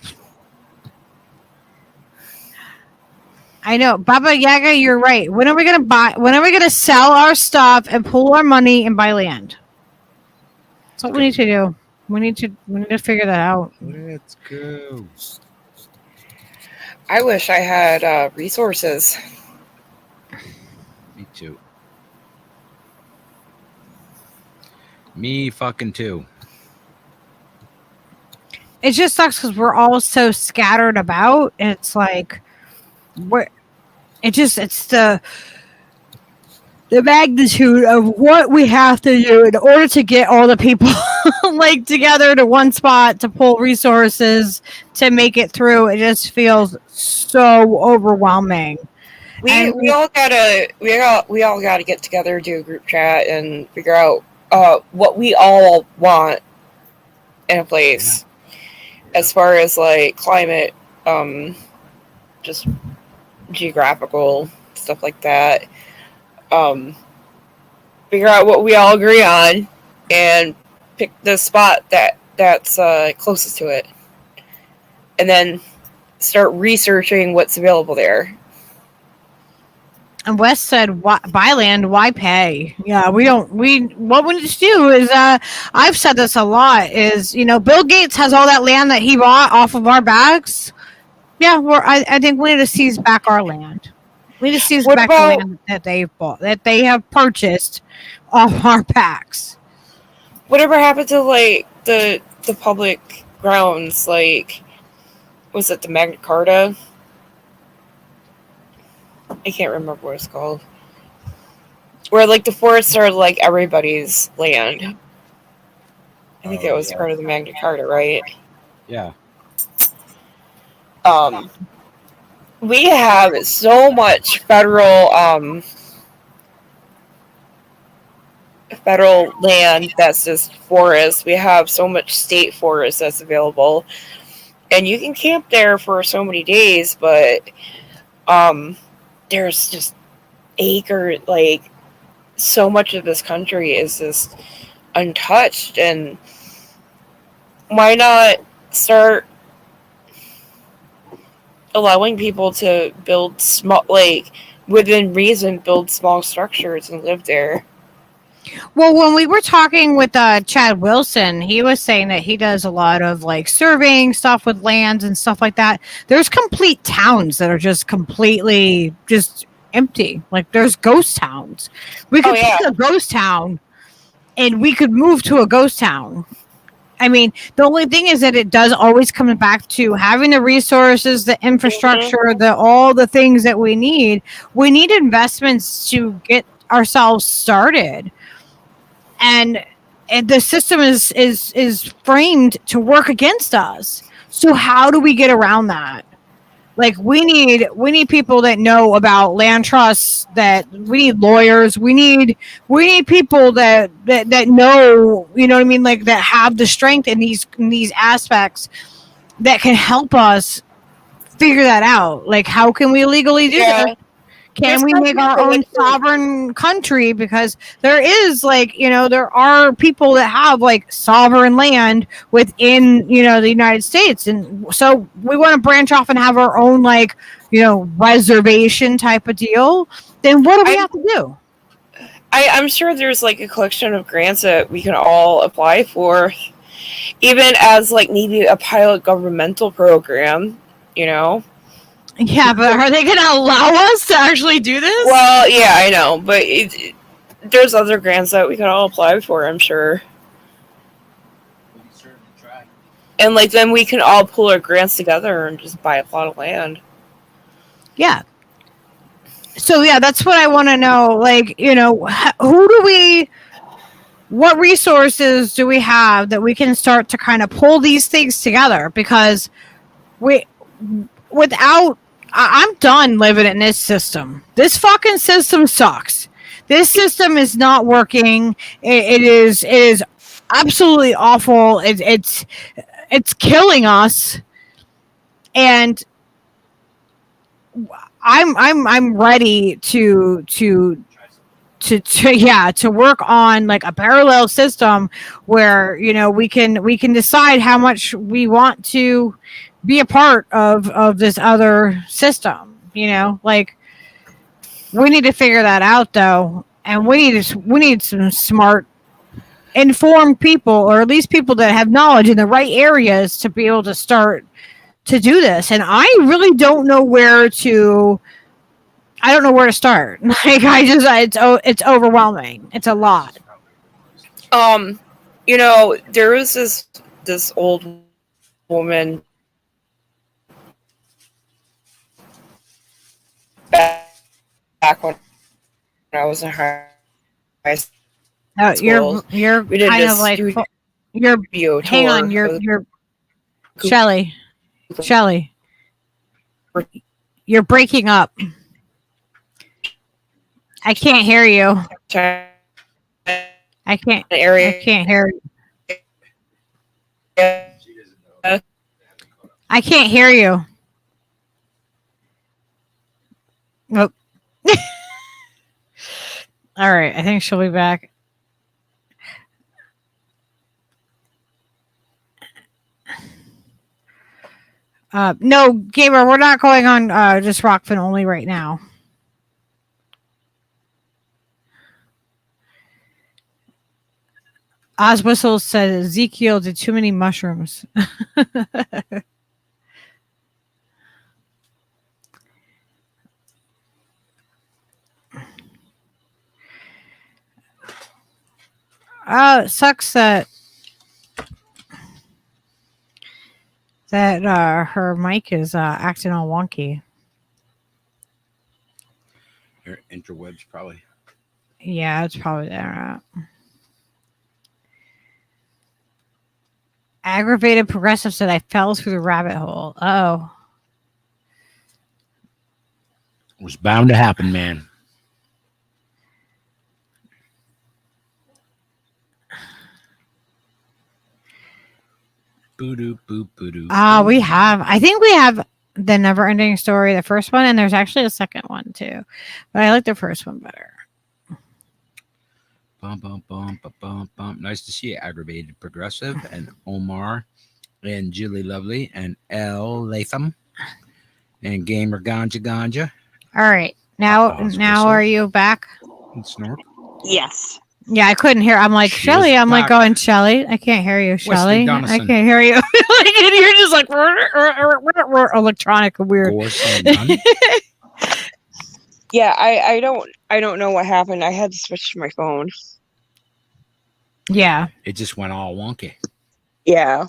I know, Baba Yaga, you're right. When are we gonna sell our stuff and pool our money and buy land? That's what we need to do. We need to figure that out. Let's go. I wish I had resources. Me too. Me fucking too. It just sucks because we're all so scattered about. And it's like, it's the magnitude of what we have to do in order to get all the people like together to one spot to pull resources to make it through. It just feels so overwhelming. We all gotta get together, do a group chat, and figure out what we all want in a place. As far as like climate, just geographical stuff like that. Figure out what we all agree on and pick the spot that's closest to it, and then start researching what's available there. And Wes said, buy land, why pay? Yeah, what we need to do is, I've said this a lot, is, Bill Gates has all that land that he bought off of our backs. Yeah, I think we need to seize back our land. We need to seize back the land that they've bought, that they have purchased off our backs. Whatever happened to, like, the public grounds, like, was it the Magna Carta? I can't remember what it's called. Where, like, the forests are, like, everybody's land. I think that was part of the Magna Carta, right? Yeah. We have so much federal land that's just forest. We have so much state forest that's available. And you can camp there for so many days, but there's just like so much of this country is just untouched, and why not start allowing people to build small, like within reason, build small structures and live there? Well, when we were talking with Chad Wilson, he was saying that he does a lot of like surveying stuff with lands and stuff like that. There's complete towns that are just completely just empty. Like there's ghost towns. We could pick a ghost town and we could move to a ghost town. I mean, the only thing is that it does always come back to having the resources, the infrastructure, all the things that we need. We need investments to get ourselves started. And the system is framed to work against us. So how do we get around that? Like we need people that know about land trusts, that we need lawyers, we need people that know, you know what I mean, like that have the strength in these aspects that can help us figure that out. Like how can we legally do that? Can we make our own sovereign country? Because there is like, there are people that have like sovereign land within, the United States. And so we want to branch off and have our own like, reservation type of deal. Then what do we have to do? I'm sure there's like a collection of grants that we can all apply for, even as like maybe a pilot governmental program, Yeah, but are they going to allow us to actually do this? Well, yeah, I know, but there's other grants that we can all apply for, I'm sure. We can certainly try. And like then we can all pull our grants together and just buy a plot of land. Yeah. So yeah, that's what I want to know. Like, what resources do we have that we can start to kind of pull these things together? Because I'm done living in this system. This fucking system sucks. This system is not working. It is absolutely awful. It's killing us. And I'm ready to work on like a parallel system where we can decide how much we want to be a part of this other system. Like we need to figure that out though, and we need some smart, informed people, or at least people that have knowledge in the right areas to be able to start to do this. And I really don't know where to start. Like it's overwhelming. It's a lot. There was this old woman back when I was in high school. Oh, you're kind of like you're hang on, you're Shelly, you're breaking up. I can't hear you. I can't hear you. I can't hear you. Nope. All right, I think she'll be back. No, Gamer, we're not going on just Rockfin only right now. Oz Whistle said Ezekiel did too many mushrooms. Oh, it sucks that her mic is acting all wonky. Your interwebs probably. Yeah, it's probably there. Aggravated progressive said I fell through the rabbit hole. Oh. It was bound to happen, man. Boo-doo, boo-doo. I think we have the Never Ending Story, the first one, and there's actually a second one too. But I like the first one better. Bum, bum, bum, bum, bum, bum. Nice to see you, Aggravated Progressive, and Omar, and Julie Lovely, and L. Latham, and Gamer Ganja. All right. Now are you back? And Snork. Yes. Yeah, I couldn't hear. I'm like, Shelly. I'm like going, Shelly. I can't hear you, Shelly. I can't hear you. Like, and you're just like electronic and weird. Yeah, I don't know what happened. I had to switch to my phone. Yeah. It just went all wonky. Yeah.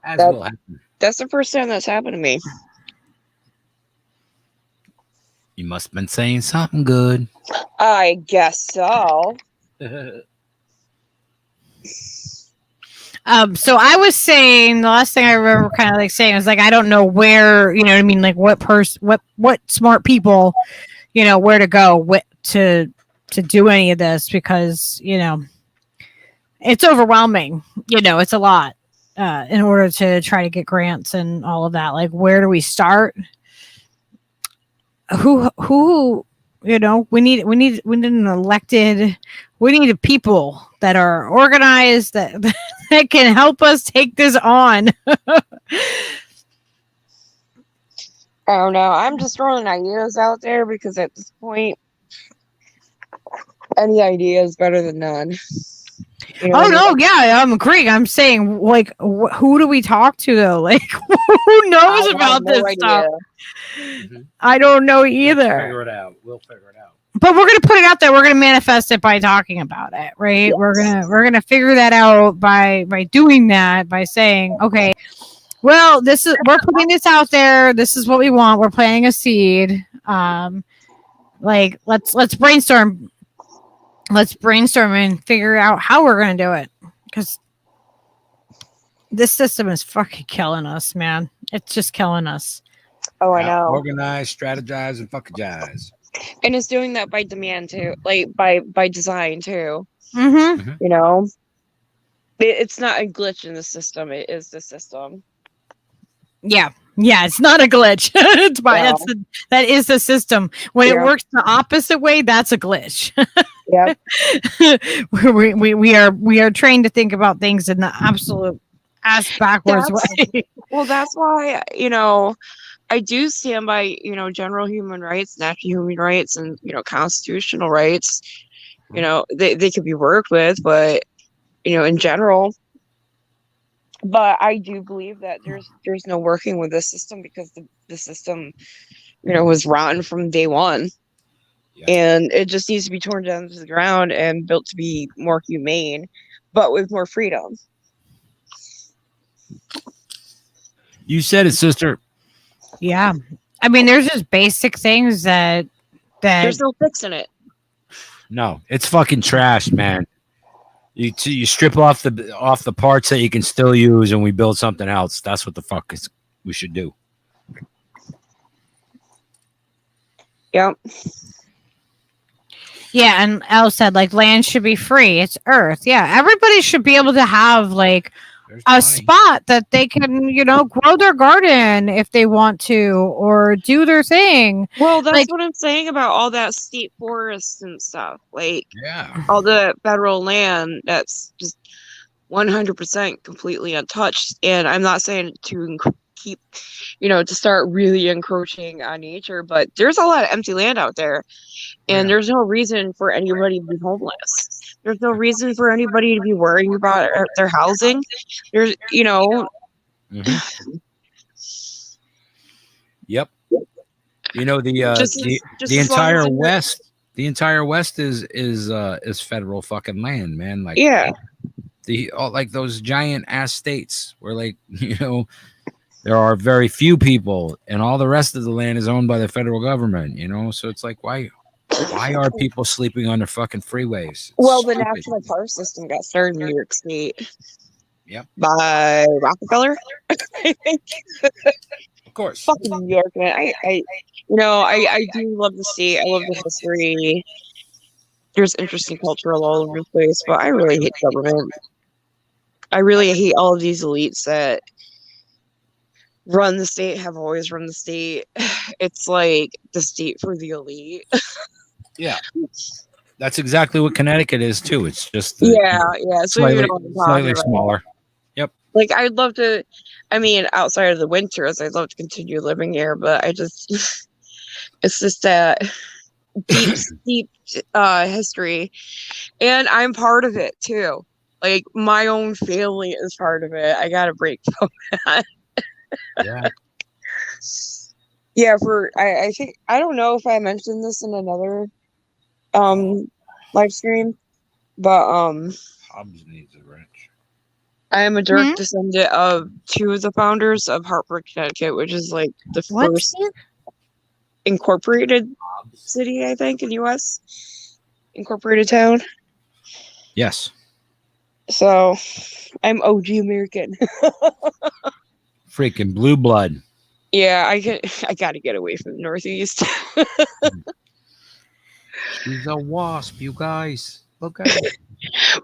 As will happen. That's the first time that's happened to me. You must have been saying something good. I guess so. So I was saying, the last thing I remember kind of like saying was like, I don't know where, you know what I mean? Like what smart people, where to go to do any of this, because, it's overwhelming, it's a lot, in order to try to get grants and all of that. Like, where do we start? who we need an elected, we need people that are organized, that that can help us take this on. I don't know. I'm just throwing ideas out there because at this point, any idea is better than none. You know Oh what I no, mean? yeah, I'm agreeing. I'm saying, like, who do we talk to though? Like, who knows I have about no this idea. stuff? Mm-hmm. I don't know We'll either. figure it out. We'll figure it out. But we're gonna put it out there. We're gonna manifest it by talking about it, right? Yes. We're gonna figure that out by doing that, by saying, okay, well, we're putting this out there. This is what we want. We're planting a seed. Like let's brainstorm. Let's brainstorm and figure out how we're gonna do it, because this system is fucking killing us, man. It's just killing us. Oh, I know. Organize, strategize, and fuckigize. And it's doing that by demand too, like by design too. Mm-hmm. You know, it's not a glitch in the system. It is the system. Yeah, it's not a glitch. It's that is the system. When it works the opposite way, that's a glitch. Yep. we are trained to think about things in the absolute ass backwards way. Well, that's why I do stand by general human rights, natural human rights, and constitutional rights. They could be worked with, but in general. But I do believe that there's no working with this system because the system, was rotten from day one. Yeah. And it just needs to be torn down to the ground and built to be more humane, but with more freedom. You said it, sister. Yeah. I mean, there's just basic things that there's no fixing it. No, it's fucking trash, man. You strip off the parts that you can still use, and we build something else. That's what the fuck we should do. Yep. Yeah, and Elle said, like, land should be free. It's Earth. Yeah, everybody should be able to have, like, a spot that they can, grow their garden if they want to, or do their thing. Well, that's what I'm saying about all that state forests and stuff. Like, yeah, all the federal land that's just 100% completely untouched. And I'm not saying to keep, to start really encroaching on nature, but there's a lot of empty land out there. And there's no reason for anybody to be homeless. There's no reason for anybody to be worrying about their housing. There's, Mm-hmm. Yep. The entire West. The entire West is federal fucking land, man. Like, yeah. Like those giant ass states where, like, there are very few people, and all the rest of the land is owned by the federal government. So it's like, why are people sleeping on their fucking freeways? Well, the national park system got started in New York State. Yep. By Rockefeller, I think. Of course. Fucking New York, man. I do love the state. I love the history. There's interesting culture all over the place, but I really hate government. I really hate all of these elites that run the state, have always run the state. It's like the state for the elite. Yeah. That's exactly what Connecticut is too. It's just slightly smaller. Yep. Like, I'd love to, outside of the winters, I'd love to continue living here, but it's just that deep history. And I'm part of it too. Like, my own family is part of it. I got to break from that. Yeah. Yeah, I think, I don't know if I mentioned this in another live stream, but Hobbs needs a wrench. I am a direct descendant of two of the founders of Hartford, Connecticut, which is like the first incorporated city, I think, in U.S. Incorporated town. Yes. So I'm OG American. Freaking blue blood. Yeah, I gotta get away from the Northeast. She's a wasp, you guys. Look at it.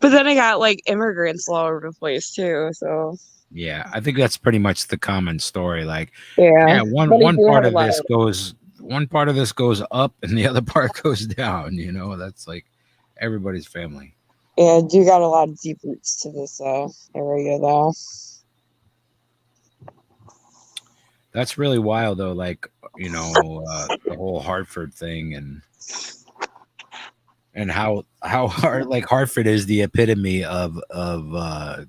But then I got like immigrants all over the place too. So yeah, I think that's pretty much the common story. Like, one part of this goes one part of this goes up and the other part goes down. You know, that's like everybody's family. Yeah, I do got a lot of deep roots to this area, though. That's really wild, though. Like, you know, the whole Hartford thing and how hard, like, Hartford is the epitome of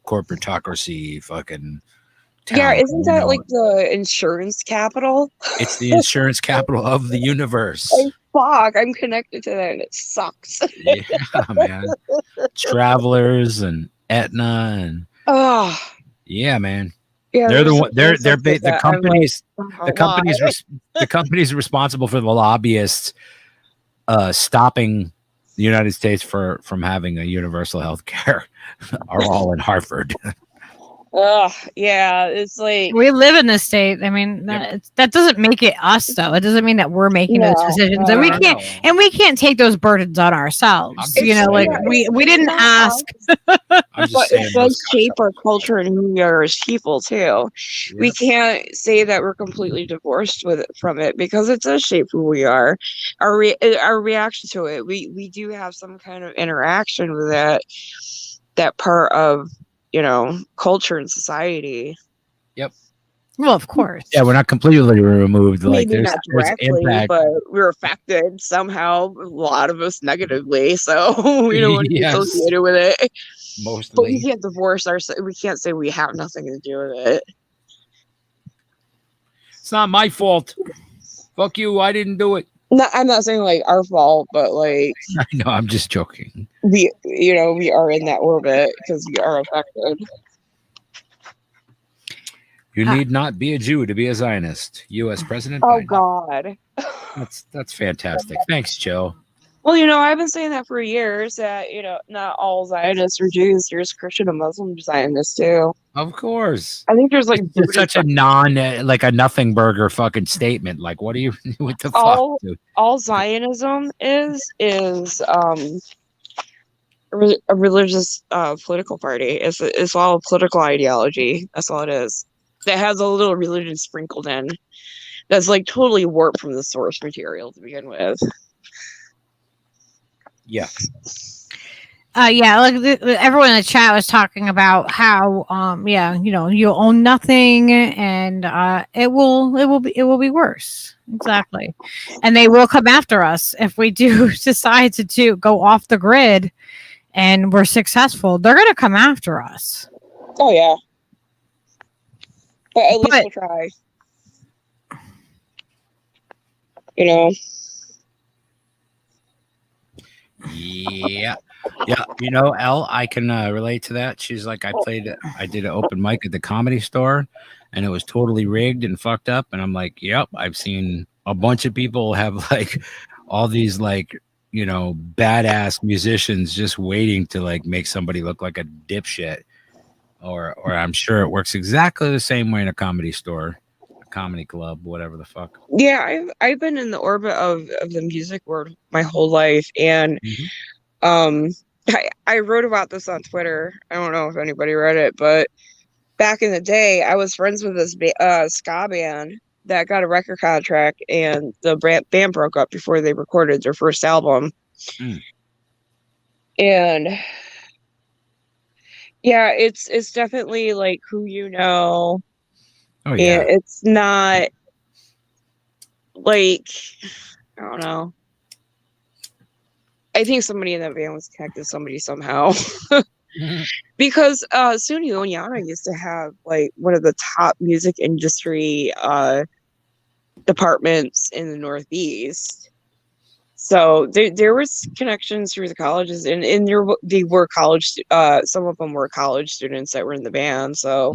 corporatocracy, fucking town. Yeah, isn't You that know, like the insurance capital? it's the insurance capital of the universe. Oh, fuck, I'm connected to that, and it sucks. Yeah, man. Travelers and Aetna and Oh, yeah, man. yeah. They're the there's one. They're some places the that I'm companies. like, The companies. The companies responsible for the lobbyists stopping the United States from having a universal health care are all in Hartford. Ugh, yeah, it's like We live in this state. I mean, that doesn't make it us, though. It doesn't mean that we're making those decisions, and we can't take those burdens on ourselves. You know, like we didn't ask. I'm but just saying. it does shape our culture and who we are as people too. Yep. We can't say that we're completely divorced from it because it does shape who we are. Our reaction to it. We do have some kind of interaction with that part of, you know, culture and society. Yep. Well, of course. Yeah, we're not completely removed. Like Maybe there's not directly, impact. but we're affected somehow. A lot of us negatively, so we don't want to be Yes. associated with it. Mostly. But we can't divorce ourselves. We can't say we have nothing to do with it. It's not my fault. Fuck you. I didn't do it. No, I'm not saying like our fault, but like I know. I'm just joking. we are in that orbit because we are affected. You need not be a Jew to be a Zionist. U.S. President. Oh Biden. God. That's fantastic. Thanks, Joe. Well, you know, I've been saying that for years that, you know, not all Zionists are Jews. There's Christian and Muslim Zionists too. Of course. I think there's like It's such a like a nothing burger fucking statement. Like, what the fuck, dude? All Zionism is a religious political party. It's all political ideology. That's all it is. That has a little religion sprinkled in. That's like totally warped from the source material to begin with. Yeah. Yeah, like everyone in the chat was talking about how, you know, you'll own nothing, and it will be worse. Exactly, and they will come after us if we do decide to go off the grid, and we're successful. They're going to come after us. Oh yeah, but at least we'll try. You know. Yeah. Yeah. You know, Elle, I can relate to that. She's like, I did an open mic at the Comedy Store and it was totally rigged and fucked up. And I'm like, yep, I've seen a bunch of people have like all these like, you know, badass musicians just waiting to like make somebody look like a dipshit. Or I'm sure it works exactly the same way in a comedy store, a comedy club, whatever the fuck. Yeah, I've been in the orbit of the music world my whole life, and I wrote about this on Twitter. I don't know if anybody read it, but back in the day, I was friends with this ska band that got a record contract, and the band broke up before they recorded their first album. And yeah, it's definitely like who you know. Oh yeah. And it's not like, I don't know. I think somebody in that band was connected to somebody somehow. Because SUNY Oneonta used to have like one of the top music industry departments in the Northeast. So there was connections through the colleges, and they were college. Some of them were college students that were in the band. So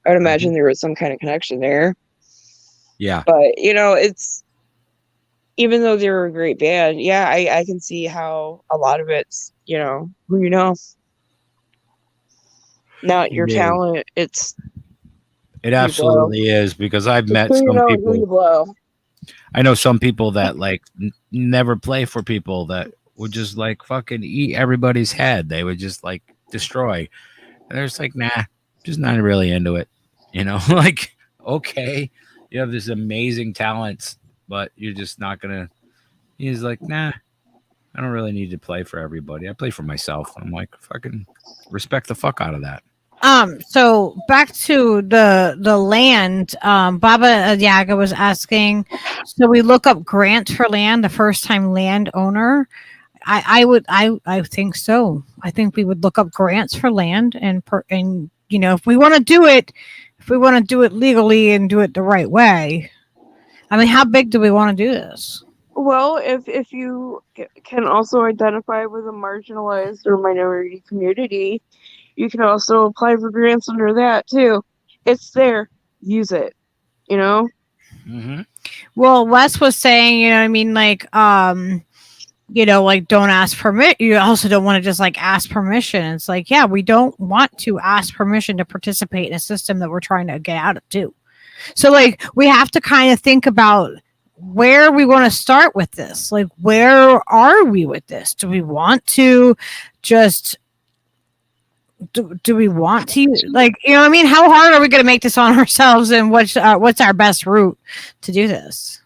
I would imagine there was some kind of connection there. Yeah. But you know, it's, even though they were a great band, yeah, I can see how a lot of it's, you know, who you know, not your talent. It absolutely is, because I've met some people. I know some people that like never play for people that would just like fucking eat everybody's head. They would just like destroy. And they're just like, nah, just not really into it. You know, like, okay, you have this amazing talent but you're just not gonna. He's like, nah, I don't really need to play for everybody. I play for myself. I'm like, fucking respect the fuck out of that. So back to the land. Baba Yaga was asking. So we look up grants for land. The first time landowner. I think so. I think we would look up grants for land and you know, if we want to do it legally and do it the right way. I mean, how big do we want to do this? Well, if you can also identify with a marginalized or minority community, you can also apply for grants under that too. It's there. Use it. You know? Mm-hmm. Well, Wes was saying, you know what I mean, like, you know, like, don't ask permit. You also don't want to just like ask permission. It's like, yeah, we don't want to ask permission to participate in a system that we're trying to get out of too. So like, we have to kind of think about where we want to start with this. Like, where are we with this? Do we want to just do we want to, like, you know what I mean? How hard are we going to make this on ourselves, and what's our best route to do this?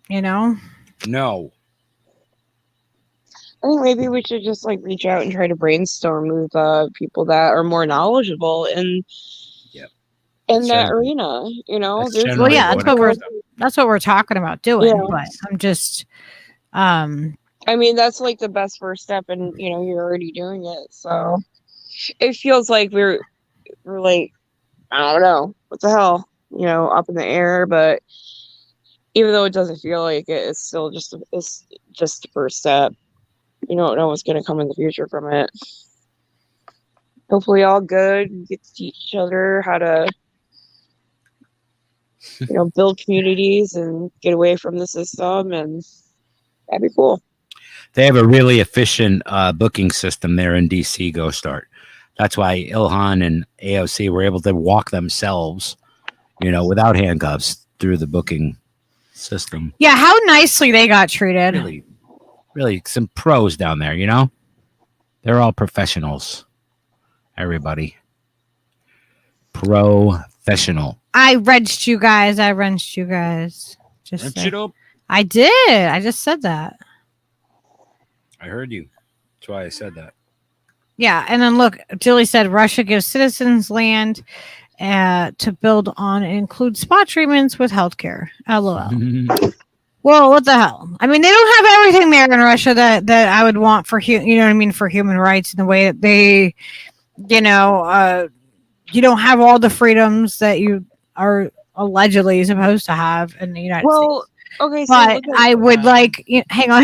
You know? No. I think maybe we should just like reach out and try to brainstorm with people that are more knowledgeable in that arena. You know, well, yeah, that's what we're talking about doing. Yeah. But I'm just, I mean, that's like the best first step, and you know, you're already doing it, so it feels like we're like, I don't know, what the hell, you know, up in the air, but even though it doesn't feel like it, it's still just the first step. You don't know what's going to come in the future from it. Hopefully all good. We get to teach each other how to, you know, build communities and get away from the system, and that'd be cool. They have a really efficient booking system there in DC, Go Start. That's why Ilhan and AOC were able to walk themselves, you know, without handcuffs through the booking system. Yeah, how nicely they got treated. Really some pros down there, you know? They're all professionals. Everybody. Professional. I wrenched you guys. Just I did. I just said that. I heard you. That's why I said that. Yeah, and then look, Julie said Russia gives citizens land to build on and include spot treatments with healthcare. LOL. Well, what the hell? I mean, they don't have everything there in Russia that I would want for you know what I mean, for human rights in the way that they, you know, you don't have all the freedoms that you are allegedly supposed to have in the United States. Okay, so but I would like, hang on.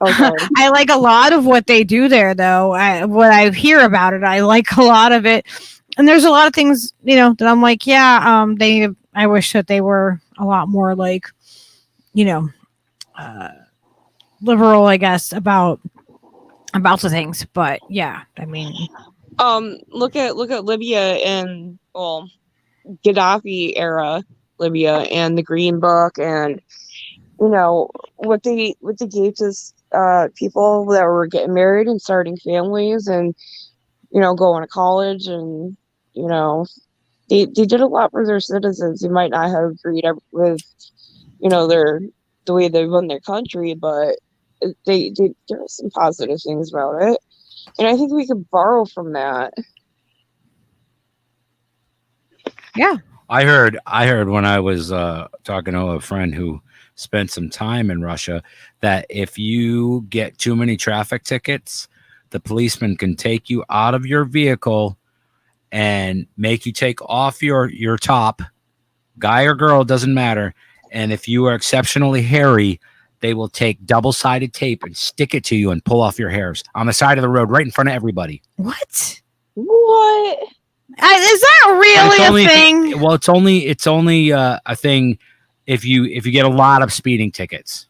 Okay. I like a lot of what they do there, though. What I hear about it, I like a lot of it, and there's a lot of things, you know, that I'm like, yeah, I wish that they were a lot more like, you know, liberal, I guess, about the things. But yeah, I mean, look at Libya and Gaddafi era Libya and the Green Book, and you know what they gave to people that were getting married and starting families, and you know, going to college, and you know, they did a lot for their citizens. You might not have agreed with, you know, the way they run their country, but there are some positive things about it, and I think we could borrow from that. Yeah. I heard when I was talking to a friend who spent some time in Russia that if you get too many traffic tickets, the policeman can take you out of your vehicle and make you take off your top, guy or girl, doesn't matter. And if you are exceptionally hairy, they will take double-sided tape and stick it to you and pull off your hairs on the side of the road right in front of everybody. What? Is that really a thing? Well, it's only a thing if you get a lot of speeding tickets.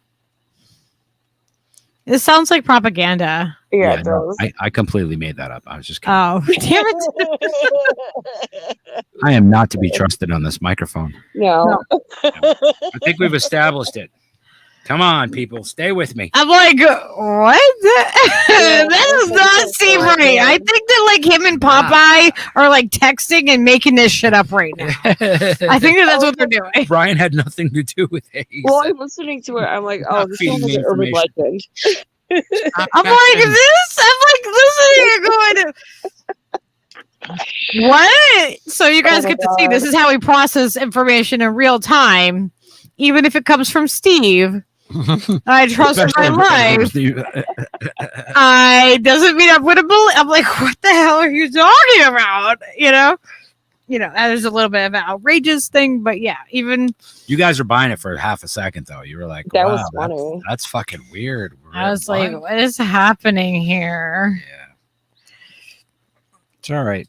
This sounds like propaganda. Yeah, it does. No, I completely made that up. I was just kidding. Oh, damn it. I am not to be trusted on this microphone. No. I think we've established it. Come on, people, stay with me. I'm like, what? That does not seem right. I think that like him and Popeye are like texting and making this shit up right now. I think that's what they're doing. Brian had nothing to do with it. Well, I'm listening to it. I'm like, oh, this sounds like an urban legend. I'm like this. I'm like listening and going, what? So you guys get to see this is how we process information in real time, even if it comes from Steve. I trust my life. I doesn't mean I'm gonna believe. I'm like, what the hell are you talking about? You know, there's a little bit of an outrageous thing, but yeah, even you guys are buying it for half a second though. You were like, that wow, was funny. That's fucking weird. I was like, what is happening here? Yeah, it's all right.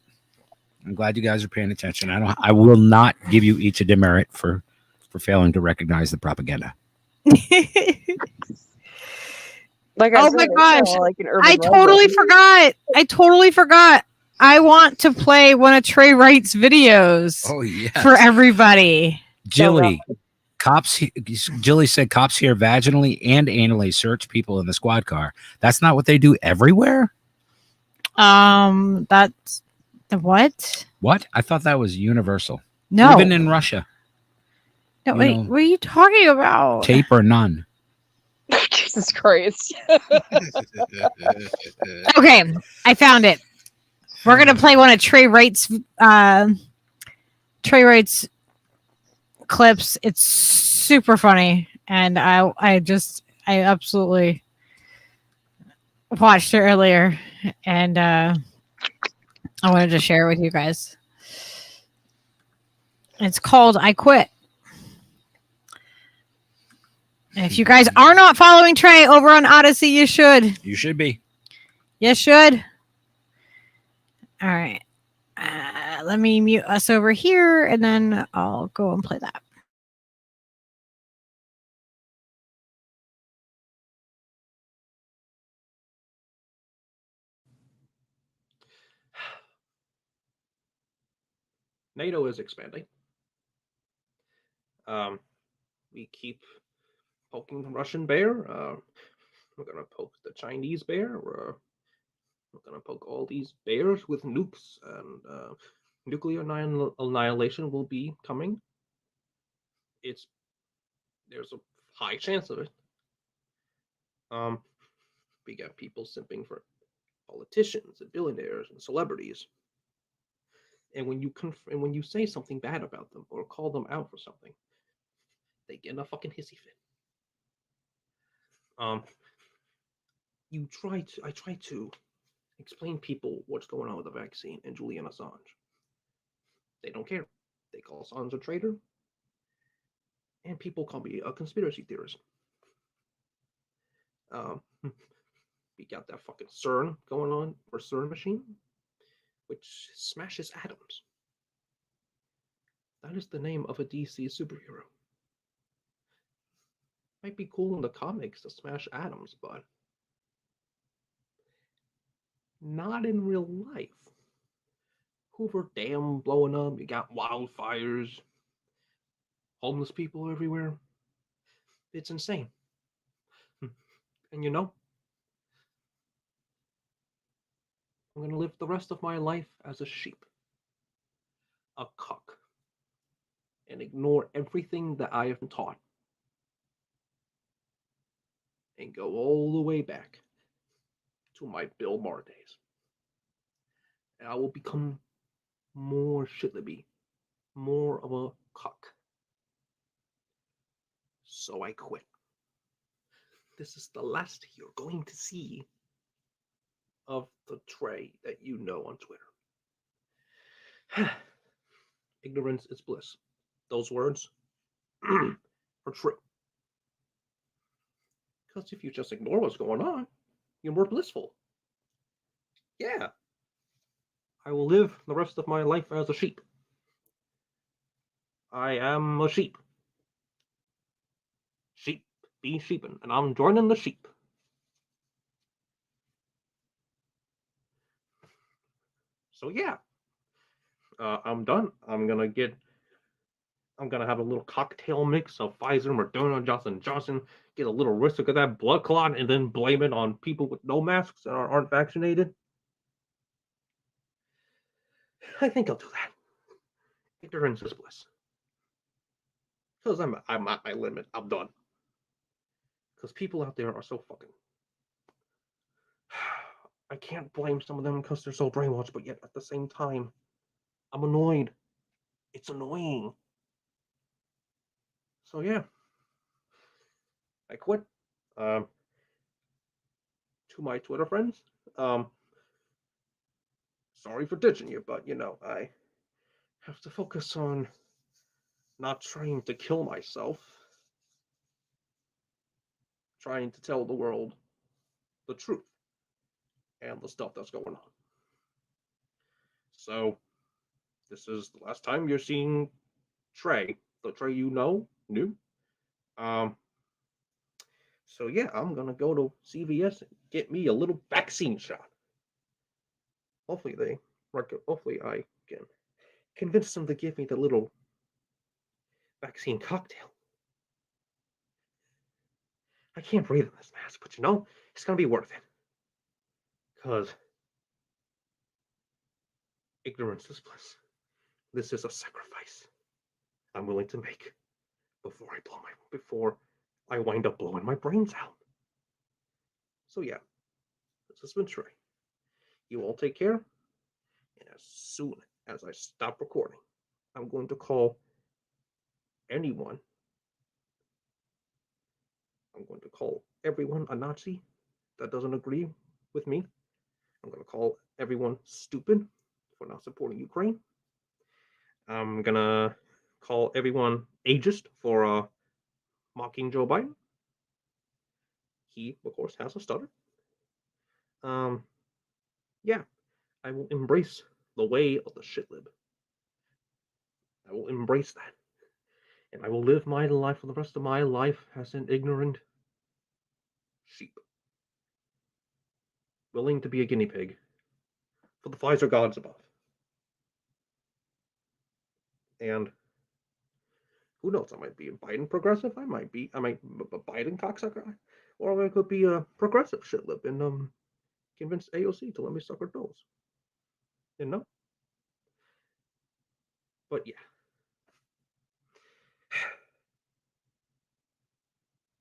I'm glad you guys are paying attention. I will not give you each a demerit for failing to recognize the propaganda. Like oh my gosh, like an I totally forgot. I want to play one of Trey Wright's videos. Oh yeah, for everybody. Jilly said cops here vaginally and anally search people in the squad car. That's not what they do everywhere. That's the what? What? I thought that was universal. No, even in Russia. No, wait, what are you talking about? Tape or none? Jesus Christ. Okay, I found it. We're gonna play one of Trey Wright's clips. It's super funny, and I absolutely watched it earlier, and I wanted to share it with you guys. It's called "I Quit." And if you guys are not following Trey over on Odyssey, you should. You should be. You should. All right. Let me mute us over here, and then I'll go and play that. NATO is expanding. We keep poking the Russian bear. We're gonna poke the Chinese bear. We're gonna poke all these bears with nukes, and nuclear annihilation will be coming. There's a high chance of it. We got people simping for politicians and billionaires and celebrities. And when you say something bad about them or call them out for something, they get in a fucking hissy fit. I try to explain people what's going on with the vaccine and Julian Assange. They don't care. They call Assange a traitor, and people call me a conspiracy theorist. We got that fucking CERN going on, or CERN machine, which smashes atoms. That is the name of a DC superhero. Might be cool in the comics to smash atoms, but not in real life. Hoover Dam blowing up, you got wildfires, homeless people everywhere. It's insane. And you know, I'm going to live the rest of my life as a sheep, a cock, and ignore everything that I have been taught, and go all the way back to my Bill Maher days. And I will become more shitlibby, more of a cock. So I quit. This is the last you're going to see of the Trey that you know on Twitter. Ignorance is bliss. Those words are true. Because if you just ignore what's going on, you're more blissful. Yeah. I will live the rest of my life as a sheep. I am a sheep. Sheep be sheepin', and I'm joining the sheep. So yeah, I'm done. I'm gonna get I'm gonna have a little cocktail mix of Pfizer, Moderna, Johnson & Johnson, get a little risk of that blood clot, and then blame it on people with no masks and aren't vaccinated. I think I'll do that. Ignorance is bliss. Because I'm at my limit. I'm done. Because people out there are so fucking... I can't blame some of them because they're so brainwashed, but yet at the same time, I'm annoyed. It's annoying. So yeah. I quit. To my Twitter friends, sorry for ditching you, but I have to focus on not trying to kill myself, trying to tell the world the truth and the stuff that's going on. So, this is the last time you're seeing Trey, the Trey new. So yeah, I'm gonna go to CVS and get me a little vaccine shot. Hopefully I can convince them to give me the little vaccine cocktail. I can't breathe in this mask, but it's gonna be worth it. Because ignorance is bliss. This is a sacrifice I'm willing to make before I wind up blowing my brains out. So yeah, this has been Trey. You all take care. And as soon as I stop recording, I'm going to call anyone. I'm going to call everyone a Nazi that doesn't agree with me. I'm going to call everyone stupid for not supporting Ukraine. I'm going to call everyone ageist for mocking Joe Biden. He, of course, has a stutter. Yeah, I will embrace the way of the shitlib. I will embrace that. And I will live my life for the rest of my life as an ignorant sheep. Willing to be a guinea pig for the Pfizer gods above. And who knows, I might be a Biden progressive, I might be a Biden cocksucker, or I could be a progressive shitlib and convince AOC to let me suck her toes. But yeah.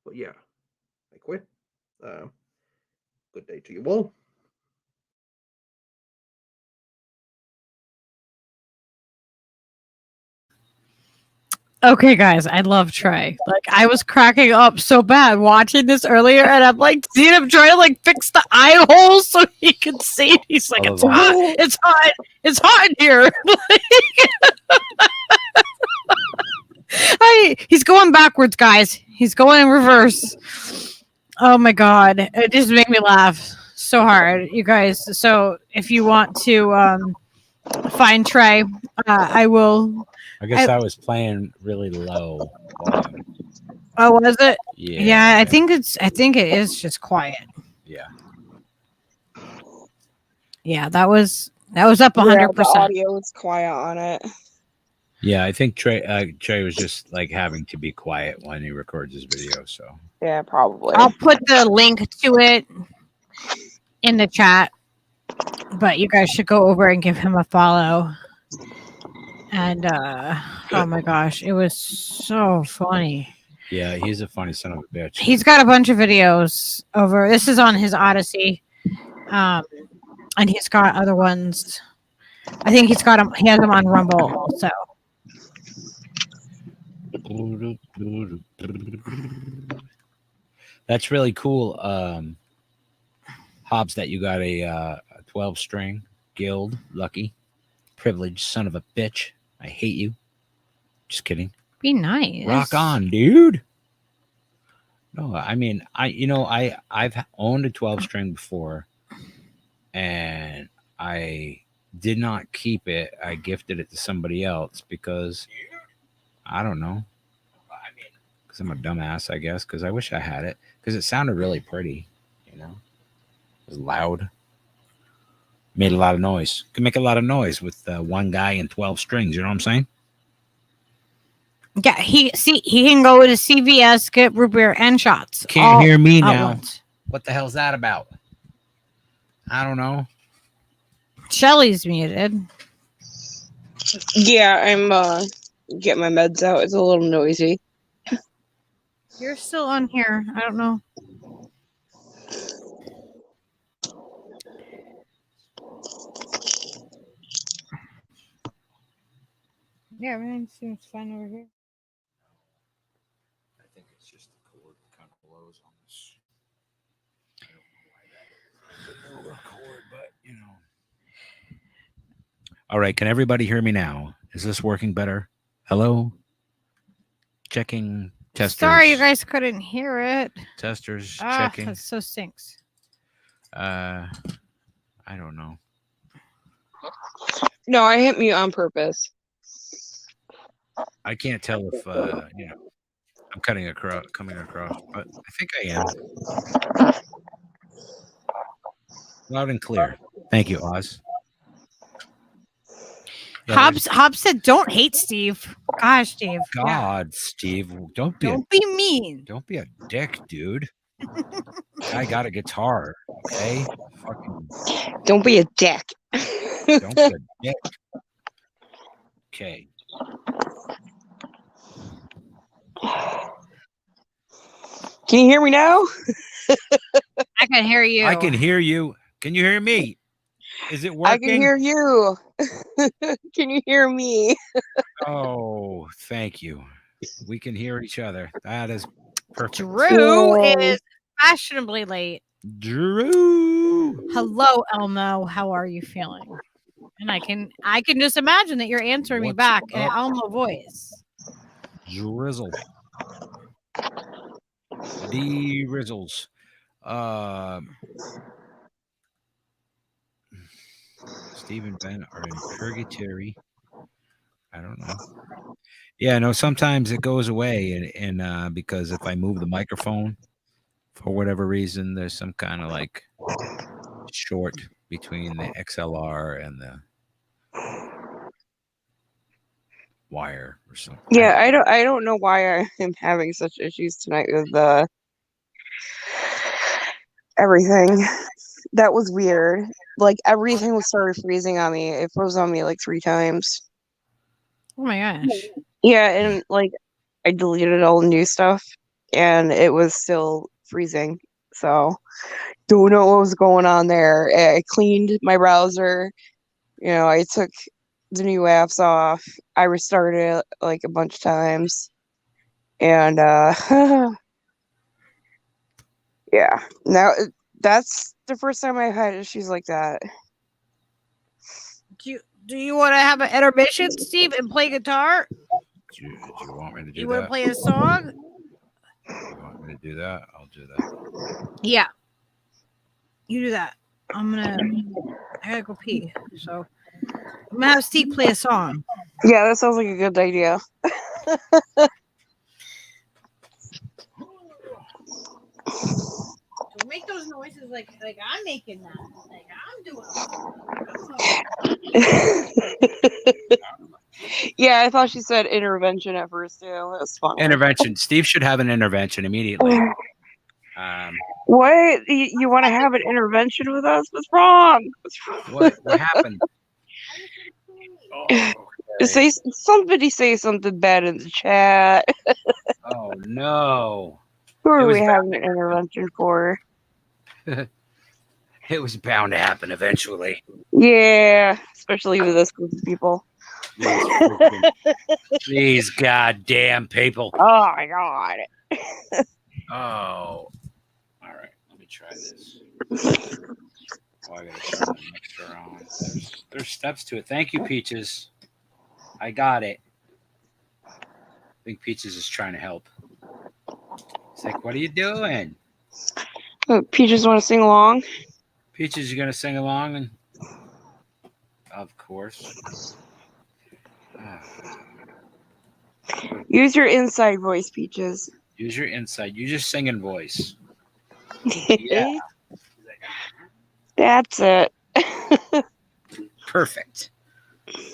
But yeah, I quit. Good day to you all. Okay, guys, I love Trey. Like, I was cracking up so bad watching this earlier, and I'm like, seeing him trying to like fix the eye holes so he can see. He's like, it's hot in here. He's going backwards, guys. He's going in reverse. Oh my god, it just made me laugh so hard, you guys. So if you want to find Trey, I will. I guess I was playing really low volume. Oh, was it? Yeah. I think it is just quiet. Yeah. Yeah, that was up 100%. The audio was quiet on it. Yeah, I think Trey was just like having to be quiet when he records his video. So yeah, probably. I'll put the link to it in the chat, but you guys should go over and give him a follow. And oh my gosh, it was so funny. Yeah, he's a funny son of a bitch. He's got a bunch of videos over. This is on his Odyssey, and he's got other ones. I think he's got them. He has them on Rumble also. That's really cool, Hobbs, that you got a 12-string guild. Lucky, privileged son of a bitch. I hate you. Just kidding. Be nice. Rock on, dude. No, I mean, I've owned a 12-string before, and I did not keep it. I gifted it to somebody else because I don't know. Because I'm a dumbass, I guess. Because I wish I had it. Because it sounded really pretty. It was loud. Made a lot of noise. Could make a lot of noise with one guy and 12 strings. You know what I'm saying? Yeah, he can go to CVS, get root beer and shots. Can't hear me now. Once. What the hell's that about? I don't know. Shelly's muted. Yeah, I'm getting my meds out. It's a little noisy. You're still on here. I don't know. Yeah, everything seems fine over here. I think it's just the cord kind of blows on this. I don't know why that cord, but you know. All right, can everybody hear me now? Is this working better? Hello? Checking testers. Sorry, you guys couldn't hear it. Testers checking. That so stinks. I don't know. No, I hit mute on purpose. I can't tell if I'm coming across, but I think I am. Loud and clear. Thank you, Oz. Hobbs said, "Don't hate Steve." Gosh, Steve. God, Steve, don't be mean. Don't be a dick, dude. I got a guitar, okay? Fucking. Don't be a dick. Don't be a dick. Okay. Can you hear me now? I can hear you. I can hear you. Can you hear me? Is it working? I can hear you. Can you hear me? Oh, thank you. We can hear each other. That is perfect. Drew is fashionably late. Drew. Hello, Elmo. How are you feeling? And I can just imagine that you're answering me back in an Elmo voice. Drizzle. The Rizzles. Steve and Ben are in purgatory. I don't know. Yeah, no, sometimes it goes away and because if I move the microphone for whatever reason, there's some kind of like short between the XLR and the wire or something. Yeah, I don't know why I'm having such issues tonight with everything. That was weird. Like everything started freezing on me. It froze on me like 3 times. Oh my gosh. Yeah, and like I deleted all the new stuff and it was still freezing. So don't know what was going on there. I cleaned my browser. You know, I took the new apps off. I restarted it like a bunch of times. And yeah. Now that's the first time I've had issues like that. Do you want to have an intermission, Steve, and play guitar? Do you want me to do you that? Want to play a song? You want me to do that? I'll do that. Yeah. You do that. I gotta go pee. So I'm gonna have Steve play a song. Yeah, that sounds like a good idea. Don't make those noises like I'm making that. Like I'm doing. Yeah, I thought she said intervention at first too. That was fun. Intervention. Steve should have an intervention immediately. What? You want to have an intervention with us? What's wrong? What happened? Oh, okay. Somebody say something bad in the chat. Oh no. Who are we having an intervention for? It was bound to happen eventually. Yeah, especially with this group of people. These goddamn people. Oh my god. Oh. All right, let me try this. Oh, I gotta turn the mixer on. There's steps to it. Thank you, Peaches. I got it. I think Peaches is trying to help. It's like, what are you doing? Oh, Peaches want to sing along? Peaches, you gonna sing along? And of course. Use your inside voice, Peaches. Use your inside. Use your singing voice. Yeah. That's it. Perfect.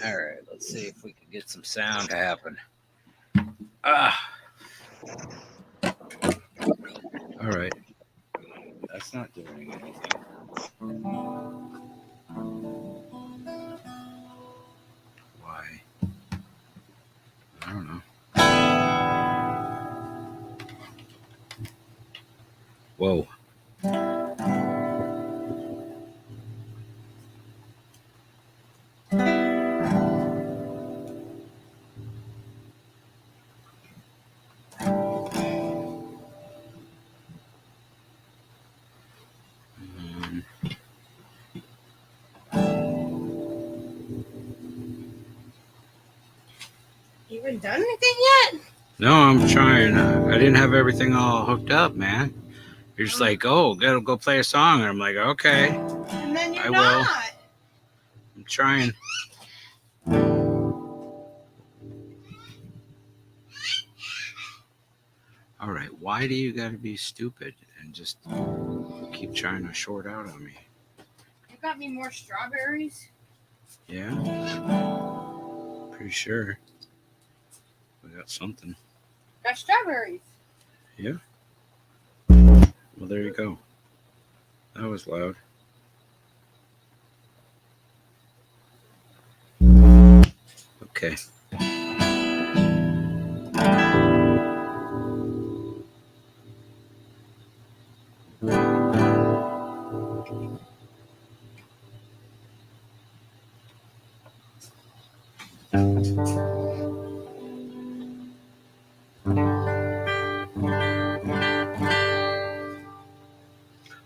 All right. Let's see if we can get some sound to happen. All right. That's not doing anything. Why? I don't know. Whoa. You haven't done anything yet? No, I'm trying. I didn't have everything all hooked up, man. You're just like, oh, gotta go play a song. And I'm like, okay, And then you're I not. will. I'm trying. All right, why do you gotta be stupid and just keep trying to short out on me? You got me more strawberries? Yeah? Pretty sure. We got something. Got strawberries. Yeah? Well, there you go. That was loud. Okay.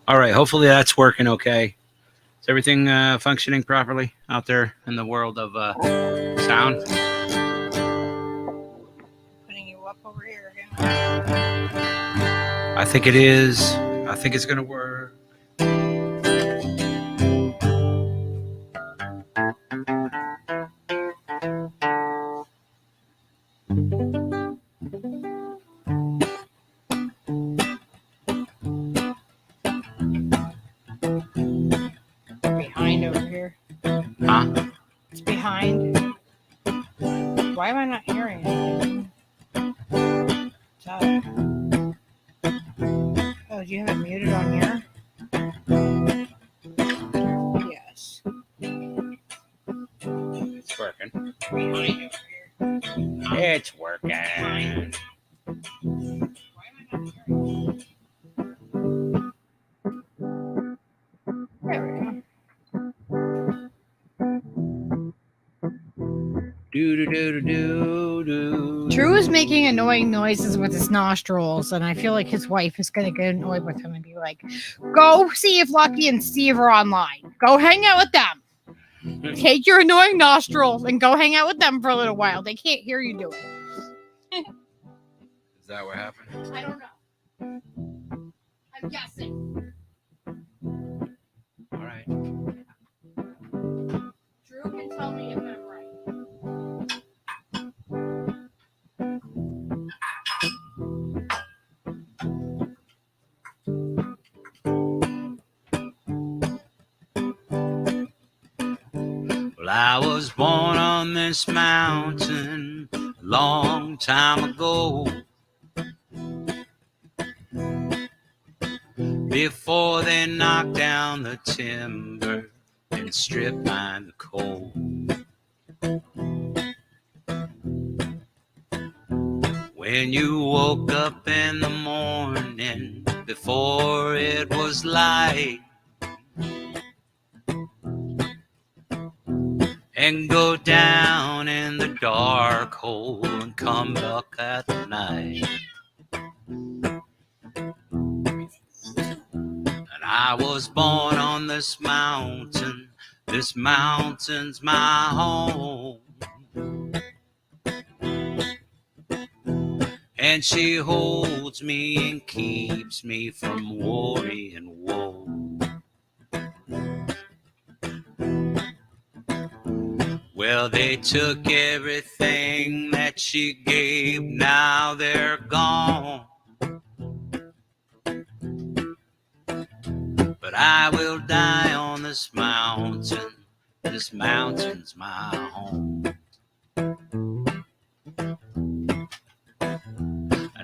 All right, hopefully that's working okay. Is everything functioning properly out there in the world of sound? Putting you up over here again. I think it is. I think it's going to work. Behind over here. Huh? It's behind. Why am I not hearing anything? Oh, do you have it muted on here? Yes. It's working. Behind over here. It's working. Why am I not hearing? There we go. Drew is making annoying noises with his nostrils, and I feel like his wife is going to get annoyed with him and be like, go see if Lucky and Steve are online. Go hang out with them. Take your annoying nostrils and go hang out with them for a little while. They can't hear you do it. Is that what happened? I don't know. I'm guessing. All right. Drew can tell me if I'm right. Well, I was born on this mountain a long time ago. Before they knocked down the timber and stripped mine the coal. When you woke up in the morning before it was light, and go down in the dark hole and come back at night. And I was born on this mountain. This mountain's my home. And she holds me and keeps me from worry and woe. Well, they took everything that she gave, now they're gone. But I will die on this mountain. This mountain's my home.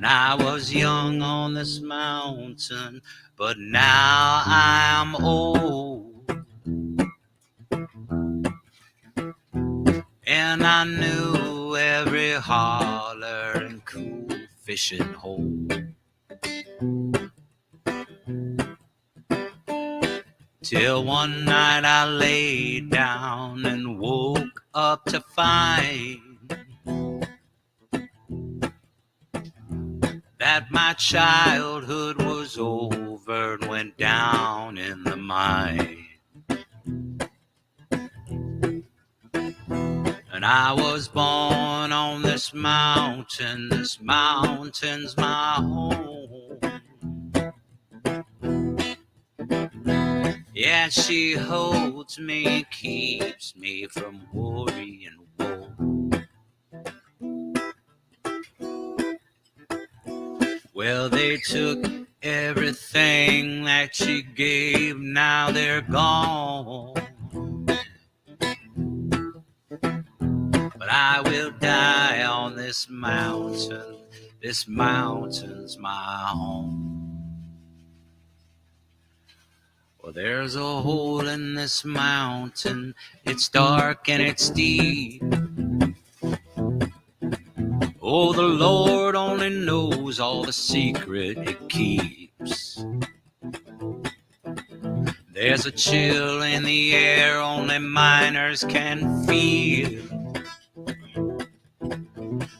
And I was young on this mountain, but now I'm old. And I knew every holler and cool fishing hole. Till one night I laid down and woke up to find that my childhood was over and went down in the mine. And I was born on this mountain's my home. Yeah, she holds me, keeps me from worry and woe. Well, they took everything that she gave, now they're gone. But I will die on this mountain's my home. Well, there's a hole in this mountain, it's dark and it's deep. Oh, the Lord only knows all the secret it keeps. There's a chill in the air only miners can feel.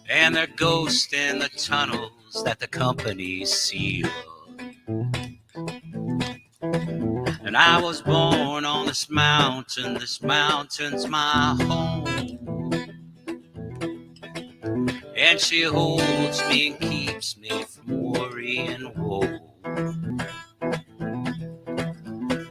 And there are ghosts in the tunnels that the companies seal. And I was born on this mountain's my home. And she holds me and keeps me from worry and woe.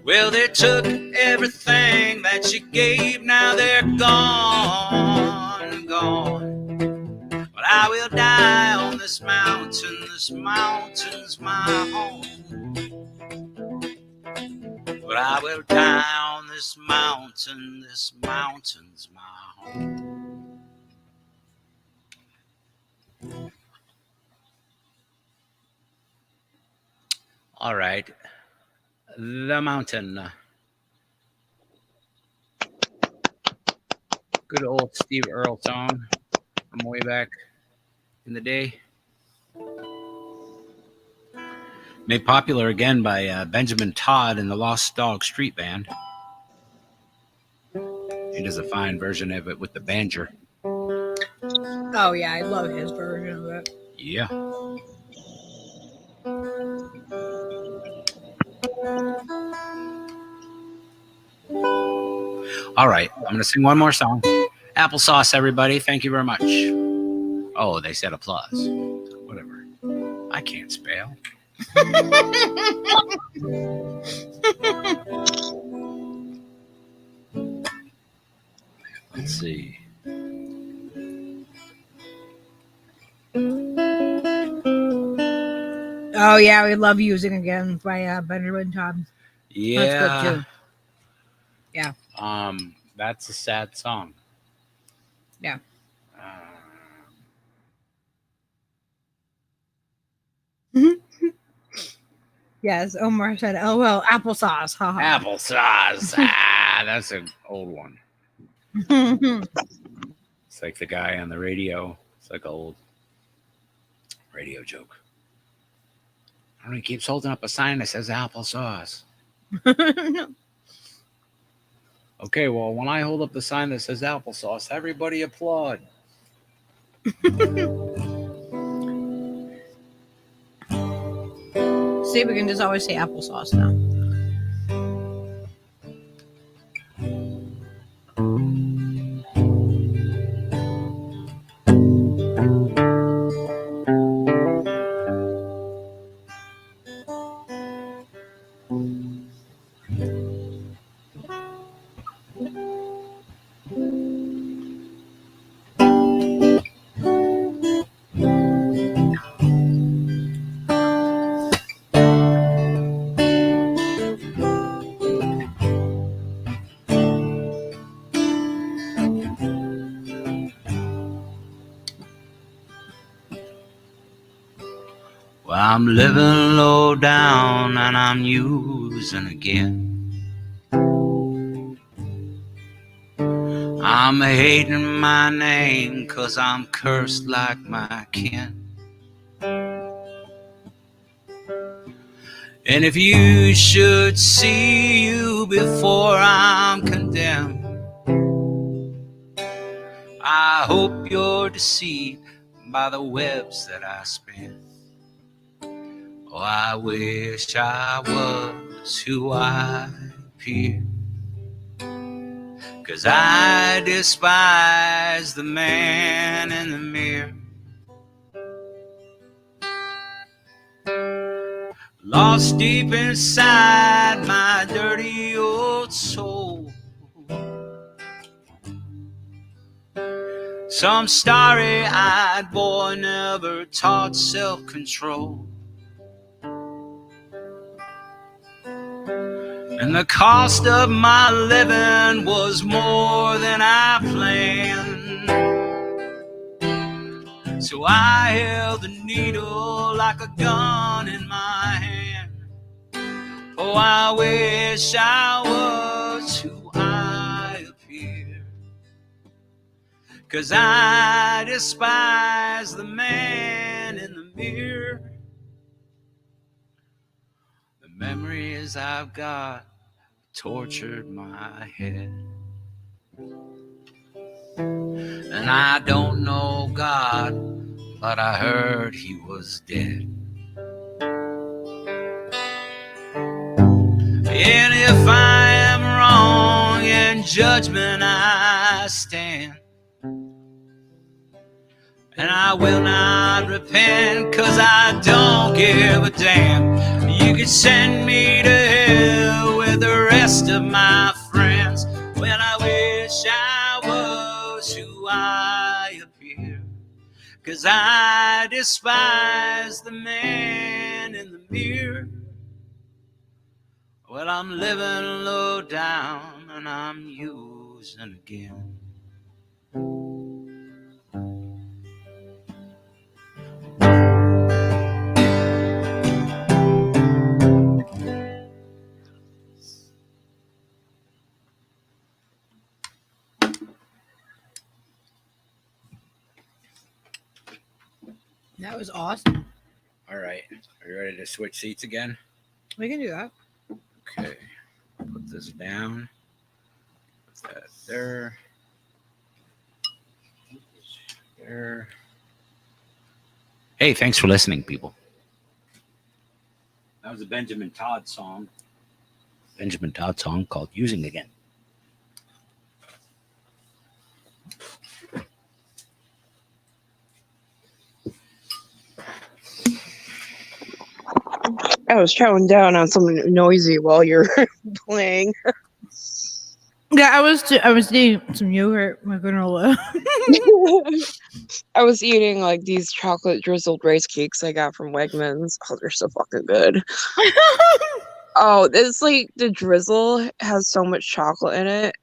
Well, they took everything that she gave, now they're gone, gone. But I will die on this mountain's my home. But I will die on this mountain's my home. All right. The Mountain. Good old Steve Earle song from way back in the day. Made popular again by Benjamin Todd and the Lost Dog Street Band. He does a fine version of it with the banjo. Oh, yeah, I love his version of it. Yeah. All right, I'm going to sing one more song. Applesauce, everybody. Thank you very much. Oh, they said applause. Whatever. I can't spell. Let's see. Oh, yeah, we love Using Again by Benjamin Todd. Yeah. That's good, too. Yeah. That's a sad song. Yeah. Yes, Omar said, "Oh well, applesauce." Haha. Applesauce. That's an old one. It's like the guy on the radio. It's like an old radio joke. I don't know, he keeps holding up a sign that says applesauce. Okay, well, when I hold up the sign that says applesauce, everybody applaud. See, we can just always say applesauce now. Well, I'm living low down and I'm using again. I'm hating my name 'cause I'm cursed like my kin. And if you should see you before I'm condemned, I hope you're deceived by the webs that I spin. Oh, I wish I was who I appear, 'cause I despise the man in the mirror. Lost deep inside my dirty old soul, some starry-eyed boy never taught self-control. And the cost of my living was more than I planned. So I held the needle like a gun in my hand. Oh, I wish I was who I appear, 'cause I despise the man in the mirror. The memories I've got tortured my head, and I don't know God, but I heard he was dead. And if I am wrong, in judgment I stand, and I will not repent, 'cause I don't give a damn. You could send me to hell with the rest of my friends. Well, I wish I was who I appear, 'cause I despise the man in the mirror. Well, I'm living low down and I'm using again. That was awesome. All right. Are you ready to switch seats again? We can do that. Okay. Put this down. Put that there. There. Hey, thanks for listening, people. That was a Benjamin Todd song. Benjamin Todd song called Using Again. I was chowing down on something noisy while you're playing. Yeah, I was eating some yogurt, my granola. I was eating like these chocolate drizzled rice cakes I got from Wegmans. Oh, they're so fucking good. Oh, it's like the drizzle has so much chocolate in it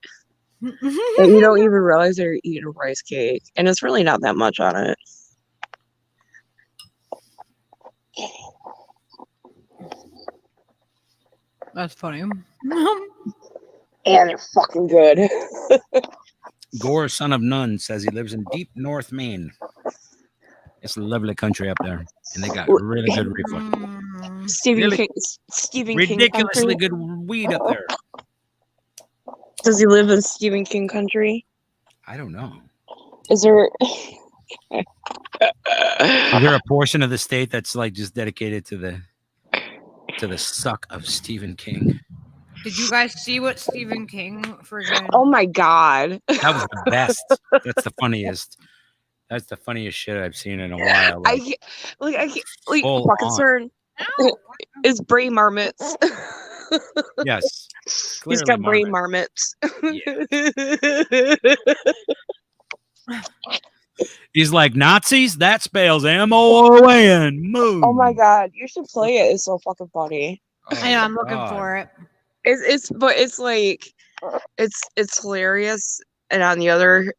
that you don't even realize that you're eating a rice cake, and it's really not that much on it. That's funny. And they're fucking good. Gore, son of none, says he lives in deep North Maine. It's a lovely country up there, and they got really good reefer. Stephen King Ridiculously country? good weed up there. Does he live in Stephen King country? I don't know. Is there Is there a portion of the state that's like just dedicated to the suck of Stephen King? Did you guys see what Stephen King friggin'? Oh my god. That was the best. That's the funniest. That's the funniest shit I've seen in a while. I can't fucking on. concern is brain marmots. Yes. He's got Clearly brain marmots. He's like, Nazis? That spells M-O-O-N. Move. Oh my god, you should play it. It's so fucking funny. I know, I'm looking for it. It's like it's hilarious, and on the other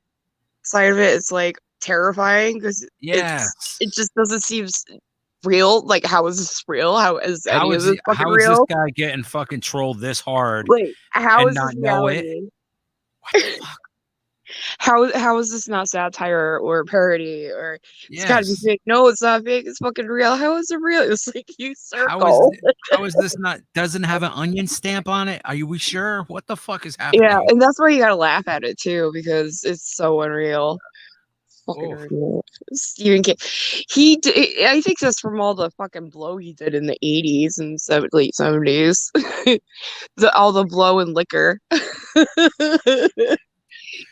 side of it, it's like terrifying because yes, it just doesn't seem real? Like, how is this real? How is any of this fucking how is real? this guy getting fucking trolled this hard Like, how and is not this know it? reality? What the fuck? How is this not satire or parody or it's gotta be Yes. fake? No, it's not fake. It's fucking real. How is it real? It's like you How is circle. how is this not doesn't have an onion stamp on it? Are we sure? What the fuck is happening? Yeah, and that's why you gotta laugh at it too because it's so unreal. Fucking Oof. unreal. Stephen King. I think that's from all the fucking blow he did in the 80s and late 70s. All the blow and liquor.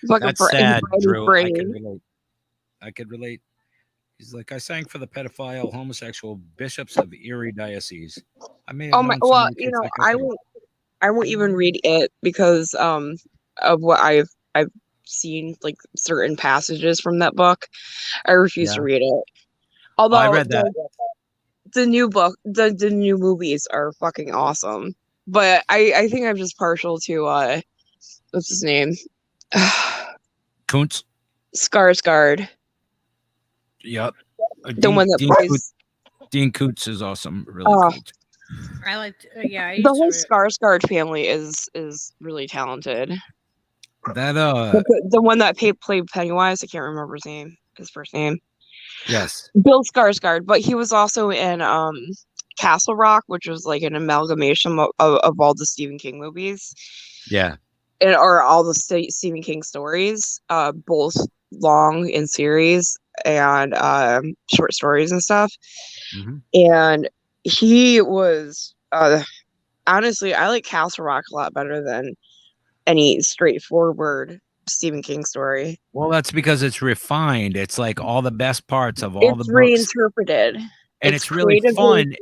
Fucking That's sad, Drew. brain. I could relate. He's like, I sang for the pedophile, homosexual bishops of Erie Diocese. I may have Oh my! known some Well, of the kids like that I too. won't even read it because of what I've seen, like certain passages from that book. I refuse to Yeah. read it. Oh, Although I read that. the new book, the new movies are fucking awesome. But I think I'm just partial to what's his name? Kuntz. Skarsgård. Yep. The one that plays Dean Koontz is awesome. Really Oh. cool. I liked. Yeah, I the whole Skarsgård family is really talented. That The one that played Pennywise, I can't remember his first name. yes. Bill Skarsgård, but he was also in Castle Rock, which was like an amalgamation of all the Stephen King movies. Yeah. Or all the Stephen King stories, both long in series and short stories and stuff. Mm-hmm. And he was honestly, I like Castle Rock a lot better than any straightforward Stephen King story. Well, that's because it's refined. It's like all the best parts of all the books. Reinterpreted. And it's really fun.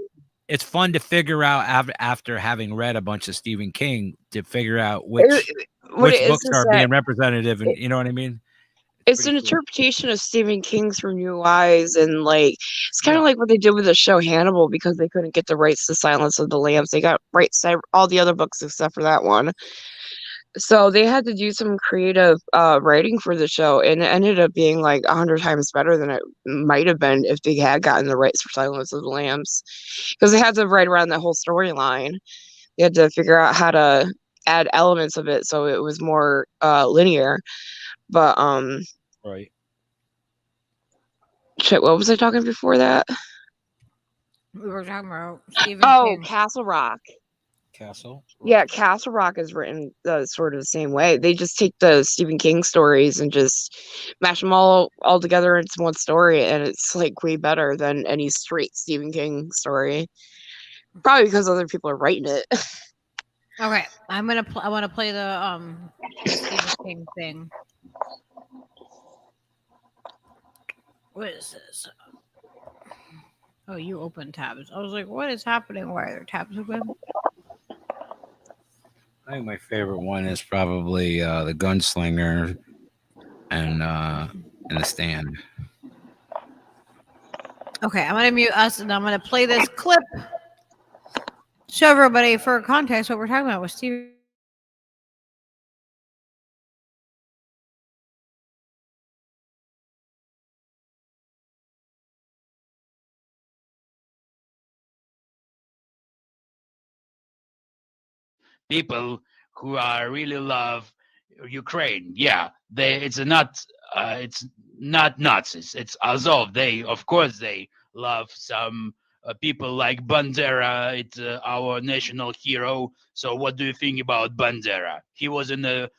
It's fun to figure out after having read a bunch of Stephen King to figure out which books are being representative, and you know what I mean? It's an interpretation of Stephen King through new eyes, and like it's kind of like what they did with the show Hannibal because they couldn't get the rights to Silence of the Lambs. They got rights to all the other books except for that one. So they had to do some creative writing for the show, and it ended up being like 100 times better than it might have been if they had gotten the rights for Silence of the Lambs, because they had to write around that whole storyline. They had to figure out how to add elements of it so it was more linear. But right. Shit, what was I talking before that? We were talking about Stephen King. Castle Rock. Castle? Yeah, Castle Rock is written sort of the same way. They just take the Stephen King stories and just mash them all together into one story, and it's like way better than any straight Stephen King story. Probably because other people are writing it. Okay, I want to play the Stephen King thing. What is this? Oh, you open tabs. I was like, what is happening? Why are there tabs open? I think my favorite one is probably the Gunslinger and The Stand. Okay, I'm gonna mute us and I'm gonna play this clip. Show everybody for context what we're talking about with Steve. People who really love Ukraine. Yeah, it's not Nazis. It's Azov. Of course they love some people like Bandera. It's our national hero. So what do you think about Bandera? He was in the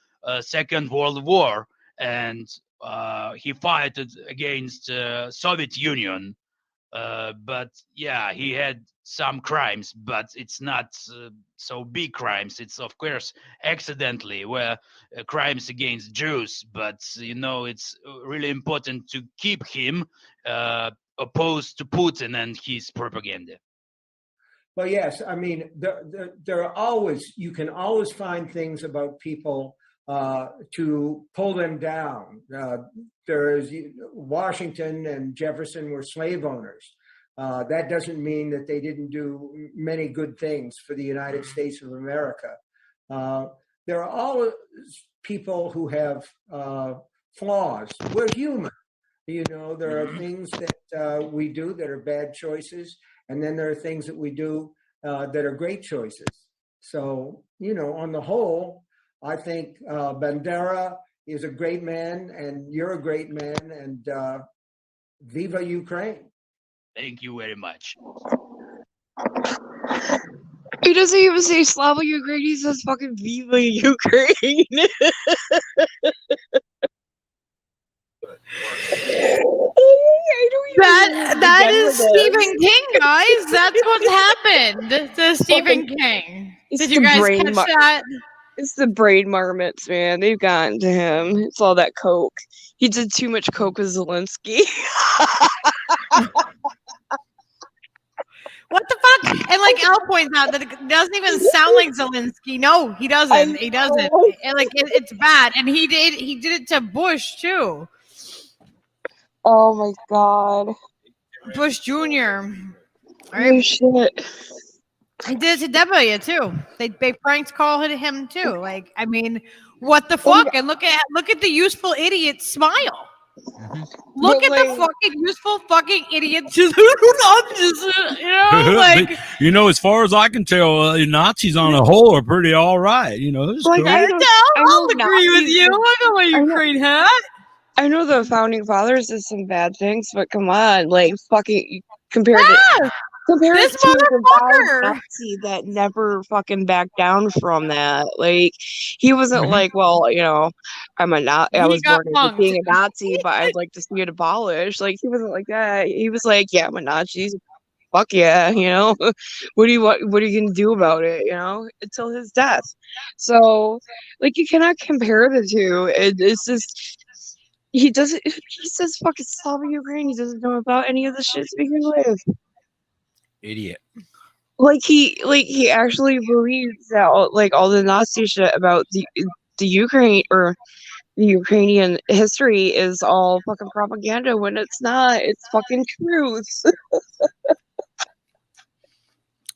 Second World War, and he fought against Soviet Union. But yeah, he had some crimes, but it's not so big crimes. It's of course accidentally were crimes against Jews, but it's really important to keep him opposed to Putin and his propaganda. Well, yes, I mean there are always, you can always find things about people to pull them down. There's Washington and Jefferson were slave owners. That doesn't mean that they didn't do many good things for the United States of America. There are always people who have flaws. We're human. You know, there are things that we do that are bad choices, and then there are things that we do that are great choices. So, you know, on the whole, I think Bandera is a great man, and you're a great man, and viva Ukraine. Thank you very much. He doesn't even say Slava Ukraine, he says fucking Viva Ukraine. That is Stephen King, guys. That's what's happened to Stephen King. Did you guys catch that? It's the brain marmots, man. They've gotten to him. It's all that coke. He did too much coke with Zelensky. What the fuck? And like Al points out that it doesn't even sound like Zelensky. No, he doesn't. He doesn't. And like it's bad. And he did it to Bush too. Oh my god. Bush Jr. Right? Oh shit. He did it to W too. They pranks call him too. Like, I mean, what the fuck? And look at the useful idiot smile. Look at the fucking useful fucking idiot. You know, like you know, as far as I can tell, Nazis on a whole are pretty all right. You know, like, cool. I'll agree with you. I know why Ukraine hat. I know the founding fathers did some bad things, but come on, like fucking compared to the Nazi that never fucking backed down from that. Like he wasn't like, well, you know, I was born into being a Nazi, but I'd like to see it abolished. Like he wasn't like that. He was like, yeah, I'm a Nazi. Fuck yeah, you know. What are you gonna do about it? You know, until his death. So, like, you cannot compare the two. It's just. He says fucking Slava Ukraine. He doesn't know about any of the shit to begin with. Idiot. Like he actually believes that all the Nazi shit about the Ukraine or the Ukrainian history is all fucking propaganda when it's not. It's fucking truth.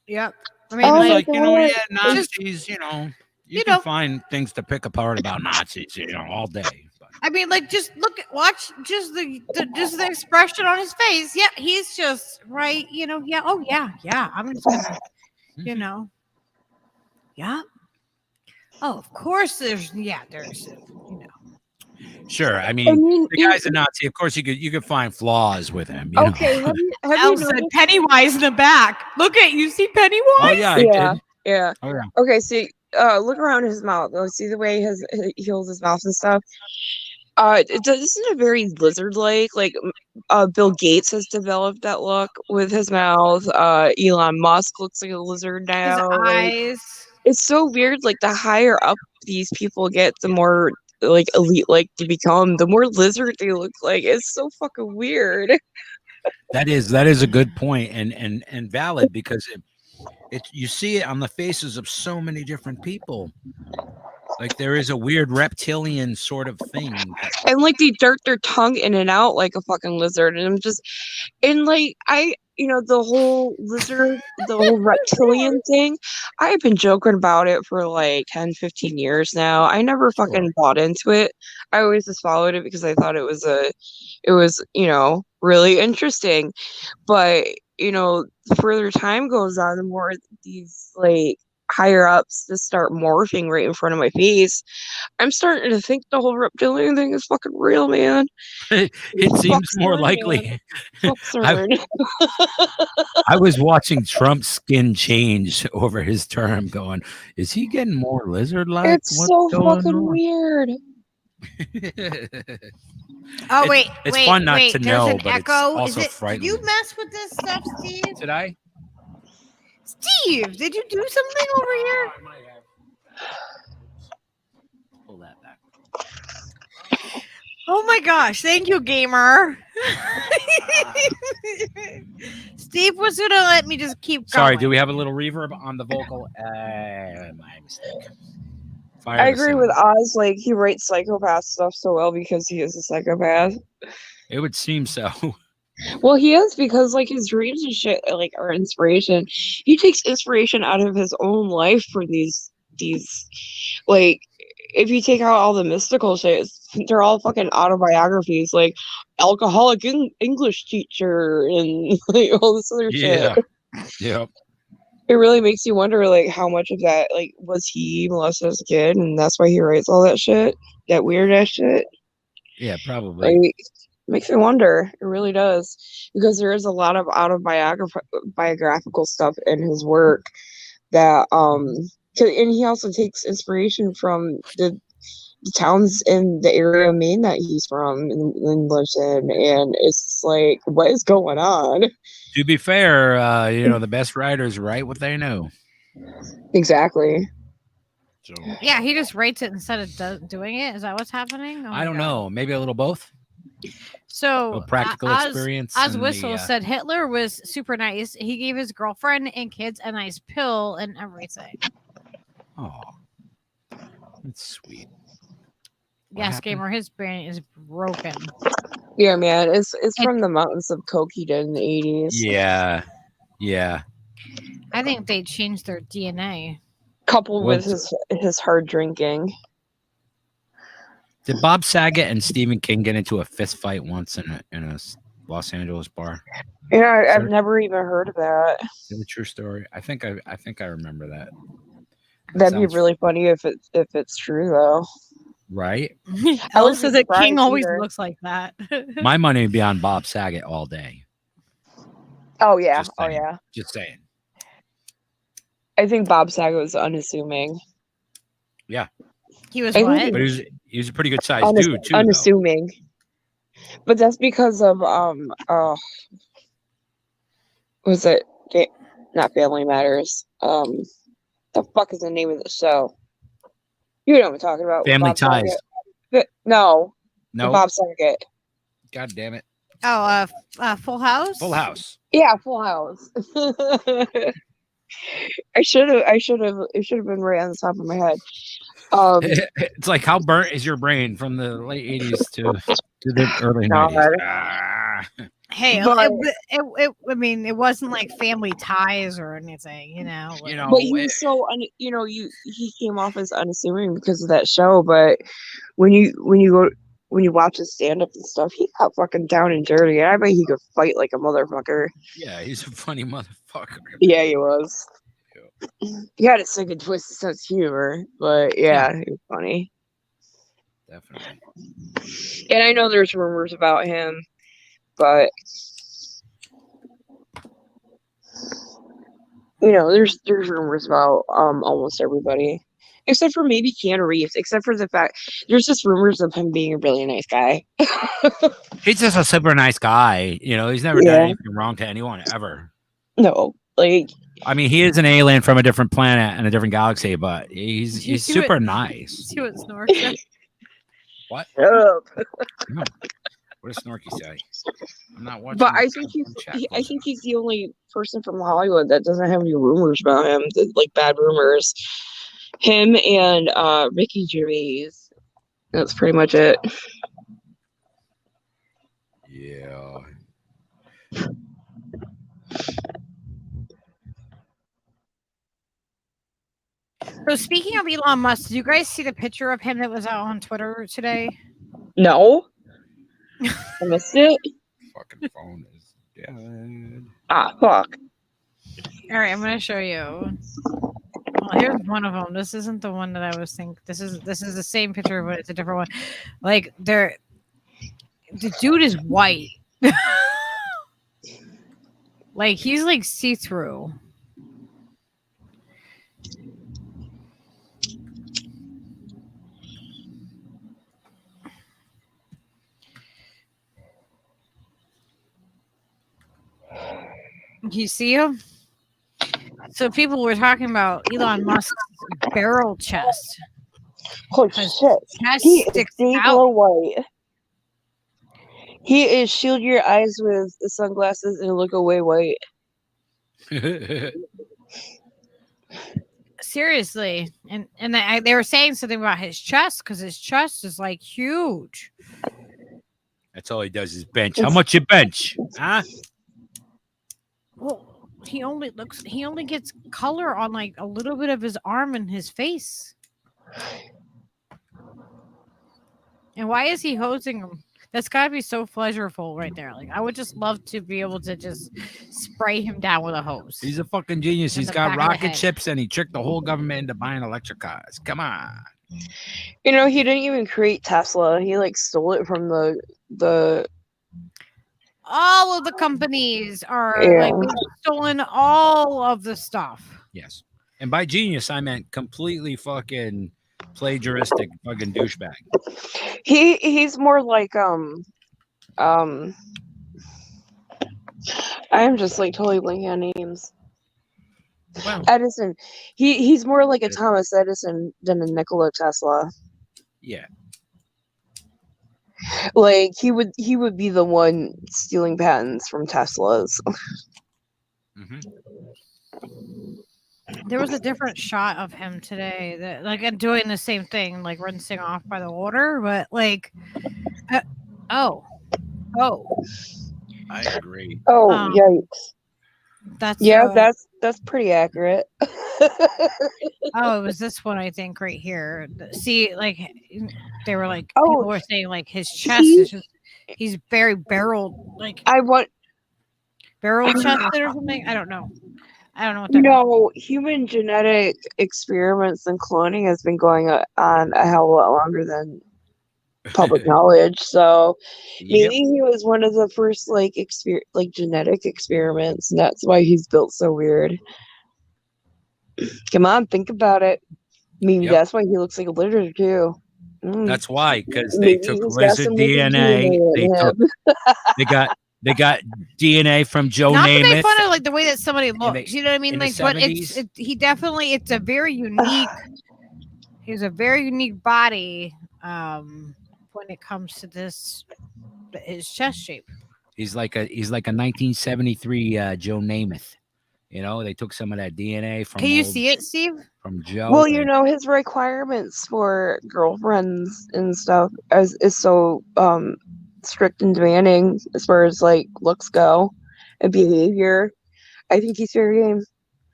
Yep. I mean, you know, yeah, Nazis. You know, you can find things to pick apart about Nazis. You know, all day. I mean, like, just watch the expression on his face. Yeah, he's just right. You know, yeah. Oh, yeah. I'm just gonna, you know, yeah. Oh, of course. There's, you know. Sure. I mean the guy's a Nazi. Of course, you could find flaws with him. You know? Have you said Pennywise in the back? Look at you. See Pennywise? Oh yeah, I did. Yeah. Oh, yeah. Okay, see. Look around his mouth. See the way he holds his mouth and stuff. Isn't it very lizard-like? Like Bill Gates has developed that look with his mouth. Elon Musk looks like a lizard now. His eyes. It's so weird. Like the higher up these people get, the more like elite like to become. The more lizard they look like. It's so fucking weird. That is a good point and valid because you see it on the faces of so many different people. Like there is a weird reptilian sort of thing. And like they dart their tongue in and out like a fucking lizard. And the whole lizard, the whole reptilian thing, I've been joking about it for like 10, 15 years now. I never fucking bought into it. I always just followed it because I thought it was, you know, really interesting. But, you know, the further time goes on, the more these like higher ups just start morphing right in front of my face. I'm starting to think the whole reptilian thing is fucking real, man. It seems more likely. I was watching Trump's skin change over his term, going, "Is he getting more lizard-like?" It's so fucking weird. Oh wait, it's fun not to know, an but echo. It's also frightening. Did you mess with this stuff, Steve? Did I? Steve, did you do something over here? I might have. Pull that back. Oh my gosh, thank you, gamer. Steve was gonna let me just keep going. Sorry, do we have a little reverb on the vocal? My mistake. I agree with Oz. Like he writes psychopath stuff so well because he is a psychopath. It would seem so. Well, he is because like his dreams and shit like are inspiration. He takes inspiration out of his own life for these like if you take out all the mystical shit, it's they're all fucking autobiographies, like alcoholic English teacher and like all this other shit. Yep. It really makes you wonder, like, how much of that, like, was he molested as a kid, and that's why he writes all that shit, that weird ass shit. Yeah, probably. Like, makes me wonder. It really does, because there is a lot of biographical stuff in his work that and he also takes inspiration from the towns in the area of Maine that he's from and lives in, and it's just like, what is going on? To be fair, the best writers write what they know. Exactly. So Yeah, he just writes it instead of doing it. Is that what's happening? I don't know. Maybe a little both. So practical experience. Oz Whistle said Hitler was super nice. He gave his girlfriend and kids a nice pill and everything. Oh, that's sweet. Yes, gamer, his brain is broken. Yeah, man, it's from the mountains of coke he did in the 80s. Yeah. I think they changed their DNA. Coupled with his hard drinking. Did Bob Saget and Stephen King get into a fist fight once in a Los Angeles bar? Yeah, I've never even heard of that. Is it a true story? I think I remember that. That'd be really funny if it's true though. Right? Also, the King always looks like that. My money would be on Bob Saget all day. Oh yeah. Just saying. I think Bob Saget was unassuming. Yeah. He was what? But he was a pretty good sized dude too. Unassuming. Though. But that's because of was it not Family Matters? The fuck is the name of the show? You know what I'm talking about. Family Ties. No. No. Bob Saget. God damn it. Oh, Full House? Full House. Yeah, Full House. It should have been right on the top of my head. It's like, how burnt is your brain from the late 80s to the early 90s? Hey, I mean, it wasn't like Family Ties or anything, But he was so, he came off as unassuming because of that show. But when you watch his stand up and stuff, he got fucking down and dirty. And I bet he could fight like a motherfucker. Yeah, he's a funny motherfucker. Yeah, he was. He had a sick and twisted sense of humor, but yeah, he was funny. Definitely. And I know there's rumors about him, but there's rumors about almost everybody, except for maybe Keanu Reeves. Except for the fact there's just rumors of him being a really nice guy. He's just a super nice guy. He's never done anything wrong to anyone ever. No, I mean, he is an alien from a different planet and a different galaxy, but he's super nice. See what Snork said? What? Shut up. No. What does Snorky say? I'm not watching. But I think he's the only person from Hollywood that doesn't have any rumors about him, like bad rumors. Him and Ricky Gervais. That's pretty much it. Yeah. So speaking of Elon Musk, did you guys see the picture of him that was out on Twitter today? No. I missed it. Fucking phone is dead. Ah, fuck. All right, I'm gonna show you. Well, here's one of them. This isn't the one that I was thinking. This is the same picture, but it's a different one. Like the dude is white. Like he's like see-through. You see him? So people were talking about Elon Musk's barrel chest. Holy shit. He is below white. He is shield your eyes with the sunglasses and look away white. Seriously. And they were saying something about his chest because his chest is like huge. That's all he does is bench. How much you bench? Huh? Well, he only gets color on like a little bit of his arm and his face. And why is he hosing him? That's got to be so pleasurable right there. Like, I would just love to be able to just spray him down with a hose. He's a fucking genius. In He's the got back of the rocket head. ships, and he tricked the whole government into buying electric cars. Come on. You know, he didn't even create Tesla. He like stole it from the All of the companies are Yeah. like, they've stolen all of the stuff. Yes. And by genius, I meant completely fucking plagiaristic fucking douchebag. He's more like I am just like totally blanking on names. Well, Edison. He's more like a Thomas Edison than a Nikola Tesla. yeah. Like he would be the one stealing patents from Teslas. Mm-hmm. There was a different shot of him today that like doing the same thing, like rinsing off by the water, but like, oh, I agree. Oh, yikes. that's That's pretty accurate. oh, it was this one I think right here. See, like they were like Oh, people were saying like his chest is just he's very barreled, like barrel chested or something. I don't know what that means. Human genetic experiments and cloning has been going on a hell of a lot longer than public knowledge. So maybe he was one of the first like genetic experiments, and that's why he's built so weird. Come on, think about it. Maybe that's why he looks like a lizard too. That's why, because they took lizard DNA. They got DNA from Joe Not Namath. to make fun of like the way that somebody looks, you know what I mean? in Like, the but 70s. it's a very unique. He's a very unique body when it comes to his chest shape. He's like a 1973 Joe Namath. You know, they took some of that DNA from. Can you see it, Steve? From Joe. Well, his requirements for girlfriends and stuff is so strict and demanding as far as like looks go and behavior. I think he's fair game,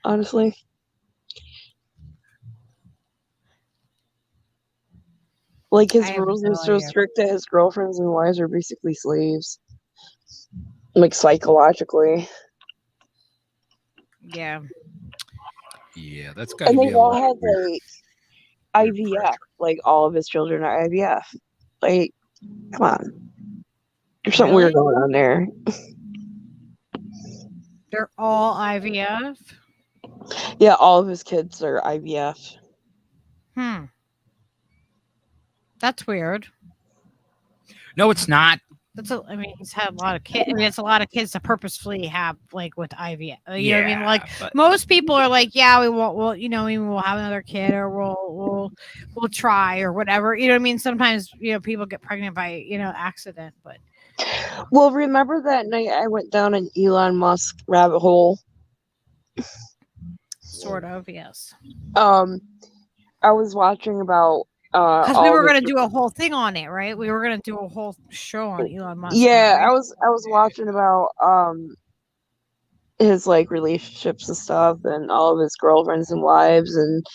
honestly. Like his rules are so strict that his girlfriends and wives are basically slaves. Like psychologically. Yeah, that's got to And be they've a all lot had of weird- like IVF. Like all of his children are IVF. Like, come on. There's something weird going on there. They're all IVF. Yeah, all of his kids are IVF. That's weird. No, it's not. I mean, he's had a lot of kids. I mean, it's a lot of kids to purposefully have like with IVF. You know what I mean? Like most people are like, yeah, we won't. We'll have another kid, or we'll try, or whatever. You know what I mean? Sometimes people get pregnant by accident, but. Well, remember that night I went down an Elon Musk rabbit hole? Sort of, yes. I was watching about because we were going to do a whole thing on it, right? We were going to do a whole show on Elon Musk. Yeah, right? I was watching about his like relationships and stuff, and all of his girlfriends and wives, and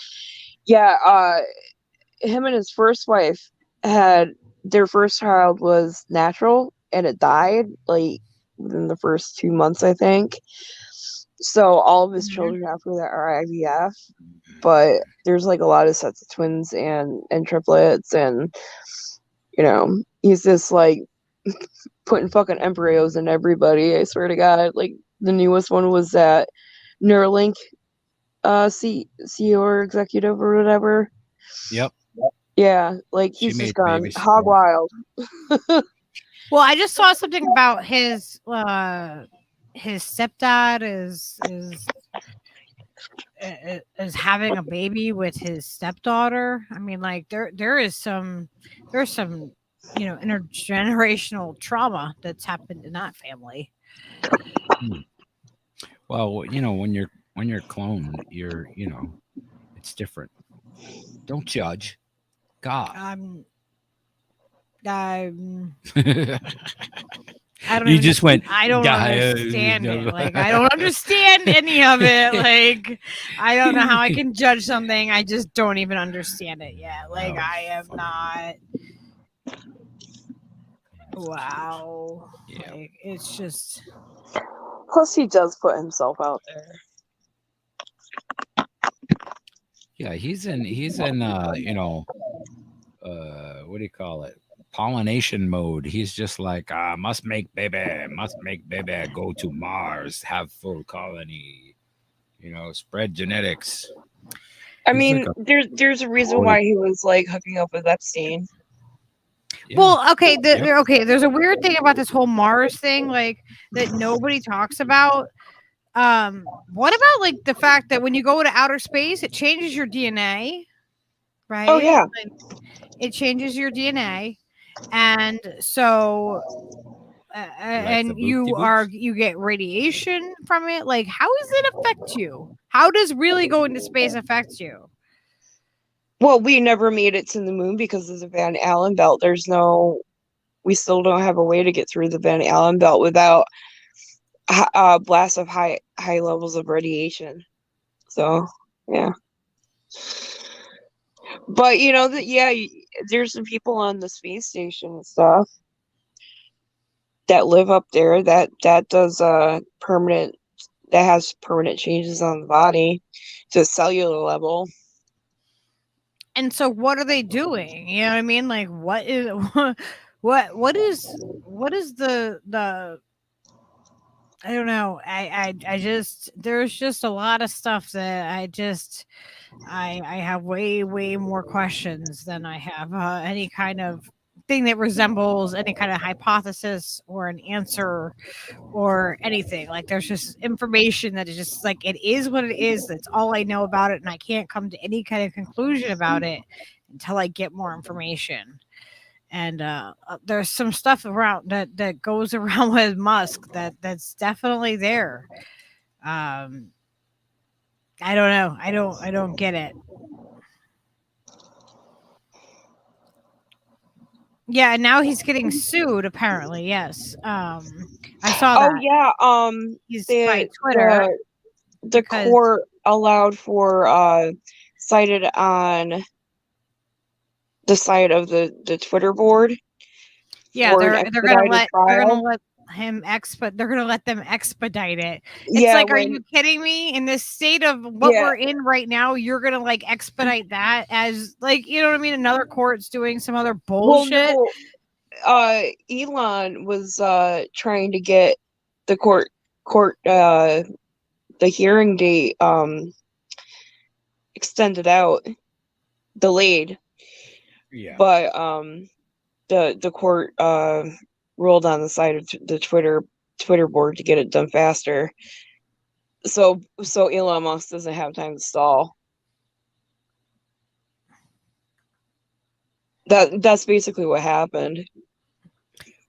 him and his first wife had their first child was natural, and it died like within the first 2 months, I think. So all of his children after that are IVF, but there's like a lot of sets of twins and triplets, and he's just like putting fucking embryos in everybody. I swear to God, like the newest one was that Neuralink CEO or executive or whatever. Yep. Yeah, like he's just gone hog wild. Well, I just saw something about his stepdad is having a baby with his stepdaughter. I mean, like there's some intergenerational trauma that's happened in that family. Well, when you're cloned, it's different. Don't judge. God. I don't understand it. Like, I don't understand any of it. Like, I don't know how I can judge something. I just don't even understand it yet. Like, I am not. Wow. Yeah. Like, it's just. Plus, he does put himself out there. Yeah, he's in what do you call it? Pollination mode. He's just like, must make baby, go to Mars, have full colony, spread genetics. I He's mean, like there's a reason why he was like hooking up with Epstein. Yeah. Well, okay, Yep. okay. There's a weird thing about this whole Mars thing, like that nobody talks about. What about like the fact that when you go to outer space, it changes your DNA, right? Oh yeah. Like, it changes your DNA, and so and you get radiation from it. Like, how does it affect you? How does really going to space affect you? Well, we never made it to the moon because of the Van Allen belt. We still don't have a way to get through the Van Allen belt without blasts of high levels of radiation. So, yeah. But there's some people on the space station and stuff that live up there that does permanent changes on the body to a cellular level. And so what are they doing? You know what I mean? Like, what is what is the I don't know. I just there's just a lot of stuff that I have way more questions than I have any kind of thing that resembles any kind of hypothesis or an answer or anything. Like, there's just information that is just like, it is what it is. That's all I know about it, and I can't come to any kind of conclusion about it until I get more information. And there's some stuff around that goes around with Musk that's definitely there. I don't know. I don't get it. Yeah, and now he's getting sued. Apparently, yes. I saw that. Oh yeah. He's by Twitter. The court allowed for cited on the site of the Twitter board. Yeah, they're gonna let him they're gonna let them expedite it. It's like, are you kidding me? In this state of what we're in right now, you're gonna like expedite that as, like, you know what I mean? Another court's doing some other bullshit. Well, no, Elon was trying to get the court the hearing date extended out, delayed. Yeah. But the court ruled on the side of the Twitter board to get it done faster. So Elon Musk doesn't have time to stall. That's basically what happened.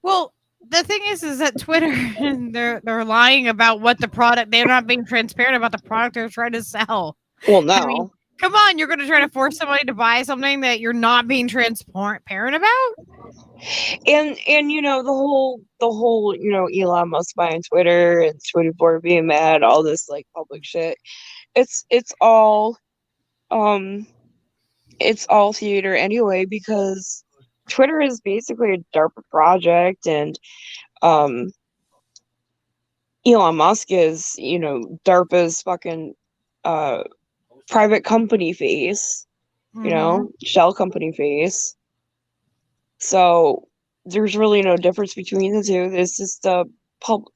Well, the thing is that Twitter, they're lying about what the product. They're not being transparent about the product they're trying to sell. Well, no. I mean, come on, you're going to try to force somebody to buy something that you're not being transparent about. And the whole Elon Musk buying Twitter and Twitter board being mad, all this like public shit. It's all theater anyway, because Twitter is basically a DARPA project, and Elon Musk is, DARPA's fucking private company face, shell company face. So there's really no difference between the two. There's just a public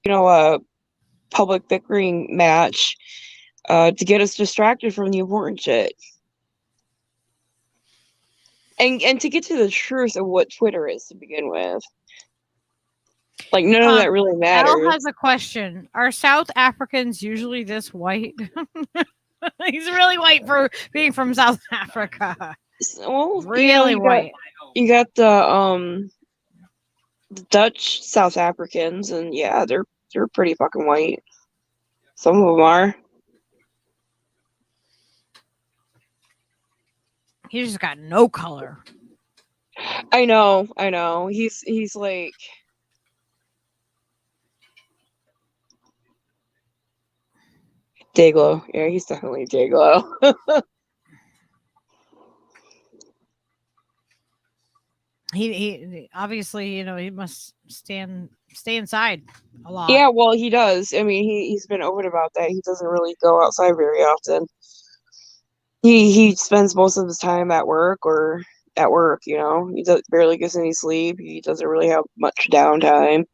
bickering match to get us distracted from the important shit. And to get to the truth of what Twitter is to begin with. Like, none of that really matters. Al has a question. Are South Africans usually this white? He's really white for being from South Africa. Well, really white. You got the Dutch South Africans, and yeah, they're pretty fucking white. Some of them are. He just got no color. I know. He's like Dayglow. Yeah, he's definitely Dayglow. he obviously, he must stay inside a lot. Yeah, well, he does. I mean, he's been open about that. He doesn't really go outside very often. He spends most of his time at work or at work. He barely gets any sleep. He doesn't really have much downtime.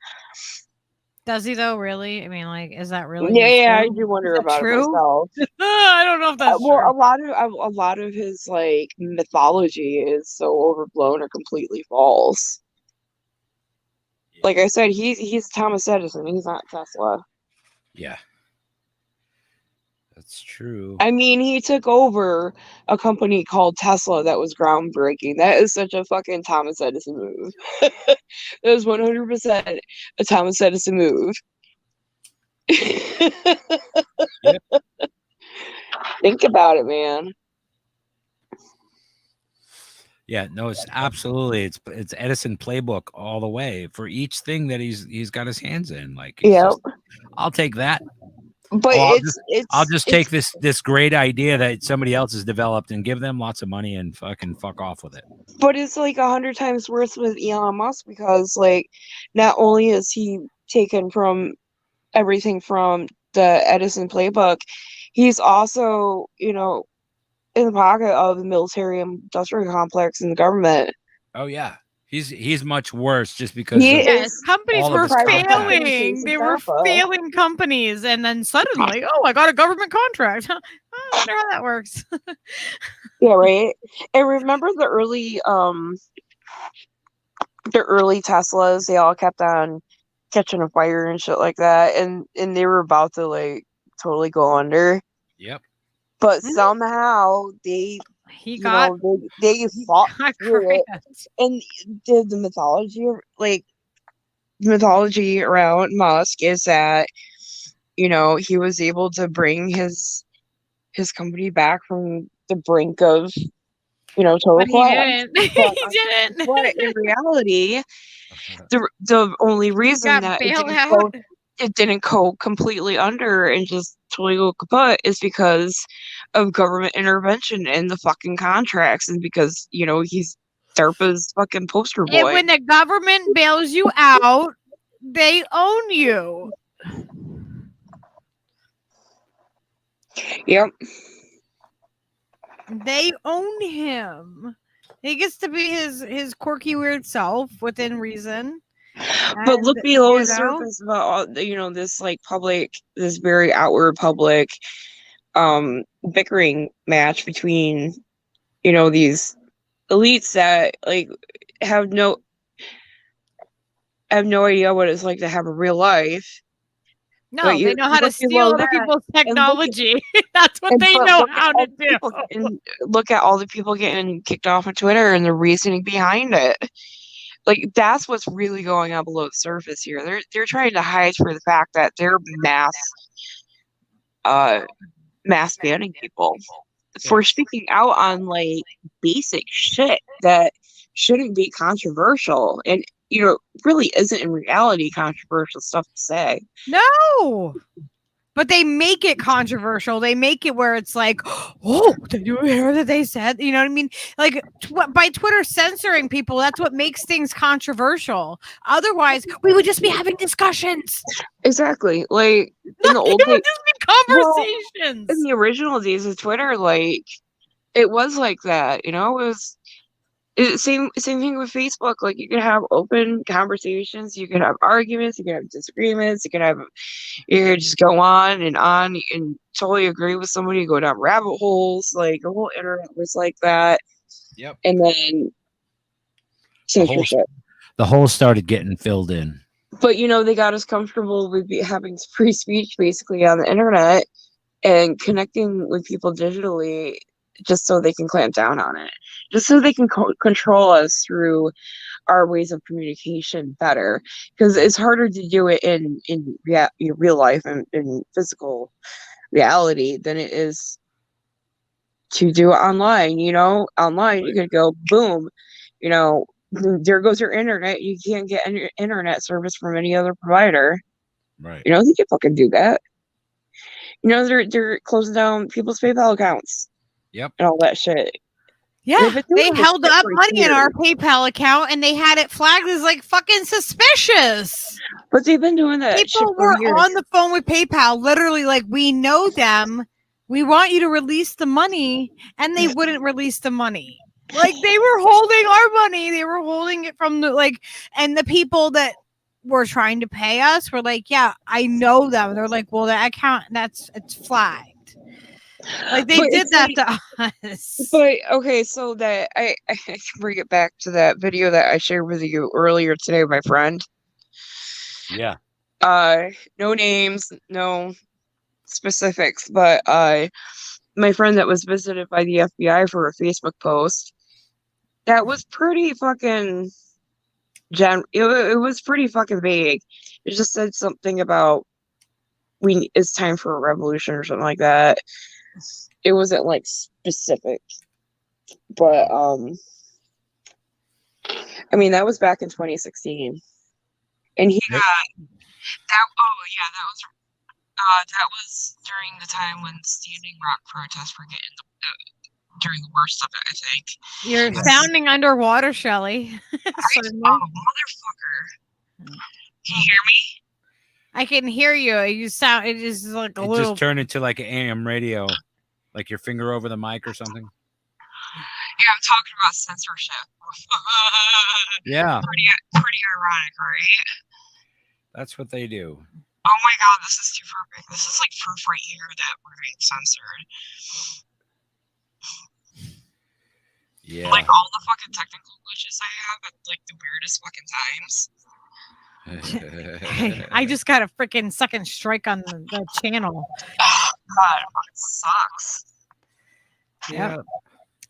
Does he though? Really? I mean, like, is that really Yeah, I true? do wonder Is that about true? it myself. I don't know if that's Well, true. a lot of his like mythology is so overblown or completely false. Like I said, he's Thomas Edison. He's not Tesla. Yeah. That's true. I mean, he took over a company called Tesla that was groundbreaking. That is such a fucking Thomas Edison move. That was 100% a Thomas Edison move. Yep. Think about it, man. Yeah, no, it's absolutely it's Edison playbook all the way for each thing that he's got his hands in. Like, Yeah, I'll take that. but I'll just take this great idea that somebody else has developed and give them lots of money and fuck off with it. But it's like 100 times worse with Elon Musk because, like, not only is he taken from everything from the Edison playbook, he's also, in the pocket of the military industrial complex and the government. Oh yeah, he's much worse just because companies all of were his contacts. failing. They were failing companies, and then suddenly, I got a government contract. I wonder how that works. Yeah, right. And remember the early Teslas, they all kept on catching a fire and shit like that, and they were about to like totally go under. Yep. But somehow they fought through it. And the mythology around Musk is that he was able to bring his company back from the brink of total collapse. He didn't. But in reality, the only reason that it didn't go completely under and just totally go kaput is because of government intervention and the fucking contracts, and because he's DARPA's fucking poster boy. And when the government bails you out, they own you. Yep. They own him. He gets to be his quirky, weird self within reason. But look below the surface about all this like this very outward public bickering match between these elites that like have no idea what it's like to have a real life. No, they know how to steal other people's technology. That's what they know how to do. And look at all the people getting kicked off of Twitter and the reasoning behind it. Like, that's what's really going on below the surface here. They're trying to hide for the fact that they're mass banning people for speaking out on like basic shit that shouldn't be controversial and really isn't in reality controversial stuff to say. No, but they make it controversial. They make it where it's like, oh, did you hear that they said? You know what I mean? Like by Twitter censoring people, that's what makes things controversial. Otherwise, we would just be having discussions. Exactly. Like in the old days, just be conversations. In the original days of Twitter, like it was like that. It was. Same thing with Facebook. Like you can have open conversations, you can have arguments, you can have disagreements, you can just go on and totally agree with somebody, go down rabbit holes. Like the whole internet was like that. Yep. And then censorship. The hole started getting filled in. But they got us comfortable with having free speech basically on the internet and connecting with people digitally, just so they can clamp down on it, just so they can control us through our ways of communication better, because it's harder to do it in real life and in physical reality than it is to do it online. Online you could go boom, there goes your internet. You can't get any internet service from any other provider. Right. They can fucking do that. They're closing down people's PayPal accounts. Yep. And all that shit. Yeah, They've been they doing this held shit up for money in our years. PayPal account and they had it flagged as like fucking suspicious. But they've been doing that shit People for were years. on the phone with PayPal, literally like, we know them. We want you to release the money, and they wouldn't release the money. Like they were holding our money. They were holding it from the like, and the people that were trying to pay us were like, yeah, I know them. They're like, well, that account, it's flagged. Like they But did it's that like- to us. But okay, so that I can bring it back to that video that I shared with you earlier today with my friend. Yeah. No names, no specifics, but my friend that was visited by the FBI for a Facebook post, that was pretty fucking it was pretty fucking vague. It just said something about it's time for a revolution or something like that. It wasn't like specific. But I mean, that was back in 2016. And he got that was during the time when Standing Rock protests were getting during the worst of it, I think. You're sounding underwater, Shelly. Motherfucker. Can you hear me? I can hear you. You sound, it is like a It little. just turned into like an AM radio, like your finger over the mic or something. Yeah, I'm talking about censorship. Yeah. Pretty ironic, right? That's what they do. Oh my god, this is too perfect. This is like proof right here that we're being censored. Yeah. Like all the fucking technical glitches I have at like the weirdest fucking times. I just got a freaking second strike on the channel. Oh god, it fucking sucks. Yeah.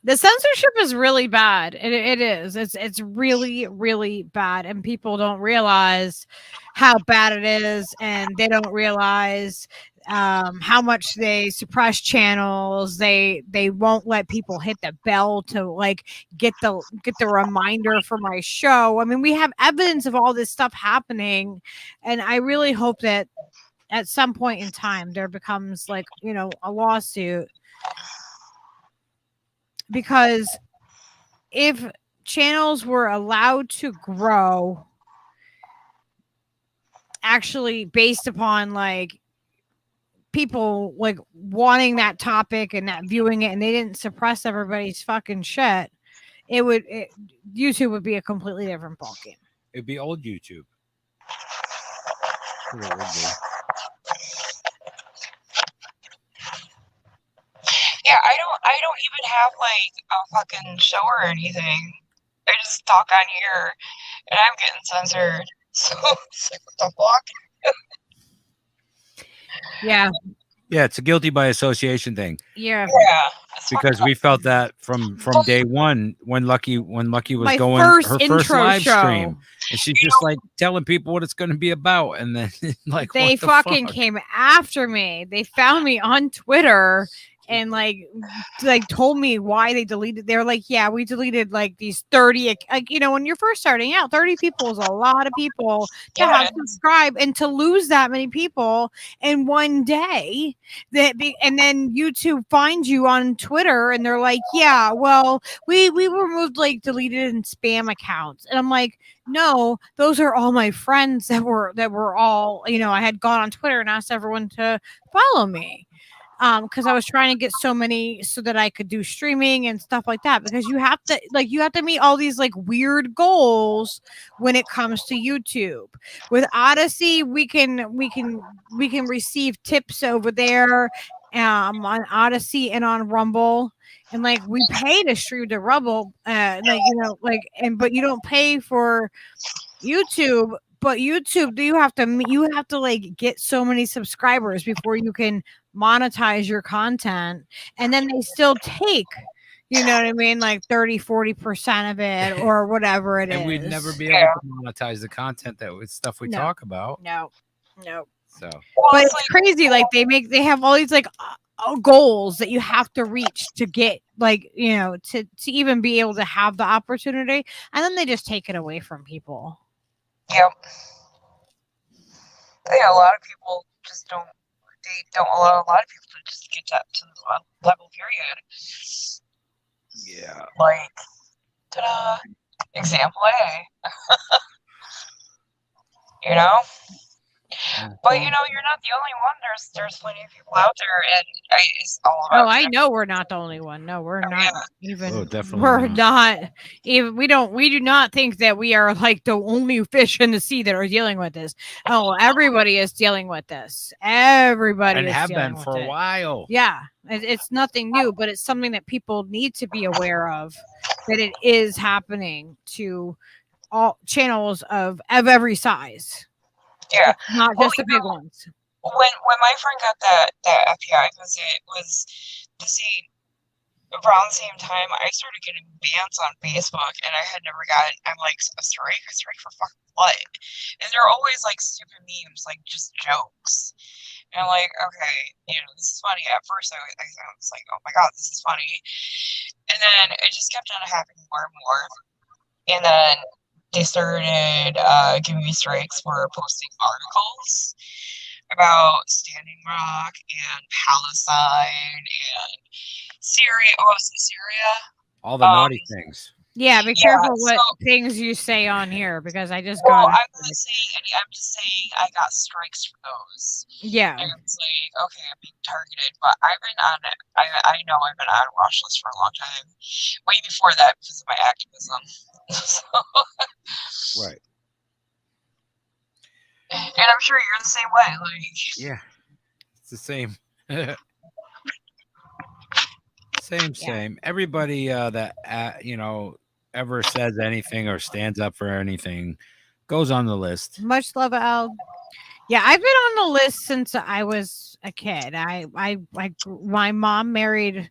The censorship is really bad. It is. It's really, really bad. And people don't realize how bad it is. And they don't realize how much they suppress channels. They won't let people hit the bell to like get the reminder for my show. I mean, we have evidence of all this stuff happening. And I really hope that at some point in time there becomes like, a lawsuit. Because if channels were allowed to grow actually based upon like people like wanting that topic and not viewing it, and they didn't suppress everybody's fucking shit, YouTube would be a completely different ballgame. It'd be old YouTube. That's what it would be. Yeah, I don't even have like a fucking show or anything. I just talk on here and I'm getting censored. So it's like, what the fuck? Yeah. Yeah, it's a guilty by association thing. Yeah. Because we felt that from day one when Lucky was My going first her intro first live show. stream, and she's just like telling people what it's going to be about, and then like They what the fucking fuck? came after me. They found me on Twitter and like told me why they deleted. They're like, yeah, we deleted like these 30, like, when you're first starting out, 30 people is a lot of people to have subscribe, and to lose that many people in one day, and then YouTube finds you on Twitter and they're like, yeah, well, we removed like deleted and spam accounts. And I'm like, no, those are all my friends that were all, I had gone on Twitter and asked everyone to follow me. Because I was trying to get so many so that I could do streaming and stuff like that, because you have to meet all these like weird goals when it comes to YouTube. With Odyssey, we can receive tips over there on Odyssey and on Rumble, and like we pay to stream to Rumble, but you don't pay for YouTube. But YouTube, you have to like get so many subscribers before you can monetize your content, and then they still take, you know what I mean, like 30-40% of it or whatever it is. And we'd never be able to monetize the content that with stuff we talk about. No. So, but it's crazy. Like they have all these like goals that you have to reach to get like, to even be able to have the opportunity, and then they just take it away from people. Yep. Yeah, a lot of people just don't. They don't allow a lot of people to just get that to the level. Period. Yeah. Like, ta-da, example A. You know? But you know, you're not the only one. There's plenty of people out there, and it's all about. Oh, I know we're not the only one. No, we're not even. Oh, definitely We're not. not even. We do not think that we are like the only fish in the sea that are dealing with this. Oh, everybody is dealing with this. Everybody And is have dealing been with for a it. while. Yeah, it's nothing new, but it's something that people need to be aware of. That it is happening to all channels of every size. Yeah, Not just the big ones. When my friend got that FBI visit, was the same around the same time I started getting bans on Facebook, and I had never gotten. I'm like, a strike for fucking what? And they're always like stupid memes, like just jokes. And I'm like, okay, you know, this is funny. At first, I was like, oh my god, this is funny. And then it just kept on happening more and more. And then they started giving me strikes for posting articles about Standing Rock and Palestine and Syria. Oh, was it Syria? All the naughty things. Yeah, be careful what things you say on here, because I just got. I'm not saying any. I'm just saying I got strikes for those. Yeah. And it's like, okay, I'm being targeted, but I've been on it. I know I've been on a watch list for a long time. Way before that, because of my activism. Right. And I'm sure you're the same way. Like, yeah, it's the same. Same. Everybody that ever says anything or stands up for anything goes on the list. Much love, Al. Yeah, I've been on the list since I was a kid. My mom married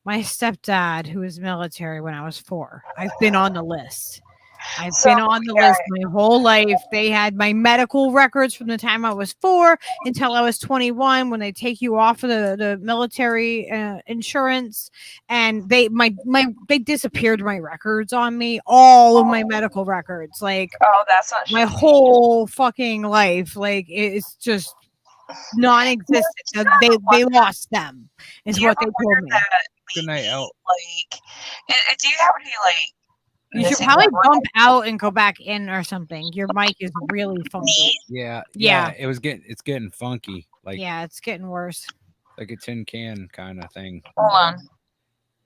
my stepdad, who was military, when I was 4. I've been on the list. I've been on the list my whole life. They had my medical records from the time I was 4 until I was 21, when they take you off of the military insurance, and they disappeared my records on me, all of my medical records, like that's not my whole fucking life. Like, it's just non-existent. They lost them, is what they told me. Good night, El. Like, do you have any like? You should probably bump out and go back in or something. Your mic is really funky. Yeah. It's getting funky. Like, yeah, it's getting worse. Like a tin can kind of thing. Hold on.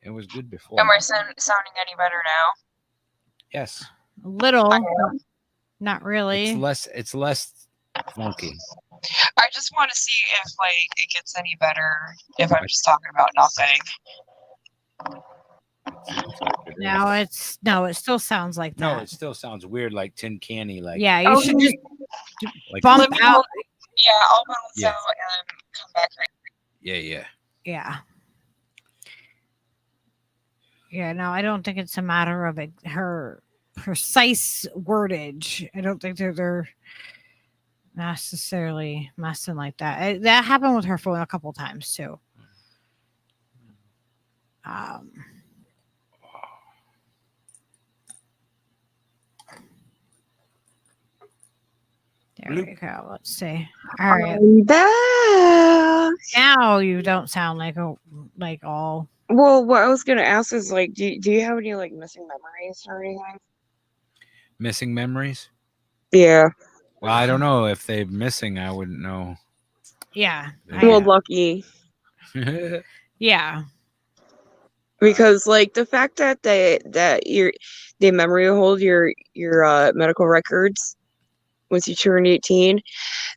It was good before. Am I sounding any better now? Yes. A little. Not really. It's less funky. I just want to see if like it gets any better if I'm just talking about nothing. No, it still sounds like that. No, it still sounds weird, like tin canny. Like, yeah, you should just like bump out. Yeah, I'll bounce out and come back. Yeah, no, I don't think it's a matter of her precise wordage. I don't think they're necessarily messing like that. That happened with her phone a couple times too. There we go. Let's see. All right. Now you don't sound like all. Well, what I was gonna ask is like, do you have any like missing memories or anything? Missing memories? Yeah. Well, I don't know if they're missing. I wouldn't know. Yeah. Well, lucky. Yeah. Because like the fact that they memory hold your medical records once you turn 18,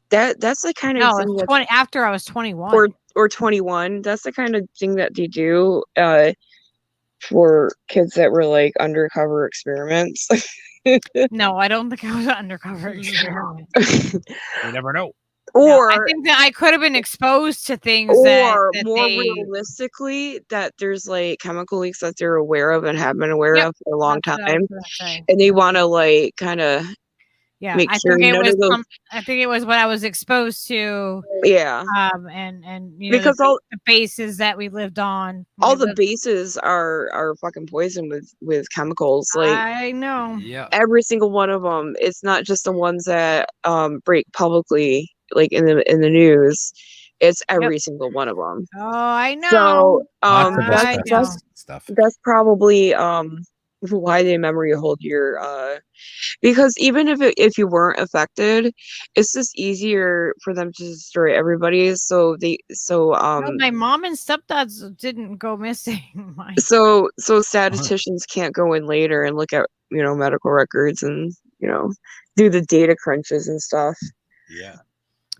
that's the kind of thing 20 after I was 21 or 21. That's the kind of thing that they do for kids that were like undercover experiments. No, I don't think I was an undercover experiment. You never know. Or I think that I could have been exposed to things or more realistically, that there's like chemical leaks that they're aware of and have been aware of for a long time, and they want to like kind of make sure I think it was what I was exposed to. Yeah. And you know, because the bases that we lived on, all the bases are fucking poisoned with chemicals. Like, I know. Yeah. Every single one of them. It's not just the ones that break publicly, like in the news. It's every single one of them. Oh, I know. So Lots of I know. stuff. that's probably why the memory hold your because even if you weren't affected, it's just easier for them to destroy everybody. So No, my mom and stepdads didn't go missing. so statisticians can't go in later and look at medical records and do the data crunches and stuff. Yeah.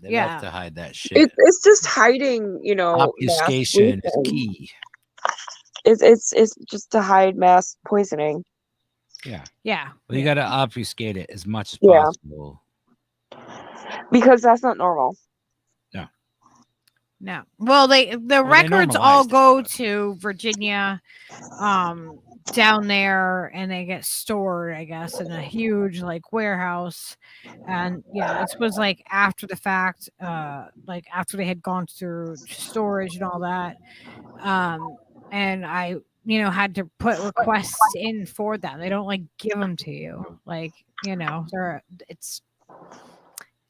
They Yeah. love to hide that shit. It's just hiding, Obfuscation mass is poisoning. key. It's just to hide mass poisoning. Yeah. Yeah. Well, you got to obfuscate it as much as Yeah. possible. Because that's not normal. No. Well, the records all go to Virginia, down there, and they get stored, I guess, in a huge warehouse. And yeah, this was after the fact, after they had gone through storage and all that. And I, had to put requests in for them. They don't give them to you. They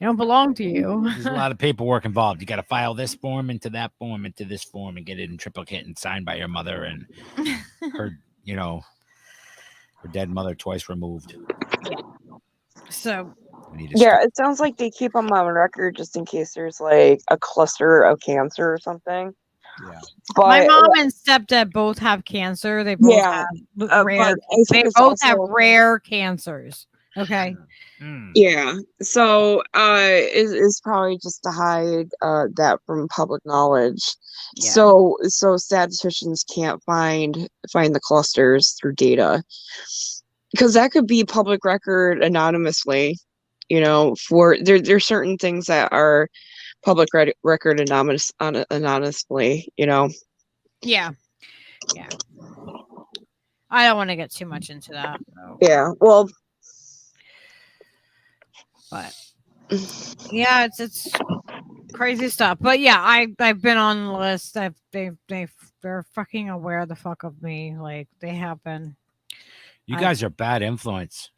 don't belong to you. There's a lot of paperwork involved. You got to file this form into that form into this form and get it in triplicate and signed by your mother and her, her dead mother twice removed. Yeah. So. Yeah, it sounds like they keep them on record just in case there's a cluster of cancer or something. Yeah. But my mom and stepdad both have cancer. They both have rare. They both have rare cancers. Okay. Yeah. So it's probably just to hide that from public knowledge. Yeah. So statisticians can't find the clusters through data. Because that could be public record anonymously, for there's certain things that are public record anonymously, Yeah. Yeah. I don't want to get too much into that. So. Yeah. Well, but yeah, it's crazy stuff. But yeah, I've been on the list. They're fucking aware the fuck of me. They have been. You guys are bad influence.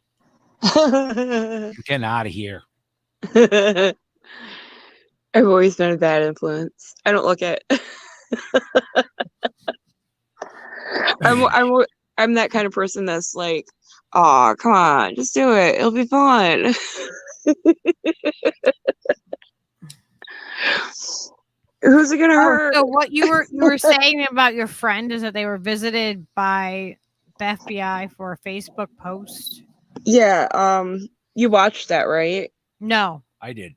You're getting out of here. I've always been a bad influence. I don't look at. I'm that kind of person that's like, oh, come on, just do it. It'll be fun. Who's it gonna hurt? So what you were saying about your friend is that they were visited by the FBI for a Facebook post? Yeah, you watched that, right? No. I did.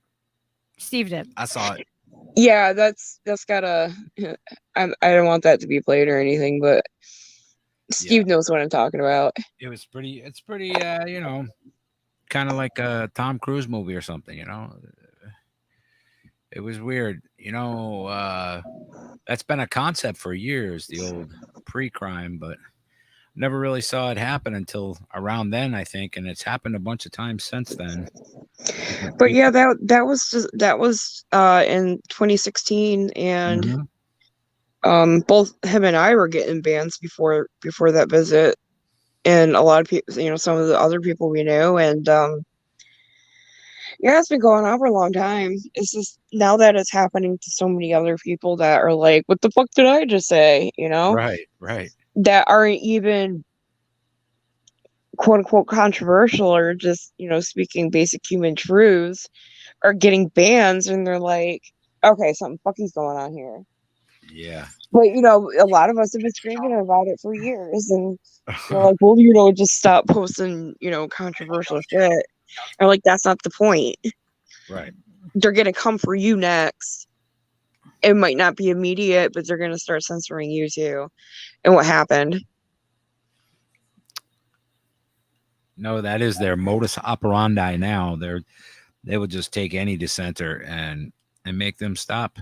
Steve did. I saw it. Yeah, that's gotta. I don't want that to be played or anything, but Steve knows what I'm talking about. It's pretty, kind of like a Tom Cruise movie or something, It was weird. That's been a concept for years, the old pre-crime, but never really saw it happen until around then, I think, and it's happened a bunch of times since then. But yeah, that was in 2016, and both him and I were getting bans before that visit, and a lot of people, some of the other people we knew, and yeah, it's been going on for a long time. It's just now that it's happening to so many other people that are like, what the fuck did I just say? Right. That aren't even quote unquote controversial or just, speaking basic human truths are getting bans, and they're like, okay, something fucky's going on here. Yeah. But, a lot of us have been screaming about it for years, and they're like, well, just stop posting, controversial shit. I'm like, that's not the point. Right. They're going to come for you next. It might not be immediate, but they're going to start censoring you too. And what happened? No, that is their modus operandi now. They will just take any dissenter and make them stop.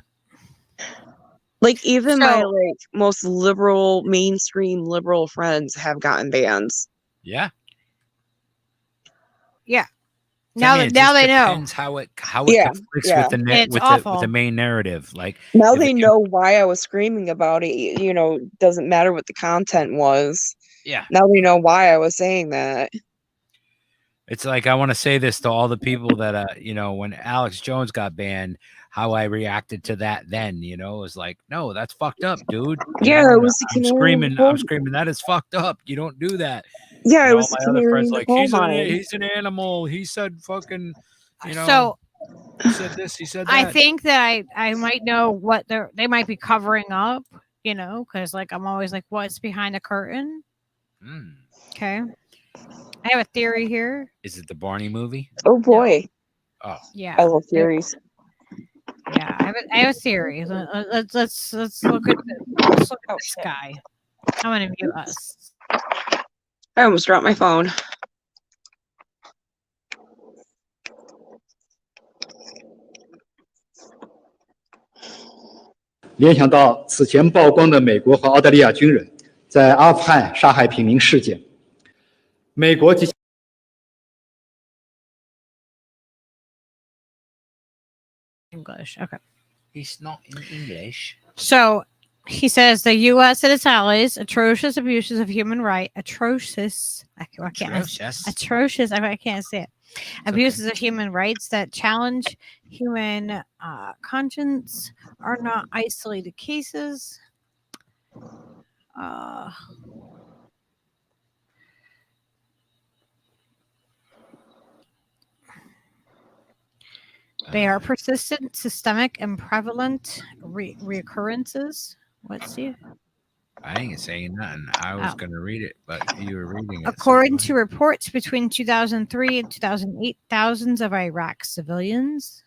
Even my most liberal, mainstream liberal friends have gotten bans. Yeah. Yeah. Now they know how it conflicts with the main narrative. Now they know why I was screaming about it. Doesn't matter what the content was. Yeah. Now they know why I was saying that. It's like, I want to say this to all the people that when Alex Jones got banned, how I reacted to that then. You know, it was like, no, that's fucked up, dude. You Yeah, know, it was the I'm canary in the screaming. coal I'm screaming. That is fucked up. You don't do that. Yeah, And it all was the my other canary friends in the like, coal he's mine. an animal. He said fucking, you know, So he said this, he said that. I think that I might know what they might be covering up, you know, because like I'm always like, what's behind the curtain? Okay. I have a theory here. Is it the Barney movie? Oh boy. Oh Yeah. I love theories. Yeah, I have a theory. Let's look at this guy. I'm gonna mute us. I almost dropped my phone.联想到此前曝光的美国和澳大利亚军人在阿富汗杀害平民事件，美国及 English. Okay. He's not in English. So he says the U.S. and its allies atrocious abuses of human rights. Atrocious. I can't say it. Abuses of human rights that challenge human conscience are not isolated cases. They are persistent, systemic, and prevalent reoccurrences. Let's see. I ain't saying nothing. I was going to read it, but you were reading it. According to reports between 2003 and 2008, thousands of Iraqi civilians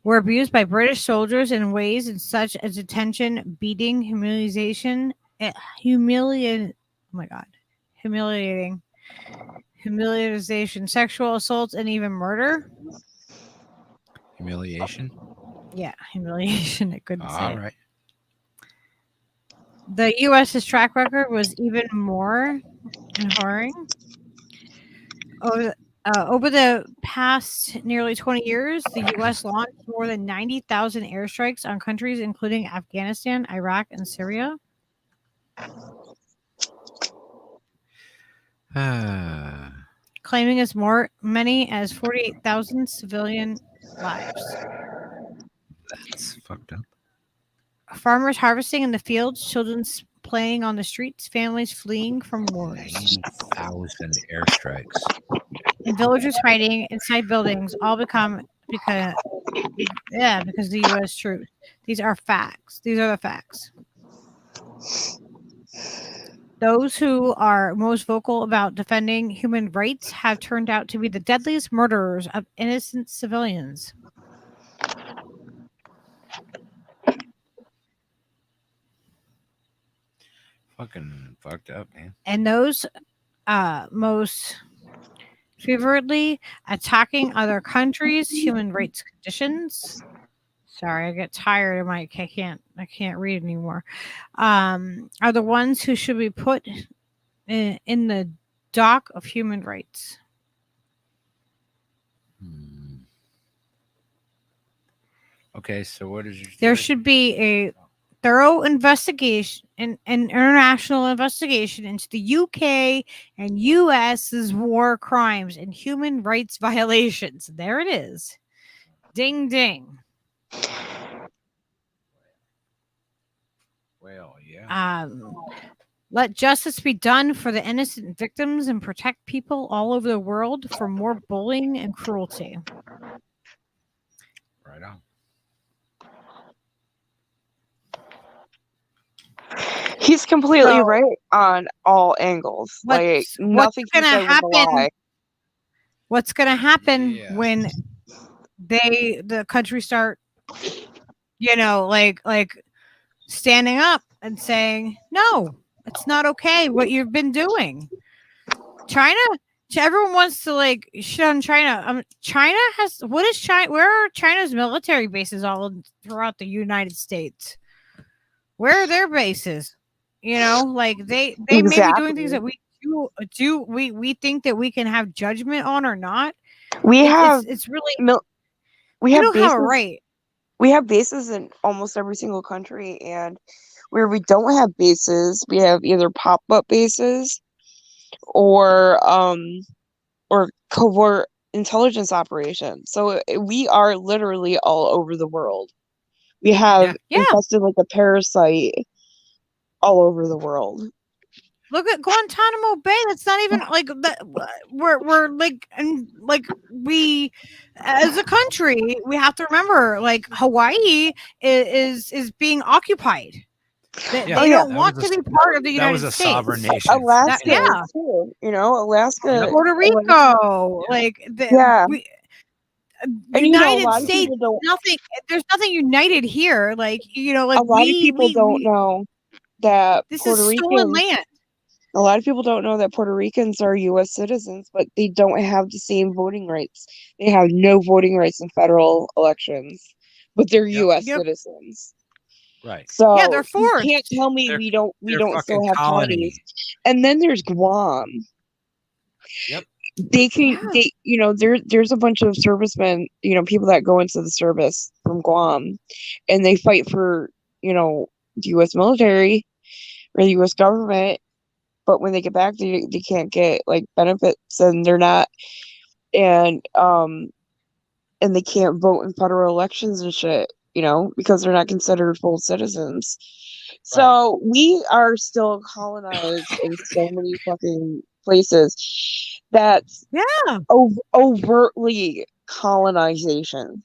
were abused by British soldiers in ways such as detention, beating, humiliation, sexual assaults, and even murder. Humiliation? Yeah, humiliation. I couldn't say. All right. The U.S.'s track record was even more harrowing. Over the past nearly 20 years, the U.S. launched more than 90,000 airstrikes on countries including Afghanistan, Iraq, and Syria. Claiming as many as 48,000 civilian lives. That's fucked up. Farmers harvesting in the fields, children playing on the streets, families fleeing from wars. 90,000 airstrikes. And villagers hiding inside buildings, all because the U.S. troops. These are facts. These are the facts. Those who are most vocal about defending human rights have turned out to be the deadliest murderers of innocent civilians. Fucking fucked up, man. And those most fervently attacking other countries' human rights conditions. Sorry, I get tired. I can't read anymore. Are the ones who should be put in the dock of human rights. Okay, so what is your There should be a thorough investigation, an international investigation into the UK and US's war crimes and human rights violations. There it is. Ding, ding. Well, yeah. Let justice be done for the innocent victims and protect people all over the world from more bullying and cruelty. Right on. He's completely right on all angles. Nothing going to happen? What's going to happen when the country start, like standing up and saying, no, it's not okay what you've been doing. Everyone wants to shit on China. China has where are China's military bases all throughout the United States? Where are their bases? They may be doing things that we do we think that we can have judgment on or not. We have bases, right. We have bases in almost every single country, and where we don't have bases, we have either pop-up bases or covert intelligence operation. So we are literally all over the world. We have infested like a parasite all over the world. Look at Guantanamo Bay. That's not even like that. We're like, and like we, as a country, we have to remember like Hawaii is being occupied. They don't want to be part of the United States. That was a sovereign nation. Alaska, too. You know, Alaska, Puerto Rico, like and United States. Nothing. There's nothing united here. Like like a lot of people don't know that this Puerto is stolen land. A lot of people don't know that Puerto Ricans are U.S. citizens, but they don't have the same voting rights. They have no voting rights in federal elections, but they're U.S. citizens. Right. So they're forced. You can't tell me we don't still have colonies. And then there's Guam. Yep. There's a bunch of servicemen, people that go into the service from Guam, and they fight for, the U.S. military or the U.S. government. But when they get back, they can't get like benefits, and they're not, and they can't vote in federal elections and shit, because they're not considered full citizens. So we are still colonized in so many fucking places. That's overtly colonization.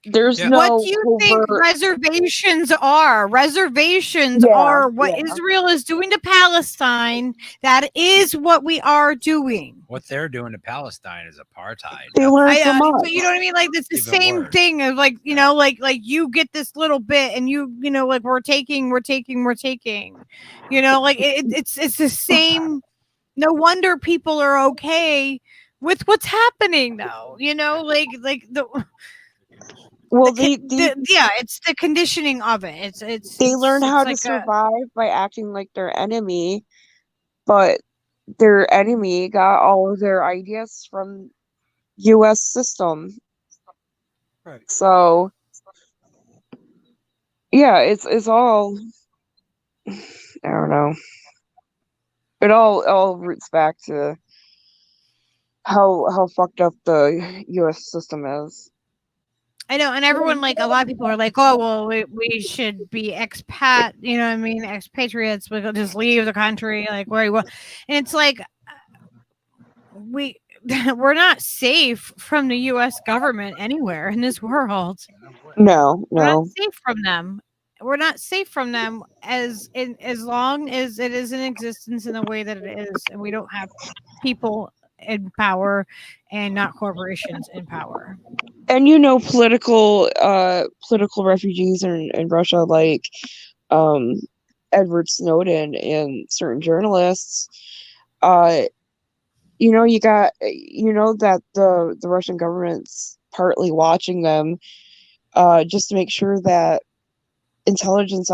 There's no. What do you think reservations are? Reservations are what Israel is doing to Palestine. That is what we are doing. What they're doing to Palestine is apartheid. They learn from us. But you know what I mean? Like it's the same thing of like like you get this little bit and like we're taking. Like it's the same. No wonder people are okay with what's happening though. Like the. Well, it's the conditioning of it. They learn how to survive by acting like their enemy, but their enemy got all of their ideas from U.S. system. Right. So, yeah, it's all. I don't know. It all roots back to how fucked up the U.S. system is. I know, and everyone, like, a lot of people are like, oh, well, we should be expat, expatriates, we could just leave the country, like, where you want. And it's like, we're not safe from the U.S. government anywhere in this world. No. We're not safe from them. We're not safe from them as long as it is in existence in the way that it is, and we don't have people in power and not corporations in power. And political refugees in Russia, like Edward Snowden and certain journalists, you got that the Russian government's partly watching them just to make sure that intelligence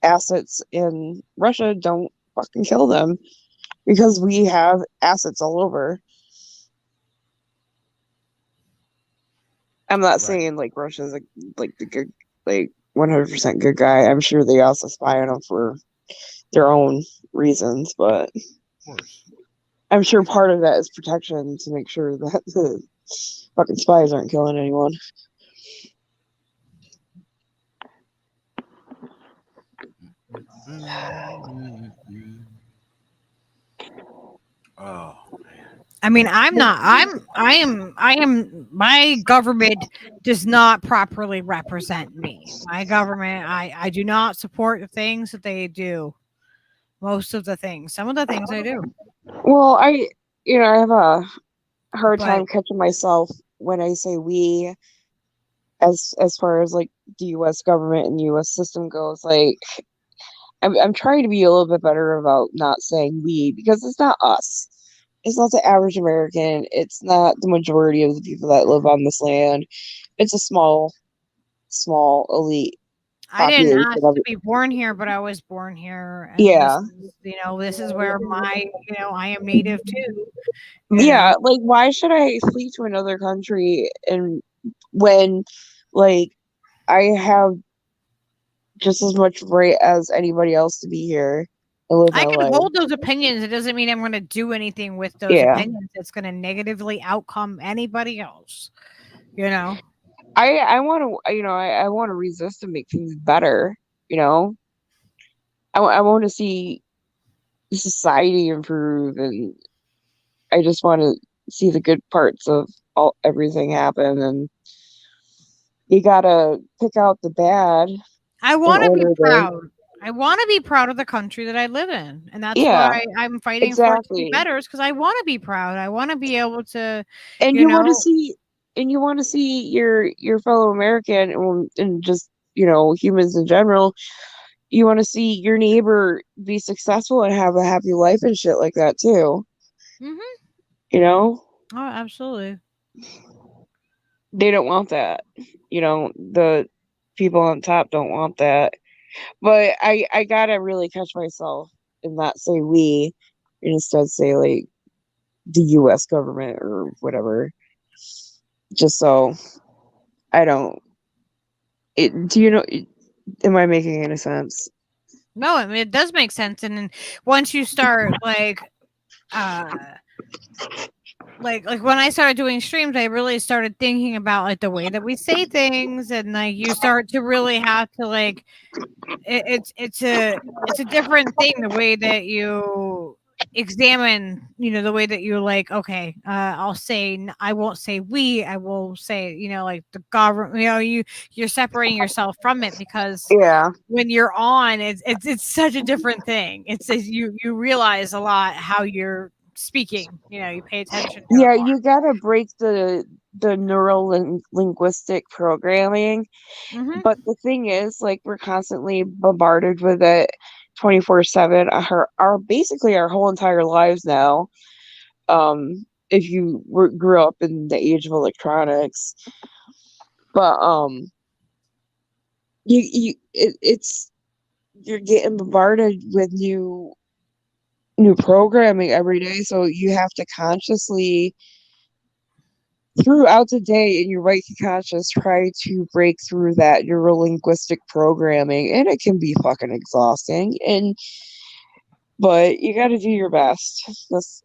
assets in Russia don't fucking kill them, because we have assets all over. I'm not saying like Russia's like the good, like 100% good guy. I'm sure they also spy on them for their own reasons, but I'm sure part of that is protection to make sure that the fucking spies aren't killing anyone. Oh. I mean, I am, my government does not properly represent me. My government, I do not support the things that they do. Most of the things, some of the things I do. Well, I have a hard time catching myself when I say we, as far as like the U.S. government and the U.S. system goes. Like, I'm trying to be a little bit better about not saying we, because it's not us. It's not the average American. It's not the majority of the people that live on this land. It's a small elite. I didn't ask to be born here, but I was born here. And this is where I am native too. Yeah, like, why should I flee to another country and when, like, I have just as much right as anybody else to be here? live I my can life. hold those opinions. It doesn't mean I'm going to do anything with those Yeah. opinions that's going to negatively outcome anybody else. You know? I want to, I want to resist and make things better. You know, I want to see society improve, and I just want to see the good parts of everything happen. And you gotta pick out the bad. I want to be proud. I want to be proud of the country that I live in, and that's why I'm fighting for it to be better. Is because I want to be proud. I want to be able to, and you want to see, your fellow American, and just humans in general. You want to see your neighbor be successful and have a happy life and shit like that too. Oh, absolutely. They don't want that. The people on top don't want that. But I gotta really catch myself and not say we, and instead say like the US government or whatever. Just so I don't am I making any sense? No, I mean it does make sense. And then once you start like when I started doing streams, I really started thinking about like the way that we say things, and like you start to really have to like it's a different thing, the way that you examine, the way that you like, okay, I won't say we, I will say, like the government, you're separating yourself from it, because when you're on, it's such a different thing. It's you realize a lot how you're speaking, you pay attention to it more. You gotta break the neural linguistic programming. But the thing is, like, we're constantly bombarded with it 24/7 basically our whole entire lives now, if you grew up in the age of electronics. But you're getting bombarded with new programming every day, so you have to consciously, throughout the day, in your right conscious, try to break through that neurolinguistic programming, and it can be fucking exhausting. But you got to do your best. That's,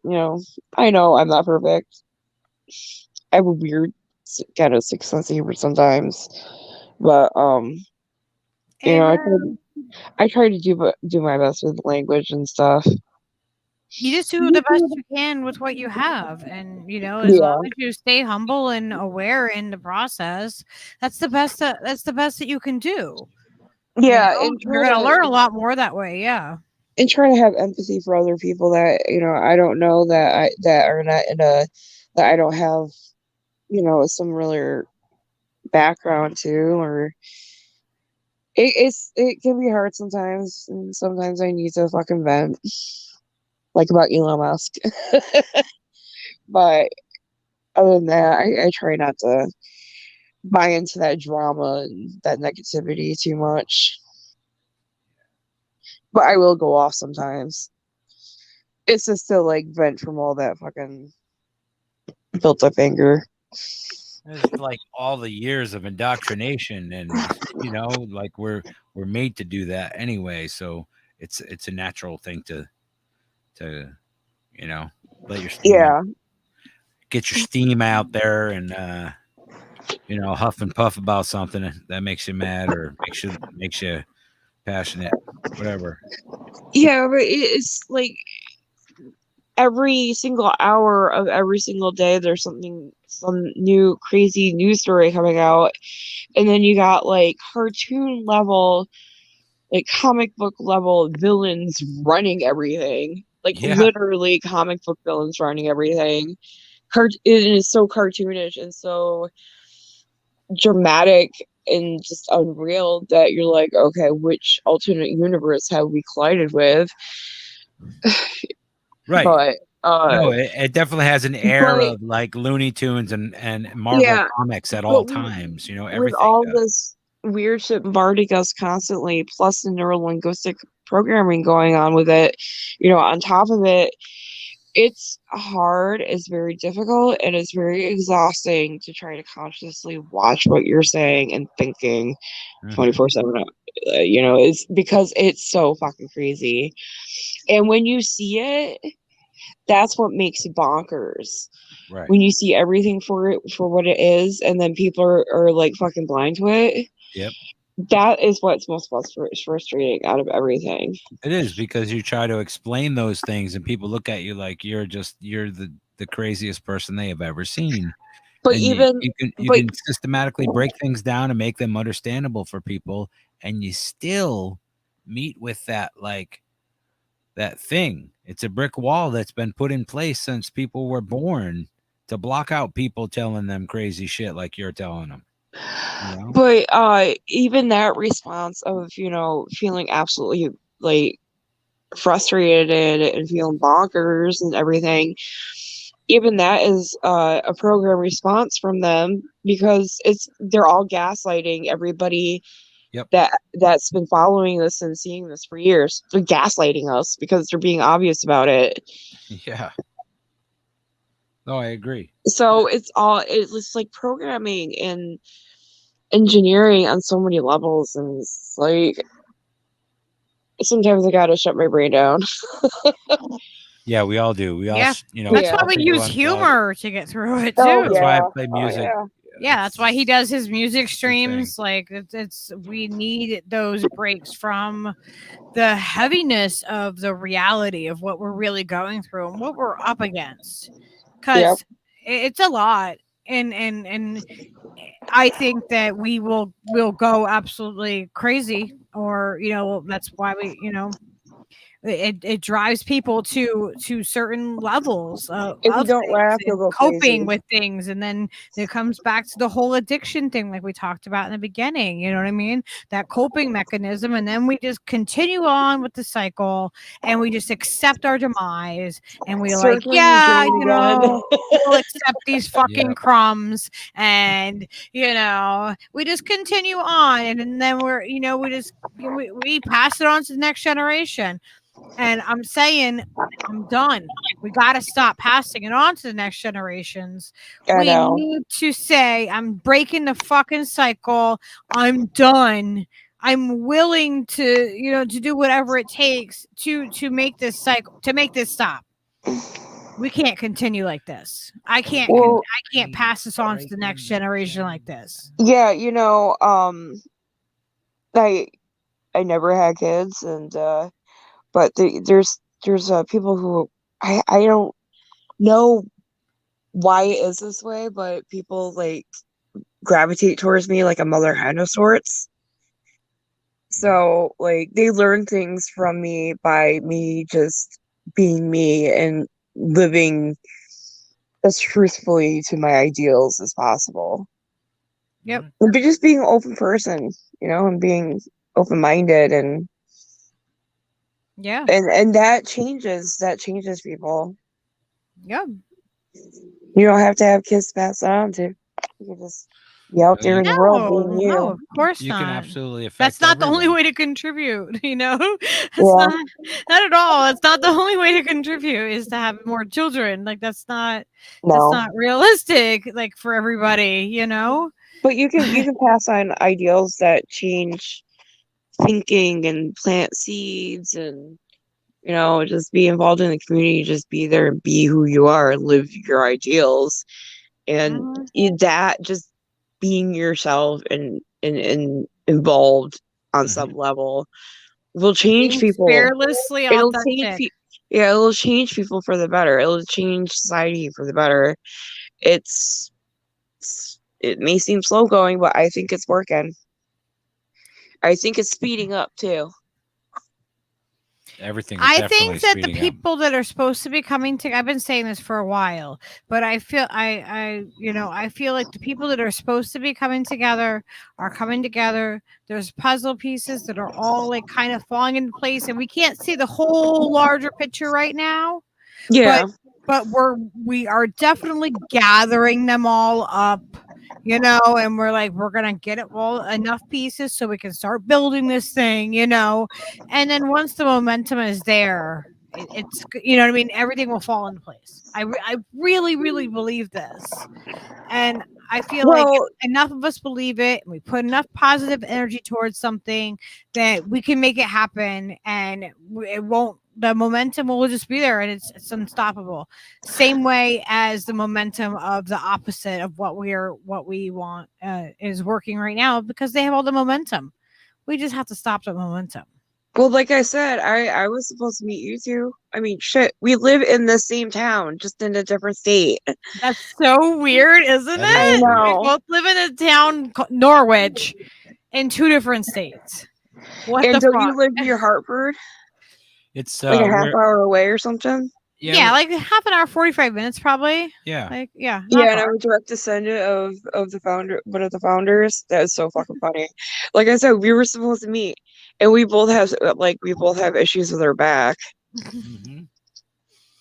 I know I'm not perfect. I have a weird kind of sixth sense of humor sometimes, but I try to do my best with language and stuff. You just do the best you can with what you have, and as long as you stay humble and aware in the process, that's the best that you can do. And you're gonna learn a lot more that way. And try to have empathy for other people that I don't know, that are not that I don't have a similar background to, or it can be hard sometimes, and sometimes I need to fucking vent, like about Elon Musk. But other than that, I try not to buy into that drama and that negativity too much. But I will go off sometimes. It's just to like vent from all that fucking built up anger. It's like all the years of indoctrination, and like we're made to do that anyway. So it's a natural thing to let your steam out. Get your steam out there, and huff and puff about something that makes you mad or makes you passionate, whatever. Yeah, but it's like every single hour of every single day there's some new crazy news story coming out, and then you got like cartoon level, like comic book level villains running everything, literally comic book villains running everything. It is so cartoonish and so dramatic and just unreal that you're like, okay, which alternate universe have we collided with? Right. But no, it definitely has an air of like Looney Tunes and Marvel comics at all times. Everything. With all this weird shit bombarding us constantly, plus the neurolinguistic programming going on with it, on top of it, it's hard, it's very difficult, and it's very exhausting to try to consciously watch what you're saying and thinking 24/7. You know, it's because it's so fucking crazy. And when you see it, that's what makes it bonkers. Right. When you see everything for what it is, and then people are like fucking blind to it. Yep. That is what's most frustrating out of everything. It is, because you try to explain those things and people look at you like you're the craziest person they have ever seen. But and even you can systematically break things down and make them understandable for people, and you still meet with that thing. It's a brick wall that's been put in place since people were born to block out people telling them crazy shit like you're telling them. You know? But even that response of, you know, feeling absolutely like frustrated and feeling bonkers and everything, even that is a program response from them, because they're all gaslighting everybody. Yep. That's been following this and seeing this for years. They're gaslighting us because they're being obvious about it. Yeah. No, I agree. So it's like programming and engineering on so many levels, and it's like sometimes I gotta shut my brain down. Yeah, we all do. We all, Yeah. you know, That's Yeah. why we to use unplug. humor to get through it too. Oh, That's yeah. why I play Oh, music. yeah. Yeah, that's why he does his music streams. Like it's we need those breaks from the heaviness of the reality of what we're really going through and what we're up against, because it's a lot. And I think that we'll go absolutely crazy, or you know, that's why we, you know, it drives people to certain levels If you of don't things laugh, you'll and go coping crazy. with things, and then it comes back to the whole addiction thing like we talked about in the beginning. You know what I mean? That coping mechanism, and then we just continue on with the cycle, and we just accept our demise, and we like, Circling the yeah, drain you again. know, we'll accept these fucking Yep. crumbs, and you know, we just continue on, and then we're, you know, we pass it on to the next generation. And I'm saying, I'm done. We got to stop passing it on to the next generations. I We know. need to say, I'm breaking the fucking cycle. I'm done. I'm willing to, you know, to do whatever it takes to make this cycle, to make this stop. We can't continue like this. I can't pass this on to the next generation like this. Yeah, you know, I never had kids, and but there's people who I don't know why it is this way, but people like gravitate towards me like a mother hen of sorts. So like they learn things from me by me just being me and living as truthfully to my ideals as possible. Yep. And just being an open person, you know, and being open-minded, and Yeah. and that changes people. Yeah. You don't have to have kids to pass it on to. You can just be out there in the world being you. No, of course You not. can absolutely affect That's not the only everyone. way to contribute, you know? That's Yeah. not at all. That's not the only way to contribute, is to have more children. Like that's not No. realistic, like for everybody, you know? But you can pass on ideals that change thinking and plant seeds, and you know, just be involved in the community, just be there and be who you are, live your ideals, and that just being yourself and involved on some level will change Being people. fearlessly It'll authentic. change it'll change people for the better. It'll change society for the better. It may seem slow going, but I think it's working. I think it's speeding up too. Everything is I definitely think that the speeding up. people that are supposed to be coming together, I've been saying this for a while, but I feel I you know, I feel like the people that are supposed to be coming together are coming together. There's puzzle pieces that are all like kind of falling into place, and we can't see the whole larger picture right now. Yeah. But we are definitely gathering them all up, you know, and we're like, we're gonna get it all enough pieces so we can start building this thing, you know. And then once the momentum is there, it's you know what I mean. Everything will fall into place. I really really believe this, and I feel like Well, if enough of us believe it, and we put enough positive energy towards something, that we can make it happen, and it won't. The momentum will just be there, and it's unstoppable. Same way as the momentum of the opposite of what we want is working right now, because they have all the momentum. We just have to stop the momentum. well, like I said, I was supposed to meet you two. I mean, shit, we live in the same town, just in a different state. That's so weird, isn't That is it? I weird. We know. both live in a town called Norwich in 2 different states. What And the don't fuck? you live near Hartford, It's like a half we're hour away or something? Yeah, like half an hour, 45 minutes probably. yeah. Like, yeah, Yeah, not and far. I'm a direct descendant of the founder, one of the founders. That is so fucking funny. Like I said, we were supposed to meet, and we both have issues with our back, Mhm.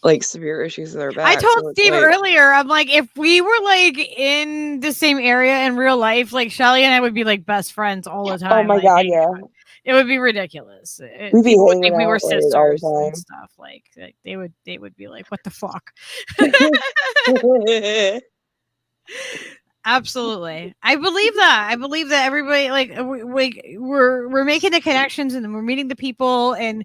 like severe issues with our I back. told So it's Steve like, earlier, I'm like, if we were like in the same area in real life, like Shelly and I would be like best friends all the time. oh my like, god, hanging yeah, out. It would be ridiculous. we'd be People would hanging think we were out like all sisters and the stuff. Like they would be like, what the fuck? time. Absolutely. I believe that. I believe that everybody like we're making the connections, and we're meeting the people, and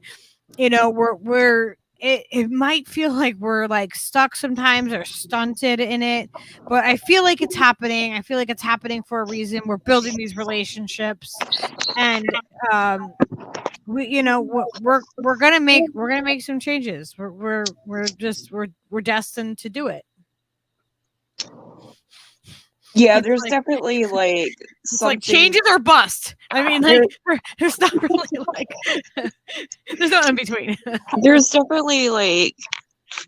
you know, we're it might feel like we're like stuck sometimes or stunted in it, but I feel like it's happening. I feel like it's happening for a reason. We're building these relationships, and we you know we're gonna make some changes. We're destined to do it. Yeah, It's there's like definitely like it's like something. changes or bust. I mean, like There, there's not really like there's no in between. there's definitely like,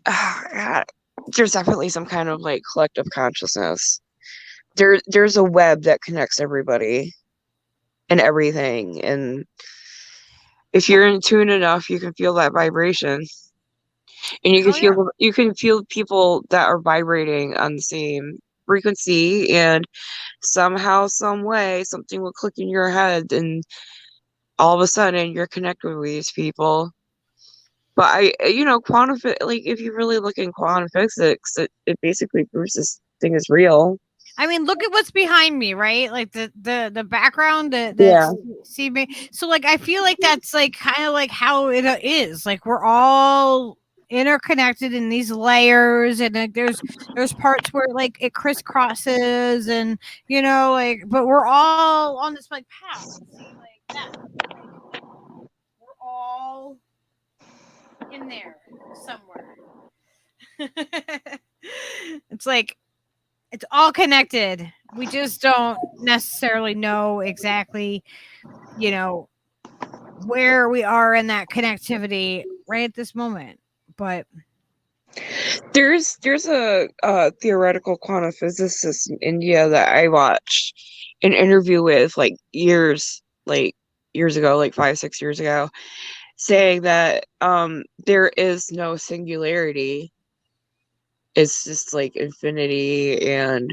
God, there's definitely some kind of like collective consciousness. There's a web that connects everybody and everything, and if you're in tune enough, you can feel that vibration, and Oh yeah. you can feel people that are vibrating on the same frequency, and somehow, some way, something will click in your head, and all of a sudden you're connected with these people. But like if you really look in quantum physics, it basically proves this thing is real. I mean, look at what's behind me, right? Like the background, Yeah. see me. So like, I feel like that's like kind of like how it is. Like we're all interconnected in these layers, and like there's parts where like it crisscrosses, and you know, like, but we're all on this like path. See, like that. Like, we're all in there somewhere. It's like it's all connected. We just don't necessarily know exactly, you know, where we are in that connectivity right at this moment. But There's a theoretical quantum physicist in India that I watched an interview with years ago, like 5-6 years ago, saying that there is no singularity. It's just like infinity, and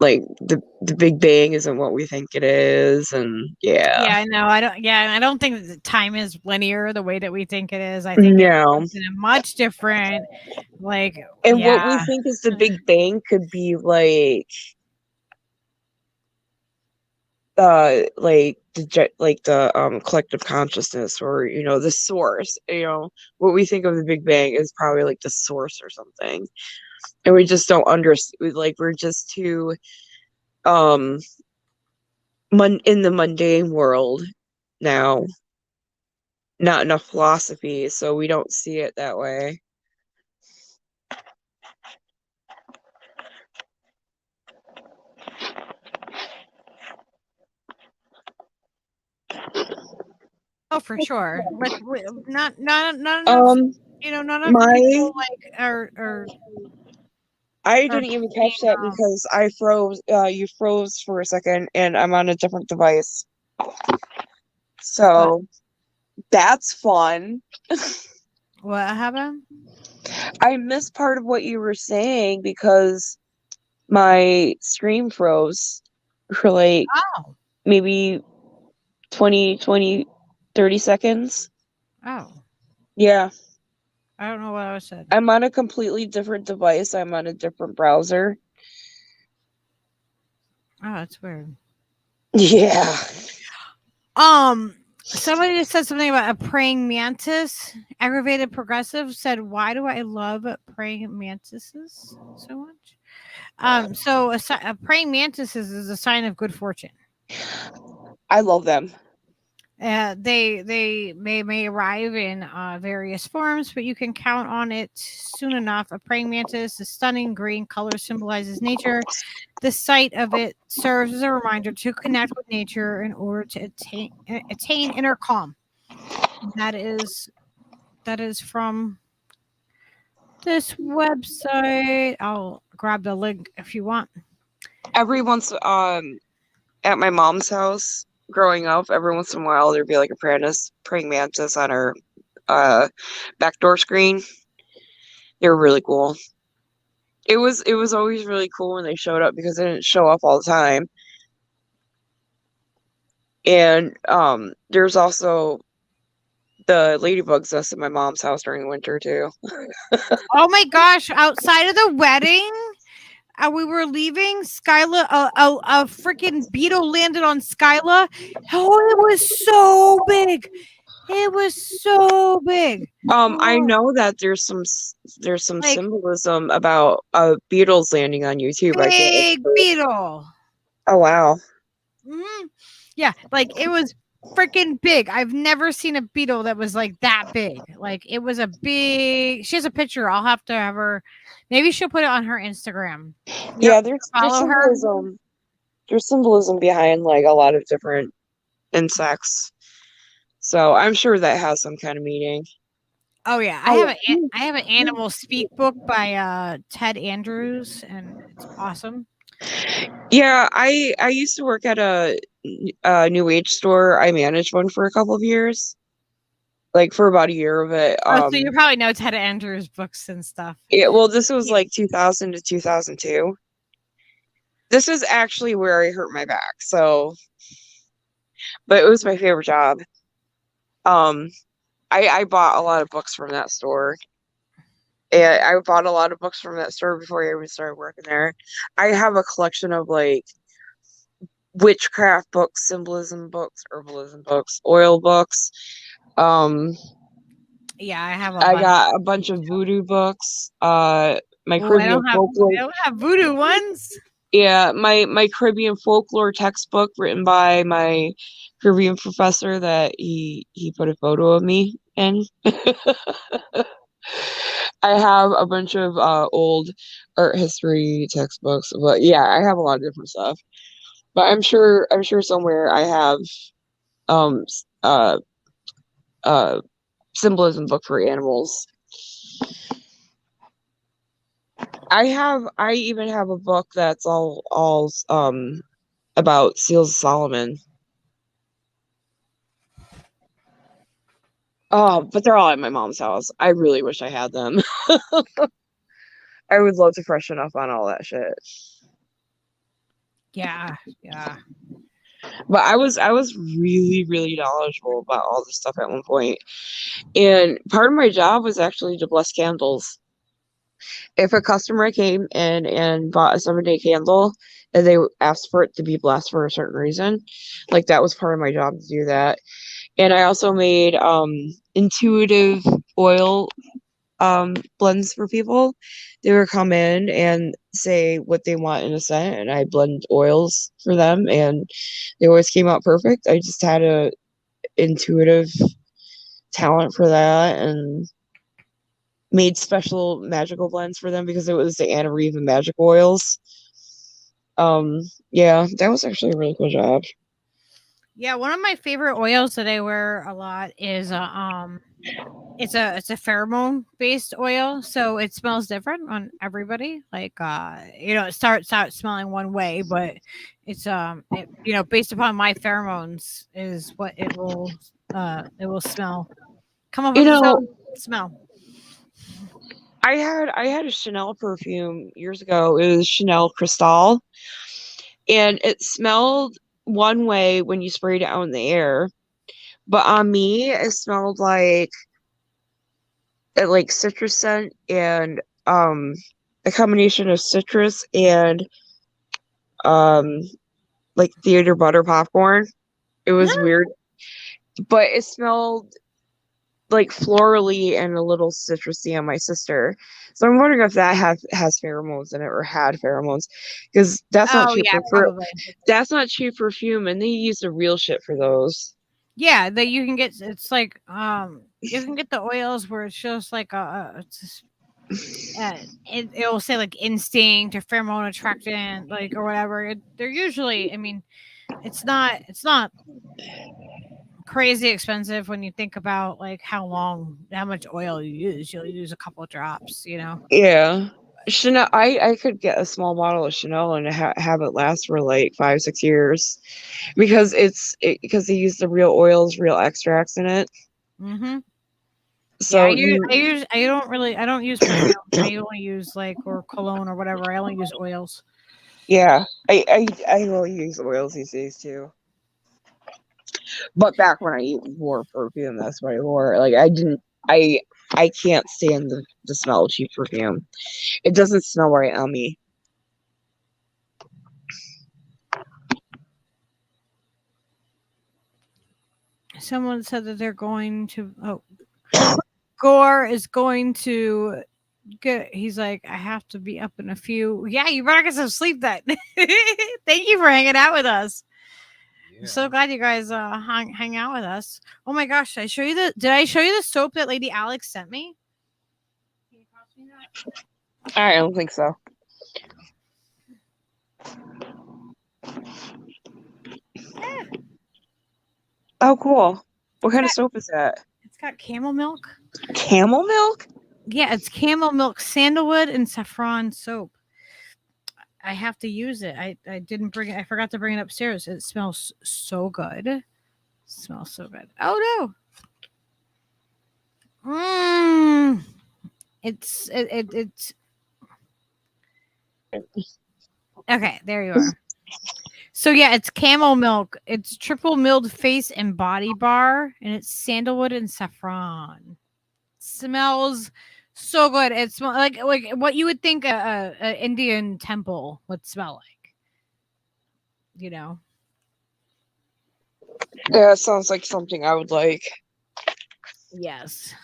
like the Big Bang isn't what we think it is, and yeah. yeah, I know. I don't think that time is linear the way that we think it is. I think No. it's in a much different, like, And what we yeah. think is the Big Bang could be like the collective consciousness, or the source. What we think of the Big Bang is probably like the source or something, and we just don't understand. Like, we're just too in the mundane world now, not enough philosophy, so we don't see it that way. Oh, for sure. Like, not enough. You know, not enough people like are. I didn't even catch that because I froze. You froze for a second, and I'm on a different device. So that's fun. What happened? I missed part of what you were saying because my stream froze for like maybe 20, 30 seconds. Oh. Yeah. I don't know what I said. I'm on a completely different device. I'm on a different browser. Oh, that's weird. Yeah. Somebody just said something about a praying mantis. Aggravated progressive said, "Why do I love praying mantises so much?" So a praying mantis is a sign of good fortune. I love them. They may arrive in various forms, but you can count on it soon enough. A praying mantis, the stunning green color symbolizes nature. The sight of it serves as a reminder to connect with nature in order to attain inner calm. That is from this website. I'll grab the link if you want. Every once at my mom's house growing up, every once in a while there'd be like a praying mantis on her backdoor screen. They were really cool. It was always really cool when they showed up because they didn't show up all the time. And there's also the ladybugs nest at my mom's house during the winter too. Oh my gosh! Outside of the wedding, we were leaving. Skyla, a freaking beetle landed on Skyla. Oh, it was so big. It was so big. I know that there's some Like, symbolism about beetles landing on you too, but I can't. big beetle. Oh wow. Mm-hmm. Yeah, like it was freaking big. I've never seen a beetle that was like that big. Like it was a big. She has a picture. I'll have to have her. Maybe she'll put it on her Instagram. Yeah, there's follow her. symbolism. There's symbolism behind like a lot of different insects. So I'm sure that has some kind of meaning. Oh yeah, I have an animal speak book by Ted Andrews, and it's awesome. Yeah, I used to work at a new age store. I managed one for a couple of years, like for about a year of it. So you probably know Ted Andrews books and stuff. Yeah, well, this was like 2000 to 2002. This is actually where I hurt my back. So, but it was my favorite job. I bought a lot of books from that store. And I bought a lot of books from that store before I even started working there. I have a collection of like witchcraft books, symbolism books, herbalism books, oil books. Yeah, I have. I got a bunch of voodoo books. My Caribbean folklore. I don't have voodoo ones. Yeah, my Caribbean folklore textbook written by my Caribbean professor that he put a photo of me in. I have a bunch of old art history textbooks, but yeah, I have a lot of different stuff. But I'm sure somewhere I have symbolism book for animals. I even have a book that's all about seals of Solomon. Oh, but they're all at my mom's house. I really wish I had them. I would love to freshen up on all that shit. Yeah. But I was really, really knowledgeable about all this stuff at one point. And part of my job was actually to bless candles. If a customer came in and bought a 7-day candle and they asked for it to be blessed for a certain reason, like that was part of my job to do that. And I also made intuitive oil blends for people. They would come in and say what they want in a scent, and I blend oils for them, and they always came out perfect. I just had a intuitive talent for that, and made special magical blends for them because it was the Anna Reeve and magic oils. Yeah, that was actually a really cool job. Yeah, one of my favorite oils that I wear a lot is it's a pheromone based oil, so it smells different on everybody. Like it starts out smelling one way, but it's based upon my pheromones is what it will smell. Come up with smell. I had a Chanel perfume years ago. It was Chanel Cristal, and it smelled one way when you sprayed it out in the air, but on me it smelled like like citrus scent and a combination of citrus and like theater butter popcorn. It was weird, but it smelled like florally and a little citrusy on my sister. So I'm wondering if that has pheromones in it or had pheromones, because that's not Oh cheap yeah, for probably. that's not cheap perfume, and they use the real shit for those. Yeah, that you can get. It's like you can get the oils where it's just like it's just, it'll say like instinct or pheromone attractant, like or whatever. They're usually, I mean, it's not crazy expensive when you think about like how much oil you use. You'll use a couple of drops, you know. Yeah. Chanel, I could get a small bottle of Chanel and have it last for like 5-6 years, because because they use the real oils, real extracts in it. Mm-hmm. So yeah, I don't use perfume. I only use like or cologne or whatever. I only use oils. yeah, I will use oils these days too. But back when I wore perfume, that's what I wore. Like I can't stand the smell of cheap perfume. It doesn't smell right on me. Someone said that they're going to. Gore is going to get. He's like, I have to be up in a few. Yeah, you better get some sleep then. Thank you for hanging out with us. I'm so glad you guys hang out with us. Oh my gosh, did I show you the soap that Lady Alex sent me? Can you pass me that? I don't think so. Yeah. Oh, cool. What kind of soap is that? It's got camel milk. Camel milk? Yeah, it's camel milk, sandalwood, and saffron soap. I have to use it. I didn't bring it. I forgot to bring it upstairs. It smells so good. It smells so good. Oh no. It's okay. There you are. So yeah, it's camel milk. It's triple milled face and body bar, and it's sandalwood and saffron. Smells so good. It smells like what you would think a Indian temple would smell like. You know. Yeah, it sounds like something I would like. Yes.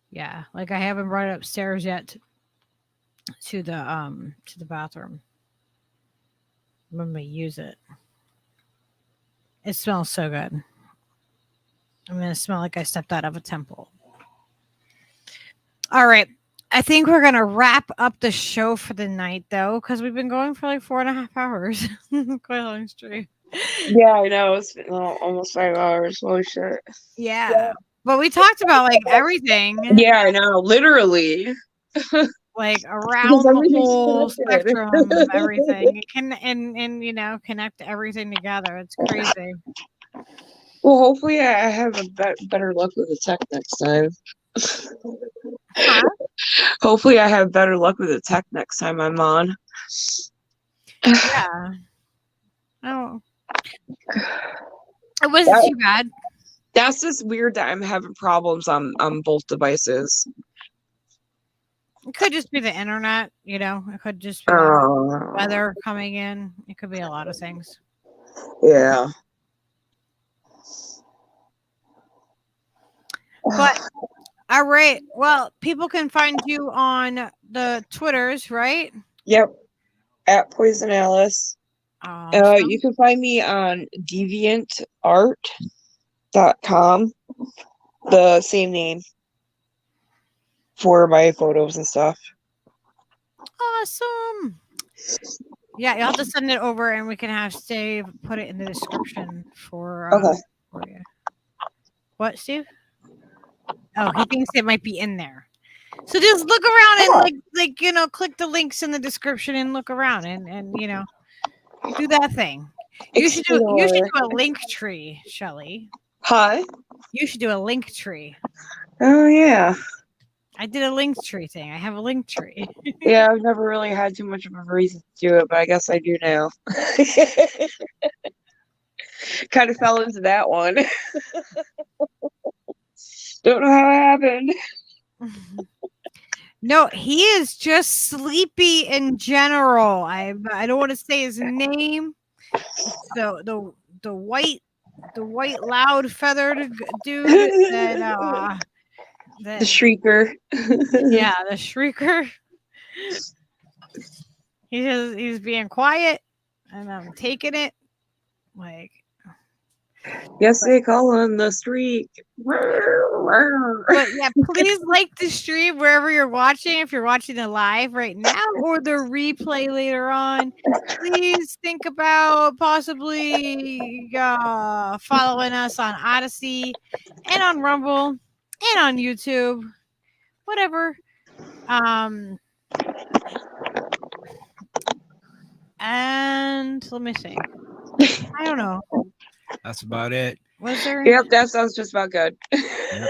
Yeah, like I haven't brought it upstairs yet to the bathroom. I'm gonna use it. It smells so good. I'm gonna smell like I stepped out of a temple. All right. I think we're gonna wrap up the show for the night though, because we've been going for like 4.5 hours. Quite a long stream. Yeah, I know. It's been almost 5 hours. Holy shit. Yeah. But we talked about like everything. Yeah, I know. Literally. Like around the whole spectrum of everything. It can and you know connect everything together. It's crazy. Well, hopefully I have a better luck with the tech next time. Huh? Hopefully I have better luck with the tech next time I'm on. Yeah. Oh. It wasn't too bad. That's just weird that I'm having problems on both devices. It could just be the internet, you know. It could just be the weather coming in. It could be a lot of things. Yeah. But all right. Well, people can find you on the Twitters, right? Yep. At Poison Alice. Awesome. You can find me on deviantart.com. The same name for my photos and stuff. Awesome. Yeah, you'll have to send it over and we can have Steve put it in the description for you. What, Steve? Oh, he thinks it might be in there. So just look around and like you know, click the links in the description and look around and you know, do that thing. You should do a LINKTREE, Shelly. Hi. You should do a LINKTREE. Oh yeah. I did a LINKTREE thing. I have a LINKTREE. Yeah, I've never really had too much of a reason to do it, but I guess I do now. Kind of fell into that one. Don't know how it happened. No, he is just sleepy in general. I don't want to say his name. The white loud feathered dude that The shrieker. yeah, the shrieker. He's being quiet, and I'm taking it like. Yes, they call him the streak. But yeah, please like the stream wherever you're watching. If you're watching it live right now or the replay later on, please think about possibly following us on Odyssey and on Rumble and on YouTube, whatever. And let me see. I don't know. That's about it. Was there? Yep, that sounds just about good. Yep.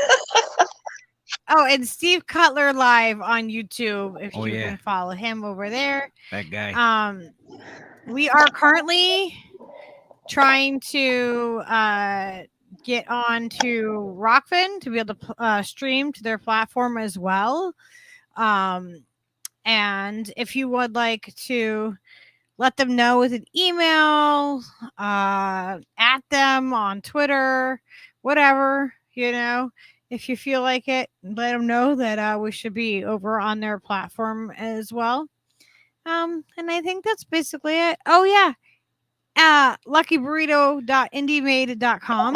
Oh, and Steve Cutler live on YouTube. If you yeah. can follow him over there. That guy. We are currently trying to get on to Rockfin to be able to stream to their platform as well. And if you would like to let them know with an email, at them on Twitter, whatever, if you feel like it, let them know that we should be over on their platform as well. And I think that's basically it. Oh, yeah. luckyburrito.indiemade.com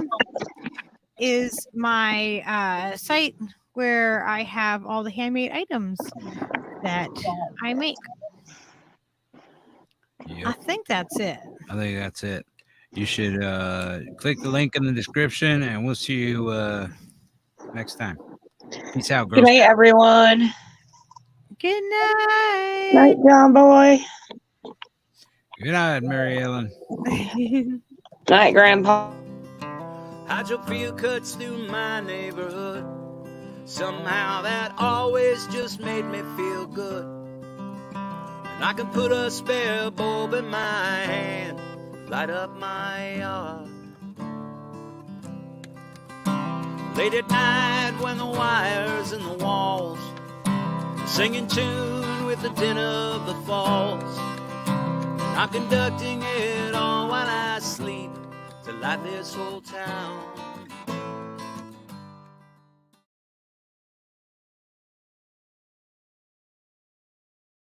is my site where I have all the handmade items that I make. Yep. I think that's it. You should click the link in the description, and we'll see you next time. Peace out, girls. Good night, everyone. Good night. Night, John boy. Good night, Mary Ellen. Night, Grandpa. Hydrofield cuts through my neighborhood. Somehow that always just made me feel good. And I can put a spare bulb in my hand, light up my yard. Late at night when the wires in the walls singing tune with the din of the falls. I'm conducting it all while I sleep to light this whole town.